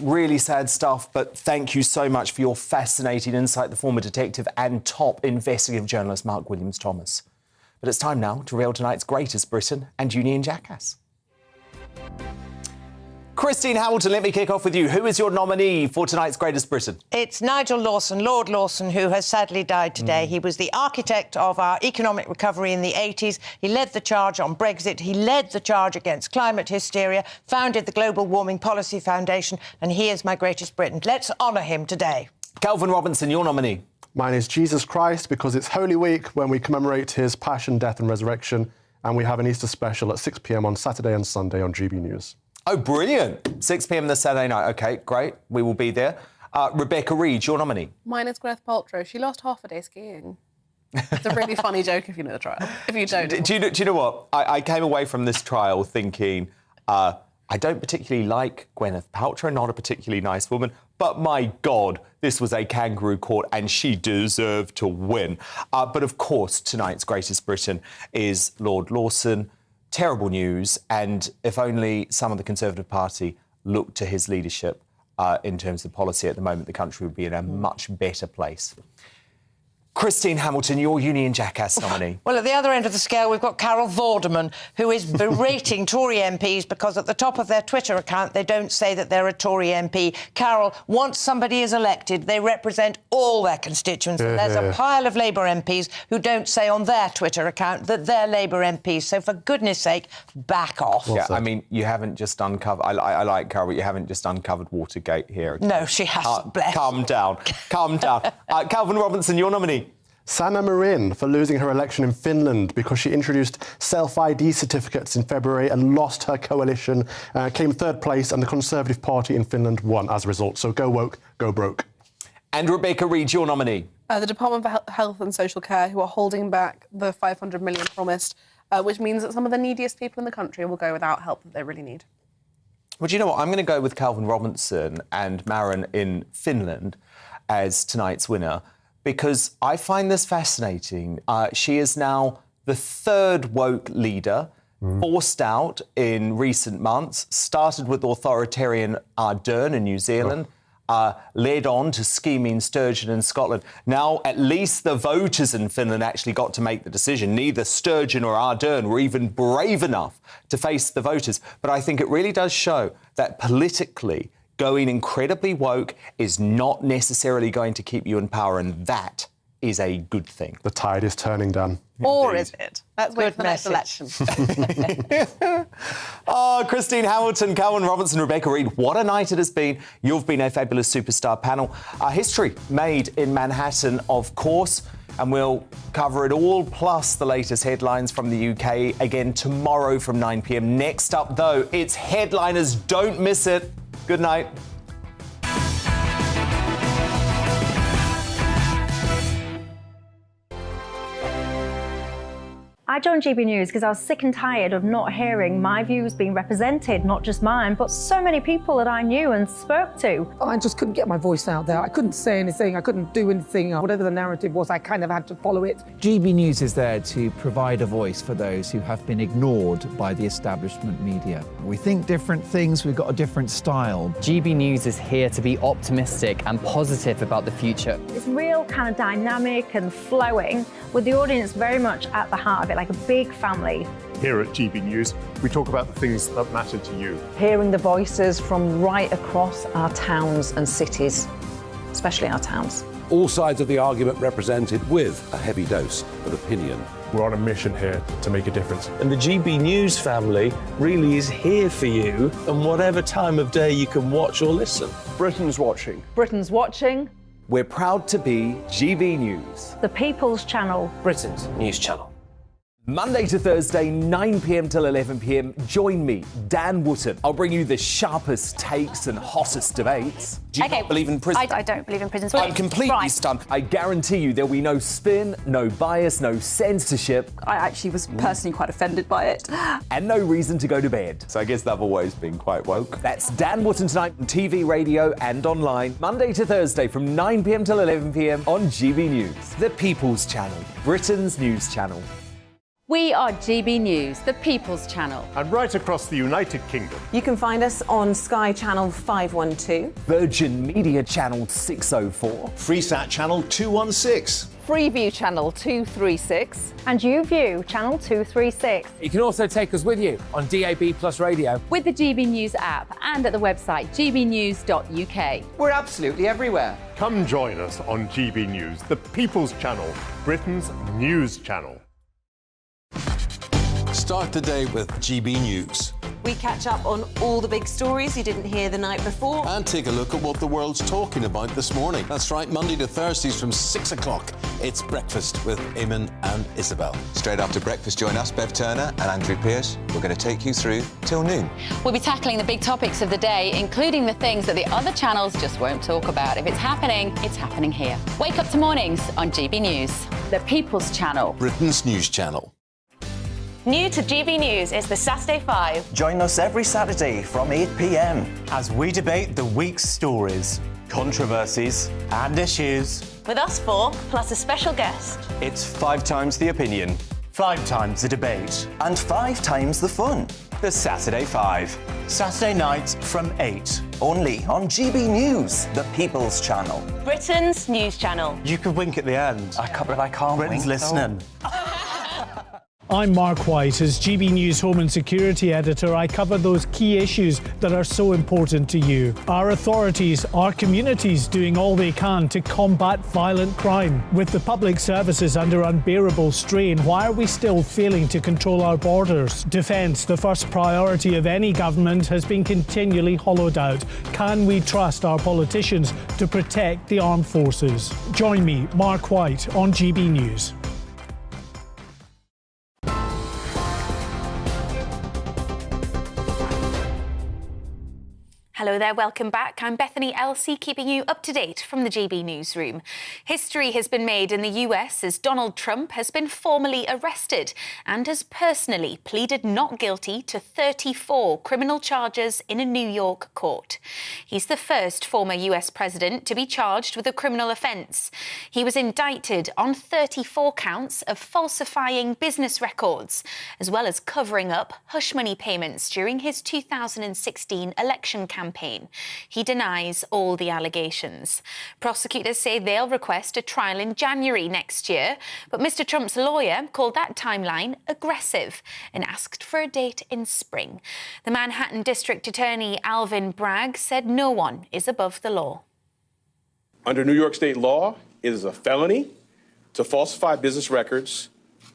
Speaker 1: Really sad stuff, but thank you so much for your fascinating insight, the former detective and top investigative journalist Mark Williams-Thomas. But it's time now to reveal tonight's greatest Britain and Union jackass. Christine Hamilton, let me kick off with you. Who is your nominee for tonight's Greatest Britain?
Speaker 7: It's Nigel Lawson, Lord Lawson, who has sadly died today. He was the architect of our economic recovery in the 80s. He led the charge on Brexit. He led the charge against climate hysteria, founded the Global Warming Policy Foundation, and he is my Greatest Britain. Let's honour him today.
Speaker 1: Calvin Robinson, your nominee.
Speaker 3: Mine is Jesus Christ, because it's Holy Week when we commemorate his passion, death and resurrection, and we have an Easter special at 6 p.m. on Saturday and Sunday on GB News.
Speaker 1: Oh, brilliant. 6 p.m. this Saturday night. OK, great. We will be there. Rebecca Reed, your nominee.
Speaker 9: Mine is Gwyneth Paltrow. She lost half a day skiing. It's a really funny joke if you know the trial. If you don't.
Speaker 1: Do you know what? I came away from this trial thinking, I don't particularly like Gwyneth Paltrow, not a particularly nice woman, but my God, this was a kangaroo court and she deserved to win. But of course, tonight's Greatest Britain is Lord Lawson. Terrible news, and if only some of the Conservative Party looked to his leadership in terms of policy at the moment, the country would be in a much better place. Christine Hamilton, your Union Jackass nominee.
Speaker 7: Well, at the other end of the scale, we've got Carol Vorderman, who is berating Tory MPs because at the top of their Twitter account, they don't say that they're a Tory MP. Carol, once somebody is elected, they represent all their constituents. And there's a pile of Labour MPs who don't say on their Twitter account that they're Labour MPs. So, for goodness sake, back off.
Speaker 1: Yeah, I mean, you haven't just uncovered... I like Carol, but you haven't just uncovered Watergate here.
Speaker 7: No, she hasn't, bless.
Speaker 1: Calm down. Calm down. Calvin Robinson, your nominee.
Speaker 3: Sanna Marin for losing her election in Finland because she introduced self-ID certificates in February and lost her coalition, came third place, and the Conservative Party in Finland won as a result. So go woke, go broke.
Speaker 1: And Rebecca Reed, your nominee.
Speaker 9: The Department for Health and Social Care, who are holding back the 500 million promised, which means that some of the neediest people in the country will go without help that they really need.
Speaker 1: Well, do you know what? I'm going to go with Calvin Robinson and Marin in Finland as tonight's winner, because I find this fascinating. She is now the third woke leader forced out in recent months, started with authoritarian Ardern in New Zealand, led on to scheming Sturgeon in Scotland. Now, at least the voters in Finland actually got to make the decision. Neither Sturgeon or Ardern were even brave enough to face the voters. But I think it really does show that politically, going incredibly woke is not necessarily going to keep you in power, and that is a good thing.
Speaker 3: The tide is turning, Dan.
Speaker 9: Or is it? Let's wait for the next election.
Speaker 1: Christine Hamilton, Calvin Robinson, Rebecca Reed, what a night it has been. You've been a fabulous superstar panel. History made in Manhattan, of course, and we'll cover it all, plus the latest headlines from the UK again tomorrow from 9 p.m. Next up, though, it's Headliners. Don't miss it. Good night.
Speaker 11: I joined GB News because I was sick and tired of not hearing my views being represented, not just mine, but so many people that I knew and spoke to.
Speaker 6: I just couldn't get my voice out there. I couldn't say anything. I couldn't do anything. Whatever the narrative was, I kind of had to follow it.
Speaker 4: GB News is there to provide a voice for those who have been ignored by the establishment media. We think different things, we've got a different style.
Speaker 8: GB News is here to be optimistic and positive about the future.
Speaker 11: It's real kind of dynamic and flowing, with the audience very much at the heart of it, like a big family.
Speaker 16: Here at GB News, we talk about the things that matter to you.
Speaker 22: Hearing the voices from right across our towns and cities, especially our towns.
Speaker 5: All sides of the argument represented with a heavy dose of opinion.
Speaker 16: We're on a mission here to make a difference.
Speaker 15: And the GB News family really is here for you, and whatever time of day you can watch or listen.
Speaker 16: Britain's watching.
Speaker 22: Britain's watching.
Speaker 1: We're proud to be GB News.
Speaker 11: The People's Channel.
Speaker 15: Britain's news channel.
Speaker 1: Monday to Thursday, 9 p.m. till 11 p.m. Join me, Dan Wootton. I'll bring you the sharpest takes and hottest debates. Do you not believe in prison?
Speaker 27: I don't believe in prisons.
Speaker 1: I'm completely stunned. I guarantee you there'll be no spin, no bias, no censorship.
Speaker 27: I actually was personally quite offended by it.
Speaker 1: And no reason to go to bed. So I guess they've always been quite woke. That's Dan Wootton tonight on TV, radio and online. Monday to Thursday from 9 p.m. till 11 p.m. on GB News. The People's Channel, Britain's news channel.
Speaker 10: We are GB News, the People's Channel.
Speaker 16: And right across the United Kingdom.
Speaker 22: You can find us on Sky Channel 512,
Speaker 1: Virgin Media Channel 604,
Speaker 12: Freesat Channel 216,
Speaker 22: Freeview Channel 236,
Speaker 11: and YouView Channel 236.
Speaker 13: You can also take us with you on DAB+ radio,
Speaker 10: with the GB News app and at the website gbnews.uk.
Speaker 13: We're absolutely everywhere.
Speaker 16: Come join us on GB News, the People's Channel, Britain's news channel.
Speaker 20: Start the day with GB News.
Speaker 14: We catch up on all the big stories you didn't hear the night before.
Speaker 20: And take a look at what the world's talking about this morning. That's right, Monday to Thursdays from 6 o'clock. It's Breakfast with Eamon and Isabel.
Speaker 17: Straight after breakfast, join us, Bev Turner and Andrew Pearce. We're going to take you through till noon.
Speaker 10: We'll be tackling the big topics of the day, including the things that the other channels just won't talk about. If it's happening here. Wake up to mornings on GB News, the People's Channel.
Speaker 20: Britain's news channel.
Speaker 27: New to GB News is the Saturday 5.
Speaker 23: Join us every Saturday from 8 p.m. as we debate the week's stories, controversies and issues.
Speaker 27: With us four, plus a special guest.
Speaker 23: It's 5 times the opinion, 5 times the debate, and 5 times the fun. The Saturday 5. Saturday nights from 8. Only on GB News, the People's Channel.
Speaker 27: Britain's news channel.
Speaker 23: You could wink at the end. I can't Britain's wink. Listening.
Speaker 29: I'm Mark White. As GB News Home and Security Editor, I cover those key issues that are so important to you. Our authorities, our communities doing all they can to combat violent crime. With the public services under unbearable strain, why are we still failing to control our borders? Defence, the first priority of any government, has been continually hollowed out. Can we trust our politicians to protect the armed forces? Join me, Mark White, on GB News.
Speaker 24: Hello there, welcome back. I'm Bethany Elsey, keeping you up to date from the GB Newsroom. History has been made in the US as Donald Trump has been formally arrested and has personally pleaded not guilty to 34 criminal charges in a New York court. He's the first former US president to be charged with a criminal offence. He was indicted on 34 counts of falsifying business records, as well as covering up hush money payments during his 2016 election campaign. He denies all the allegations. Prosecutors say they'll request a trial in January next year, but Mr. Trump's lawyer called that timeline aggressive and asked for a date in spring. The Manhattan District Attorney Alvin Bragg said no one is above the law.
Speaker 25: Under New York state law, it is a felony to falsify business records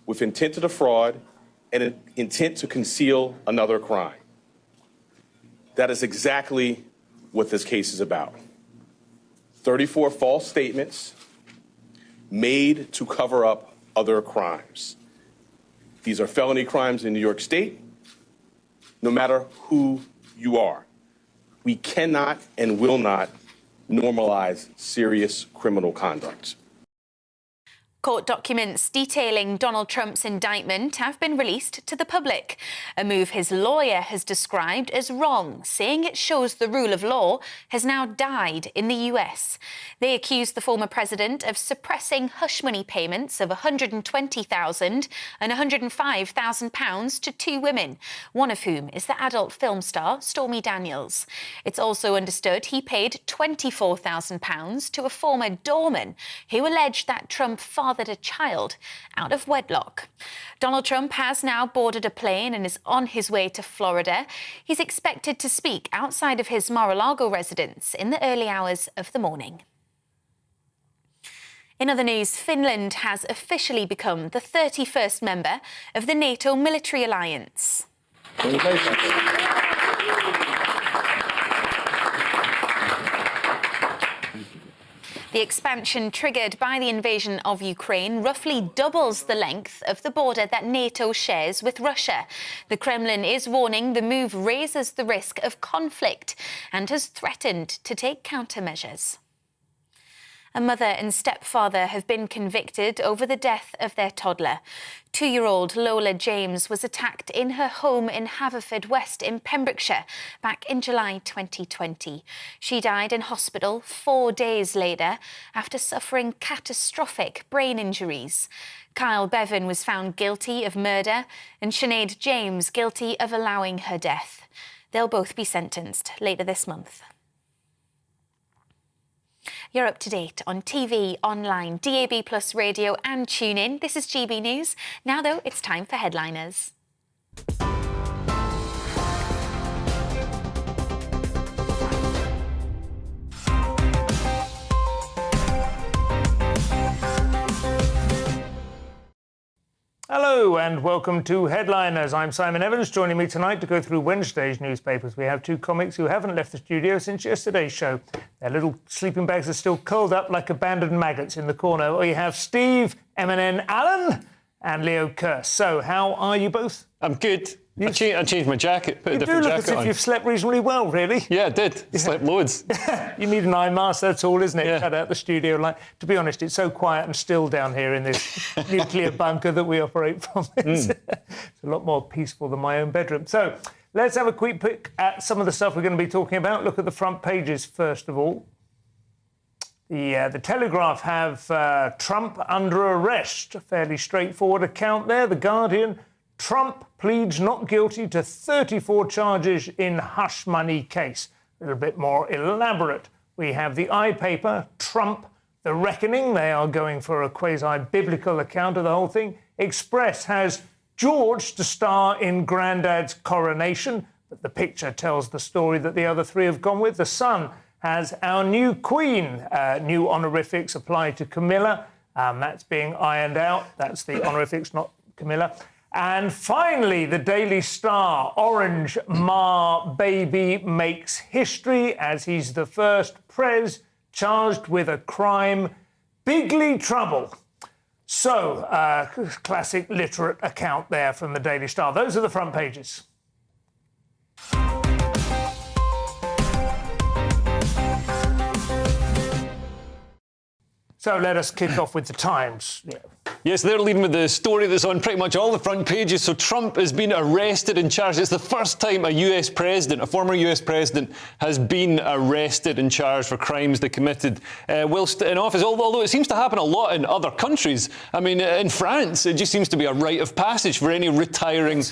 Speaker 25: with intent to defraud and an intent to conceal another crime. That is exactly what this case is about. 34 false statements made to cover up other crimes. These are felony crimes in New York State, no matter who you are. We cannot and will not normalize serious criminal conduct.
Speaker 24: Court documents detailing Donald Trump's indictment have been released to the public, a move his lawyer has described as wrong, saying it shows the rule of law has now died in the US. They accused the former president of suppressing hush money payments of $120,000 and £105,000 to 2 women, one of whom is the adult film star Stormy Daniels. It's also understood he paid £24,000 to a former doorman who alleged that Trump fathered a child out of wedlock. Donald Trump has now boarded a plane and is on his way to Florida. He's expected to speak outside of his Mar-a-Lago residence in the early hours of the morning. In other news, Finland has officially become the 31st member of the NATO military alliance. The expansion triggered by the invasion of Ukraine roughly doubles the length of the border that NATO shares with Russia. The Kremlin is warning the move raises the risk of conflict and has threatened to take countermeasures. A mother and stepfather have been convicted over the death of their toddler. 2-year-old Lola James was attacked in her home in Haverfordwest in Pembrokeshire back in July 2020. She died in hospital 4 days later after suffering catastrophic brain injuries. Kyle Bevan was found guilty of murder and Sinead James guilty of allowing her death. They'll both be sentenced later this month. You're up to date on TV, online, DAB+ radio and TuneIn. This is GB News. Now, though, it's time for Headliners.
Speaker 29: Hello and welcome to Headliners. I'm Simon Evans. Joining me tonight to go through Wednesday's newspapers, we have two comics who haven't left the studio since yesterday's show. Their little sleeping bags are still curled up like abandoned maggots in the corner. We have Steve M&N Allen and Leo Kerr. So, how are you both?
Speaker 2: I'm good. I changed my jacket, put a different jacket on.
Speaker 29: You do look as if you've slept reasonably well, really.
Speaker 2: Yeah, I did. I slept loads.
Speaker 29: You need an eye mask, that's all, isn't it? Yeah. Cut out the studio light. To be honest, it's so quiet and still down here in this nuclear bunker that we operate from. It's a lot more peaceful than my own bedroom. So, let's have a quick pick at some of the stuff we're going to be talking about. Look at the front pages, first of all. The Telegraph have Trump under arrest. A fairly straightforward account there. The Guardian, Trump pleads not guilty to 34 charges in hush money case. A little bit more elaborate. We have the iPaper, Trump, The Reckoning. They are going for a quasi-biblical account of the whole thing. Express has George to star in Grandad's coronation, but the picture tells the story that the other three have gone with. The Sun has our new Queen. New honorifics applied to Camilla. That's being ironed out. That's the honorifics, not Camilla. And finally, the Daily Star, Orange Ma Baby makes history as he's the first Prez charged with a crime, bigly trouble. So, classic literate account there from the Daily Star. Those are the front pages. So let us kick off with the Times. Yeah.
Speaker 2: Yes, they're leading with the story that's on pretty much all the front pages. So Trump has been arrested and charged. It's the first time a US president, a former US president, has been arrested and charged for crimes they committed whilst in office. Although it seems to happen a lot in other countries. I mean, in France, it just seems to be a rite of passage for any retiring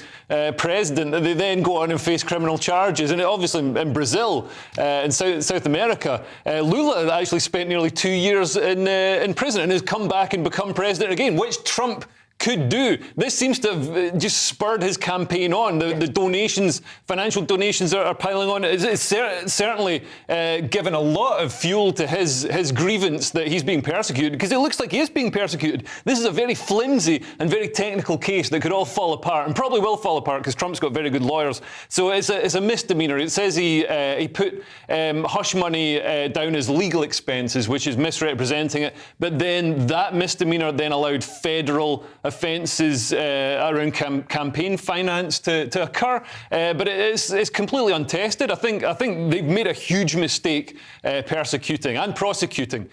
Speaker 2: president. They then go on and face criminal charges. And obviously in Brazil, in South America, Lula actually spent nearly 2 years in prison and has come back and become president again, which Trump could do. This seems to have just spurred his campaign on. The donations, financial donations are piling on. It's certainly given a lot of fuel to his grievance that he's being persecuted, because it looks like he is being persecuted. This is a very flimsy and very technical case that could all fall apart, and probably will fall apart because Trump's got very good lawyers. So it's a misdemeanor. It says he put hush money down as legal expenses, which is misrepresenting it, but then that misdemeanor then allowed federal offences around campaign finance to occur, but it's completely untested. I think they've made a huge mistake persecuting and prosecuting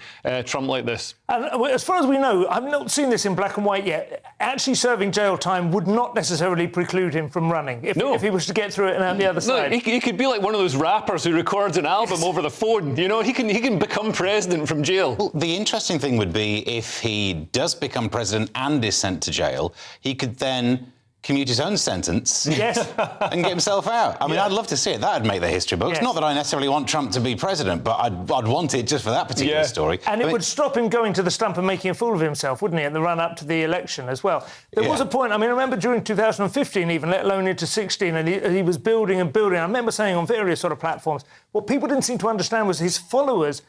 Speaker 2: Trump like this.
Speaker 29: And as far as we know, I've not seen this in black and white yet. Actually serving jail time would not necessarily preclude him from running if he was to get through it and out the other side.
Speaker 2: He could be like one of those rappers who records an album over the phone. You know, he can become president from jail.
Speaker 3: Well, the interesting thing would be if he does become president and is sent to jail, he could then commute his own sentence and get himself out. I mean, I'd love to see it. That would make the history books. Not that I necessarily want Trump to be president, but I'd want it just for that particular story.
Speaker 29: And it would stop him going to the stump and making a fool of himself, wouldn't it, in the run-up to the election as well. There was a point, I mean, I remember during 2015 even, let alone into 16, and he was building and building. I remember saying on various sort of platforms, what people didn't seem to understand was his followers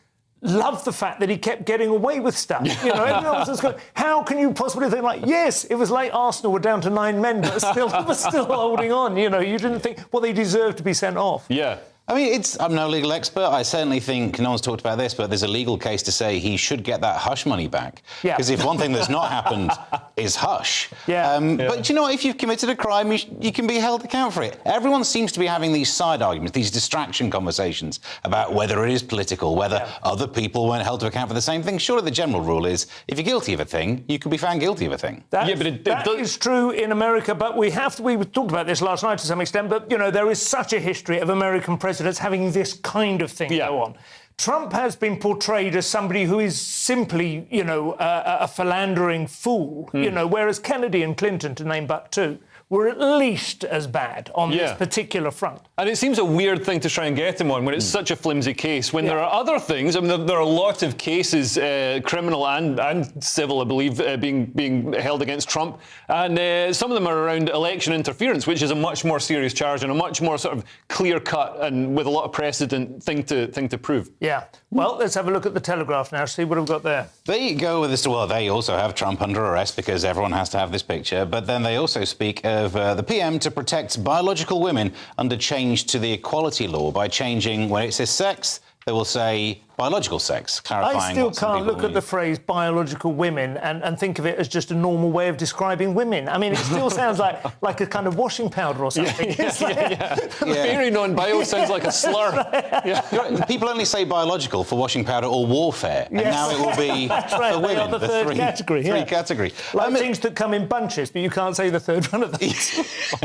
Speaker 29: loved the fact that he kept getting away with stuff. You know, everyone was just going, how can you possibly think like, yes, it was like Arsenal were down to 9 men, but still holding on. You know, you didn't think, well, they deserve to be sent off.
Speaker 2: Yeah.
Speaker 3: I mean, I'm no legal expert. I certainly think, no one's talked about this, but there's a legal case to say he should get that hush money back. Because if one thing that's not happened is hush. But you know what? If you've committed a crime, you can be held accountable for it. Everyone seems to be having these side arguments, these distraction conversations about whether it is political, whether other people weren't held to account for the same thing. Surely the general rule is, if you're guilty of a thing, you can be found guilty of a thing.
Speaker 4: That is true in America, but we talked about this last night to some extent, but, you know, there is such a history of American presidents having this kind of thing go on. Trump has been portrayed as somebody who is simply, you know, a philandering fool, you know, whereas Kennedy and Clinton, to name but two, were at least as bad on this particular front.
Speaker 2: And it seems a weird thing to try and get him on when it's such a flimsy case, when there are other things. I mean, there are a lot of cases, criminal and civil, I believe, being held against Trump. And some of them are around election interference, which is a much more serious charge and a much more sort of clear-cut and with a lot of precedent thing to prove.
Speaker 4: Yeah. Well, let's have a look at the Telegraph now, see what we've got there.
Speaker 3: They go with this, well, they also have Trump under arrest because everyone has to have this picture, but then they also speak of the PM to protect biological women under change to the equality law by changing, when it says sex, they will say biological sex, clarifying.
Speaker 4: I still can't look at the phrase biological women and think of it as just a normal way of describing women. I mean, it still sounds like a kind of washing powder or something.
Speaker 2: Very non-bio sounds like a slur.
Speaker 3: People only say biological for washing powder or warfare, and now it will be for women.
Speaker 4: The third category.
Speaker 3: Three category.
Speaker 4: Like things that come in bunches, but you can't say the third one of those.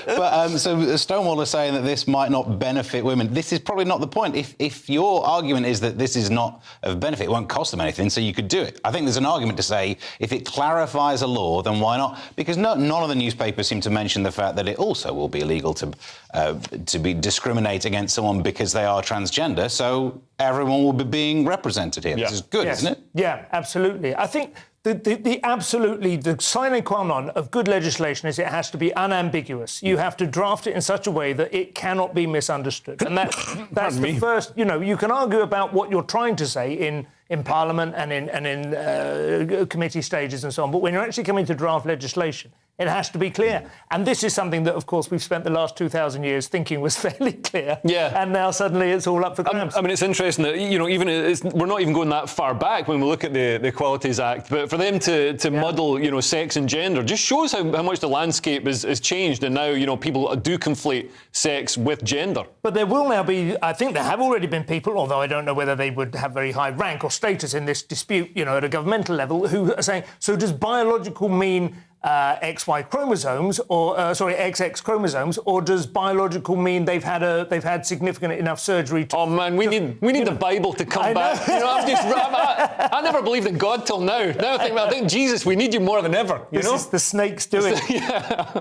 Speaker 3: But so Stonewall is saying that this might not benefit women. This is probably not the point. If your argument is that this is not of benefit, it won't cost them anything, so you could do it. I think there's an argument to say if it clarifies a law, then why not? Because none of the newspapers seem to mention the fact that it also will be illegal to be discriminate against someone because they are transgender. So everyone will be being represented here. This is good, isn't it?
Speaker 4: Yeah, absolutely. I think the sine qua non of good legislation is it has to be unambiguous. You have to draft it in such a way that it cannot be misunderstood. And that's the first, you know, you can argue about what you're trying to say in Parliament and in committee stages and so on, but when you're actually coming to draft legislation, it has to be clear. And this is something that, of course, we've spent the last 2,000 years thinking was fairly clear. And now suddenly it's all up for grabs.
Speaker 2: I mean, it's interesting that, you know, even we're not even going that far back when we look at the Equalities Act, but for them to muddle, you know, sex and gender just shows how much the landscape has changed, and now, you know, people do conflate sex with gender.
Speaker 4: But there will now be, I think there have already been people, although I don't know whether they would have very high rank or status in this dispute, you know, at a governmental level, who are saying, so does biological mean XY chromosomes, or XX chromosomes, or does biological mean they've had significant enough surgery?
Speaker 2: Oh man, we need the Bible to come back. You know, I never believed in God till now. Now I think Jesus, we need you more than ever. You know,
Speaker 4: this is the snake's doing.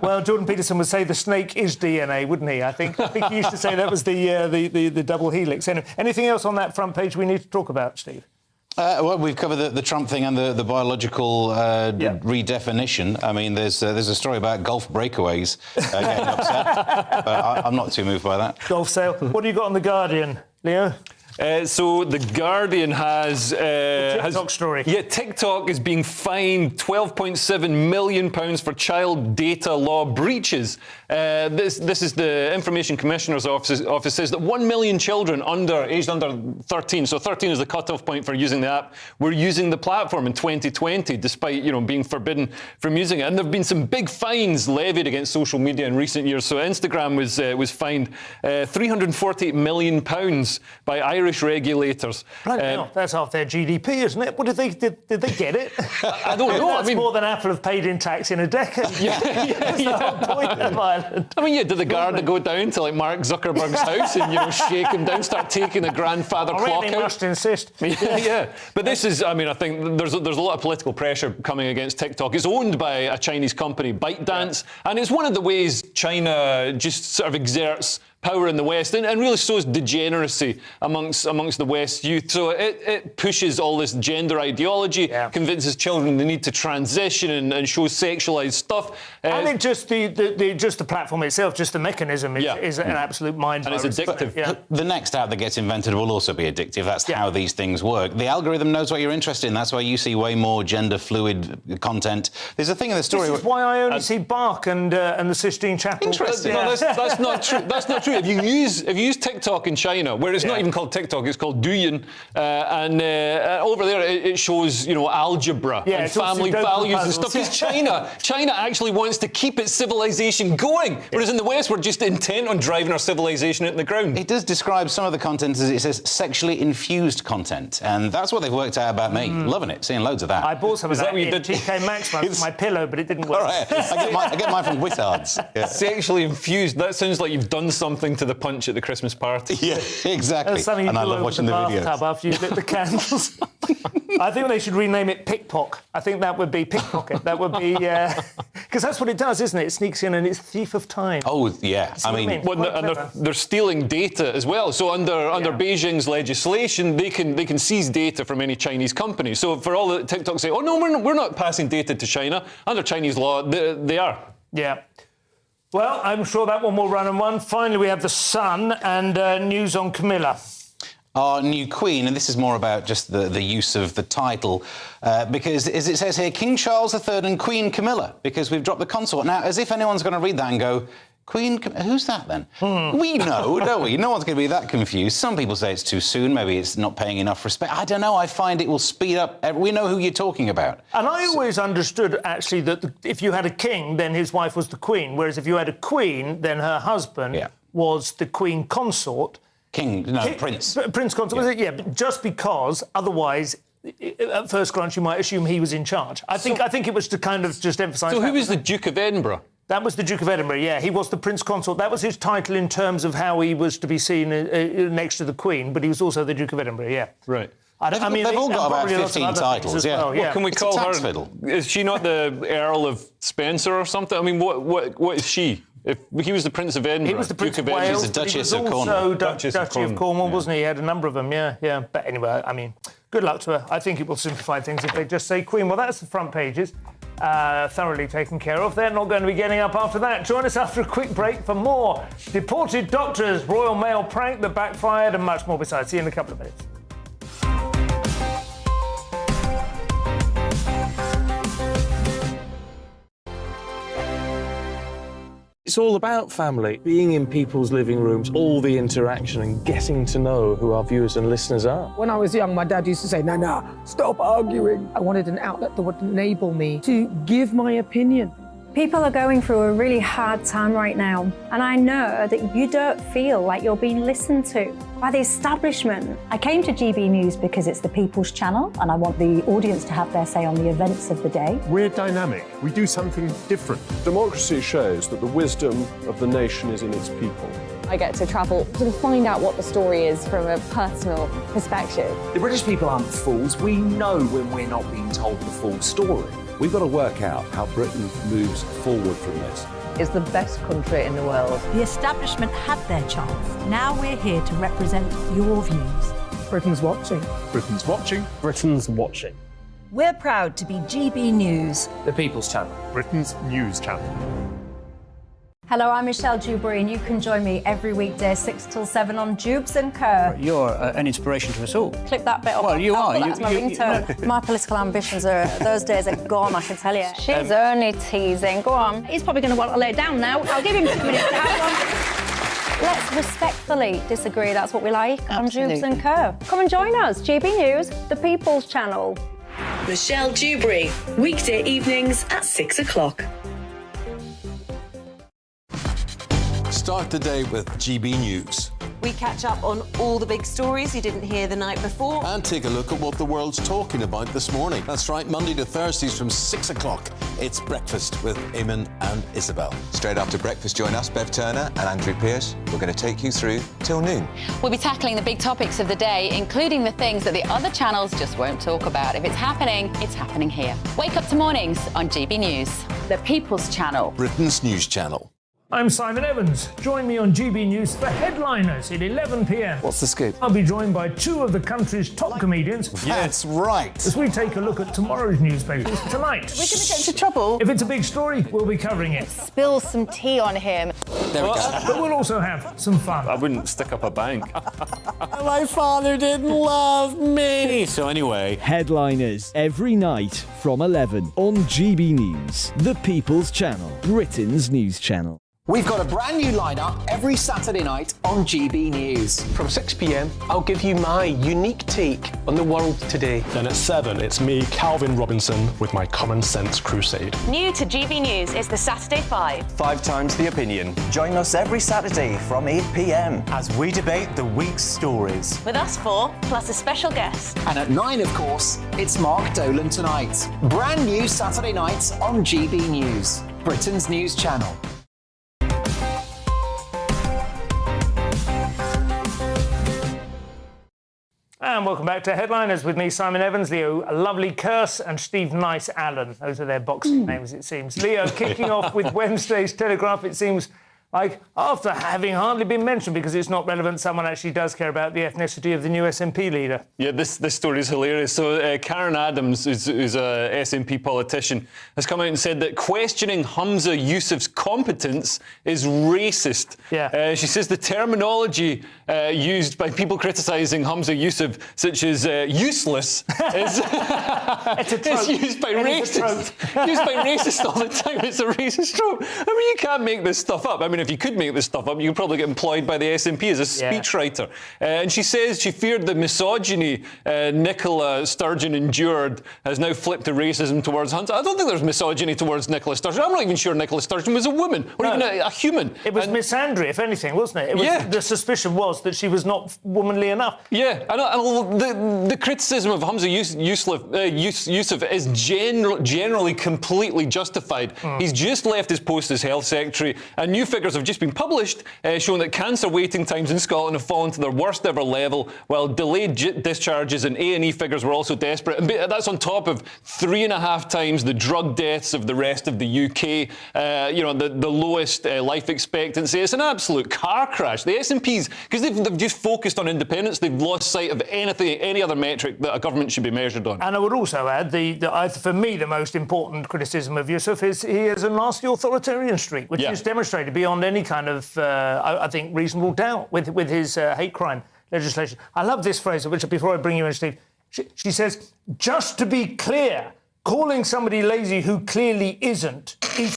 Speaker 4: Well, Jordan Peterson would say the snake is DNA, wouldn't he? I think he used to say that was the double helix. Anyway, anything else on that front page we need to talk about, Steve?
Speaker 3: Well, we've covered the Trump thing and the biological redefinition. I mean, there's a story about golf breakaways getting upset. But I'm not too moved by that.
Speaker 4: Golf sale. What do you got on The Guardian, Leo?
Speaker 2: So The Guardian has
Speaker 4: the TikTok story.
Speaker 2: Yeah, TikTok is being fined £12.7 million for child data law breaches. This is the Information Commissioner's office says that 1 million children aged under 13, so 13 is the cutoff point for using the app, were using the platform in 2020, despite, you know, being forbidden from using it. And there have been some big fines levied against social media in recent years. So Instagram was fined £348 million by Irish regulators.
Speaker 4: Right, that's half their GDP, isn't it? What did they get it?
Speaker 2: I don't know.
Speaker 4: That's more than Apple have paid in tax in a decade. That's the whole point of Ireland.
Speaker 2: I mean, did the Garda go down to like Mark Zuckerberg's house and, you know, shake him down, start taking the grandfather clock out?
Speaker 4: They must insist.
Speaker 2: Yeah. But this is, I mean, I think there's a lot of political pressure coming against TikTok. It's owned by a Chinese company, ByteDance, and it's one of the ways China just sort of exerts power in the West and really shows degeneracy amongst the West youth. So it pushes all this gender ideology, convinces children they need to transition and shows sexualised stuff.
Speaker 4: And it just the platform itself, just the mechanism is an absolute mind
Speaker 3: virus.
Speaker 2: And it's addictive.
Speaker 3: The next app that gets invented will also be addictive. That's how these things work. The algorithm knows what you're interested in. That's why you see way more gender fluid content. There's a thing in the story.
Speaker 4: This is why I only see Bach and the Sistine Chapel.
Speaker 3: Interesting.
Speaker 2: No, that's not true. That's not true. If you use TikTok in China, where it's not even called TikTok, it's called Douyin, and over there it shows, algebra and family values and stuff. Because China actually wants to keep its civilization going, whereas in the West we're just intent on driving our civilization into the ground.
Speaker 3: It does describe some of the content as, it says, sexually infused content, and that's what they've worked out about me. Loving it, seeing loads of that.
Speaker 4: I bought some of that in TK Maxx for my pillow, but it didn't work.
Speaker 3: All right. I get mine from Witards. Yeah.
Speaker 2: Sexually infused. That sounds like you've done something to the punch at the Christmas party.
Speaker 3: Yeah, exactly.
Speaker 4: And
Speaker 3: I love watching the videos.
Speaker 4: After you lit the candles. I think they should rename it Pickpock. I think that would be pickpocket. That would be because that's what it does, isn't it? It sneaks in and it's thief of time.
Speaker 3: Oh yeah,
Speaker 2: they're stealing data as well. So under Beijing's legislation, they can seize data from any Chinese company. So for all that TikTok say, oh no, we're not passing data to China under Chinese law, they are.
Speaker 4: Yeah. Well, I'm sure that one will run and run. Finally, we have The Sun and news on Camilla.
Speaker 3: Our new queen, and this is more about just the use of the title, because as it says here, King Charles III and Queen Camilla, because we've dropped the consort. Now, as if anyone's going to read that and go, Queen, who's that then? We know, don't we? No one's going to be that confused. Some people say it's too soon, maybe it's not paying enough respect. I don't know, I find it will speed up. We know who you're talking about.
Speaker 4: And I always understood, actually, that if you had a king, then his wife was the queen, whereas if you had a queen, then her husband was the queen consort.
Speaker 3: Prince.
Speaker 4: Prince consort, was it? Yeah, but just because, otherwise, at first glance, you might assume he was in charge. I think it was to kind of just emphasise
Speaker 2: So who was the Duke of Edinburgh?
Speaker 4: That was the Duke of Edinburgh, yeah. He was the Prince Consort. That was his title in terms of how he was to be seen next to the Queen, but he was also the Duke of Edinburgh, yeah.
Speaker 2: Right.
Speaker 3: They've all got about 15 titles,
Speaker 4: well,
Speaker 2: What can we call her? Fiddle. Is she not the Earl of Spencer or something? I mean, what is she? If he was the Prince of Edinburgh,
Speaker 4: he was the Prince of
Speaker 3: She
Speaker 4: Wales.
Speaker 3: was the Duchess of
Speaker 4: Cornwall.
Speaker 3: Cornwall.
Speaker 4: Duchess of Cornwall, wasn't he? He had a number of them, yeah. But anyway, I mean, good luck to her. I think it will simplify things if they just say Queen. Well, that's the front pages. Thoroughly taken care of. They're not going to be getting up after that. Join us after a quick break for more deported doctors, Royal Mail prank that backfired, and much more besides. See you in a couple of minutes.
Speaker 15: It's all about family, being in people's living rooms, all the interaction and getting to know who our viewers and listeners are.
Speaker 6: When I was young, my dad used to say, no, stop arguing. I wanted an outlet that would enable me to give my opinion.
Speaker 11: People are going through a really hard time right now, and I know that you don't feel like you're being listened to by the establishment. I came to GB News because it's the People's Channel, and I want the audience to have their say on the events of the day.
Speaker 16: We're dynamic. We do something different. Democracy shows that the wisdom of the nation is in its people.
Speaker 7: I get to travel to find out what the story is from a personal perspective.
Speaker 8: The British people aren't fools. We know when we're not being told the full story.
Speaker 5: We've got to work out how Britain moves forward from this.
Speaker 22: It's the best country in the world.
Speaker 9: The establishment had their chance. Now we're here to represent your views.
Speaker 6: Britain's watching.
Speaker 16: Britain's watching.
Speaker 15: Britain's watching.
Speaker 9: We're proud to be GB News.
Speaker 13: The People's Channel.
Speaker 16: Britain's news channel.
Speaker 11: Hello, I'm Michelle Dewberry, and you can join me every weekday 6 till 7 on Jubes and Kerr.
Speaker 18: You're an inspiration to us all.
Speaker 11: Clip that bit off.
Speaker 18: Well, you are.
Speaker 11: That's my ringtone. My political ambitions those days are gone, I can tell you. She's only teasing. Go on. He's probably going to want to lay down now. I'll give him 2 minutes to have one. Let's respectfully disagree. That's what we like on Jubes and Kerr. Come and join us. GB News, the People's Channel.
Speaker 19: Michelle Dewberry, weekday evenings at 6 o'clock.
Speaker 20: Start the day with GB News.
Speaker 14: We catch up on all the big stories you didn't hear the night before.
Speaker 20: And take a look at what the world's talking about this morning. That's right, Monday to Thursdays from 6 o'clock. It's Breakfast with Eamon and Isabel.
Speaker 17: Straight after breakfast, join us, Bev Turner and Andrew Pearce. We're going to take you through till noon.
Speaker 10: We'll be tackling the big topics of the day, including the things that the other channels just won't talk about. If it's happening here. Wake up to mornings on GB News, the People's Channel.
Speaker 20: Britain's news channel.
Speaker 4: I'm Simon Evans. Join me on GB News for Headliners at 11 p.m.
Speaker 13: What's the scoop?
Speaker 4: I'll be joined by 2 of the country's top comedians.
Speaker 20: That's right.
Speaker 4: As we take a look at tomorrow's newspapers tonight.
Speaker 7: We're going to get into trouble.
Speaker 4: If it's a big story, we'll be covering it.
Speaker 7: Spill some tea on him.
Speaker 20: There we go.
Speaker 4: But we'll also have some fun.
Speaker 2: I wouldn't stick up a bank.
Speaker 18: My father didn't love me.
Speaker 20: So anyway,
Speaker 21: Headliners every night from 11 on GB News, the People's Channel, Britain's news channel.
Speaker 8: We've got a brand new lineup every Saturday night on GB News.
Speaker 1: From 6 p.m, I'll give you my unique take on the world today.
Speaker 12: Then at 7, it's me, Calvin Robinson, with my Common Sense Crusade.
Speaker 23: New to GB News is the Saturday 5.
Speaker 24: 5 times the opinion. Join us every Saturday from 8 p.m. as we debate the week's stories.
Speaker 23: With us 4, plus a special guest.
Speaker 8: And at 9, of course, it's Mark Dolan Tonight. Brand new Saturday nights on GB News, Britain's news channel.
Speaker 4: And welcome back to Headliners with me, Simon Evans, Leo Lovely Curse and Steve Nice Allen. Those are their boxing names, it seems. Leo, kicking off with Wednesday's Telegraph, it seems like, after having hardly been mentioned because it's not relevant, someone actually does care about the ethnicity of the new SNP leader.
Speaker 2: Yeah, this story is hilarious. So Karen Adams, who's a SNP politician, has come out and said that questioning Humza Yousaf's competence is racist.
Speaker 4: Yeah.
Speaker 2: She says the terminology used by people criticising Humza Yousaf, such as useless, is it's used by racists. Used by racists all the time. It's a racist trope. I mean, you can't make this stuff up. I mean, if you could make this stuff up, you could probably get employed by the SNP as a speechwriter. And she says she feared the misogyny Nicola Sturgeon endured has now flipped to racism towards Hunt. I don't think there's misogyny towards Nicola Sturgeon. I'm not even sure Nicola Sturgeon was a woman or even a human.
Speaker 4: It was misandry, if anything, wasn't it? The suspicion was that she was not womanly enough.
Speaker 2: Yeah, and the criticism of Humza Yousaf is generally completely justified. He's just left his post as Health Secretary, and new figures have just been published showing that cancer waiting times in Scotland have fallen to their worst ever level, while delayed discharges and A&E figures were also desperate. And that's on top of 3.5 times the drug deaths of the rest of the UK, the lowest life expectancy. It's an absolute car crash. The SNPs, because they've just focused on independence, they've lost sight of any other metric that a government should be measured on.
Speaker 4: And I would also add, for me, the most important criticism of Yousaf is he has a nasty authoritarian streak, which is demonstrated beyond any kind of, I think, reasonable doubt with his hate crime legislation. I love this phrase, which, before I bring you in, Steve, she says, just to be clear, calling somebody lazy who clearly isn't is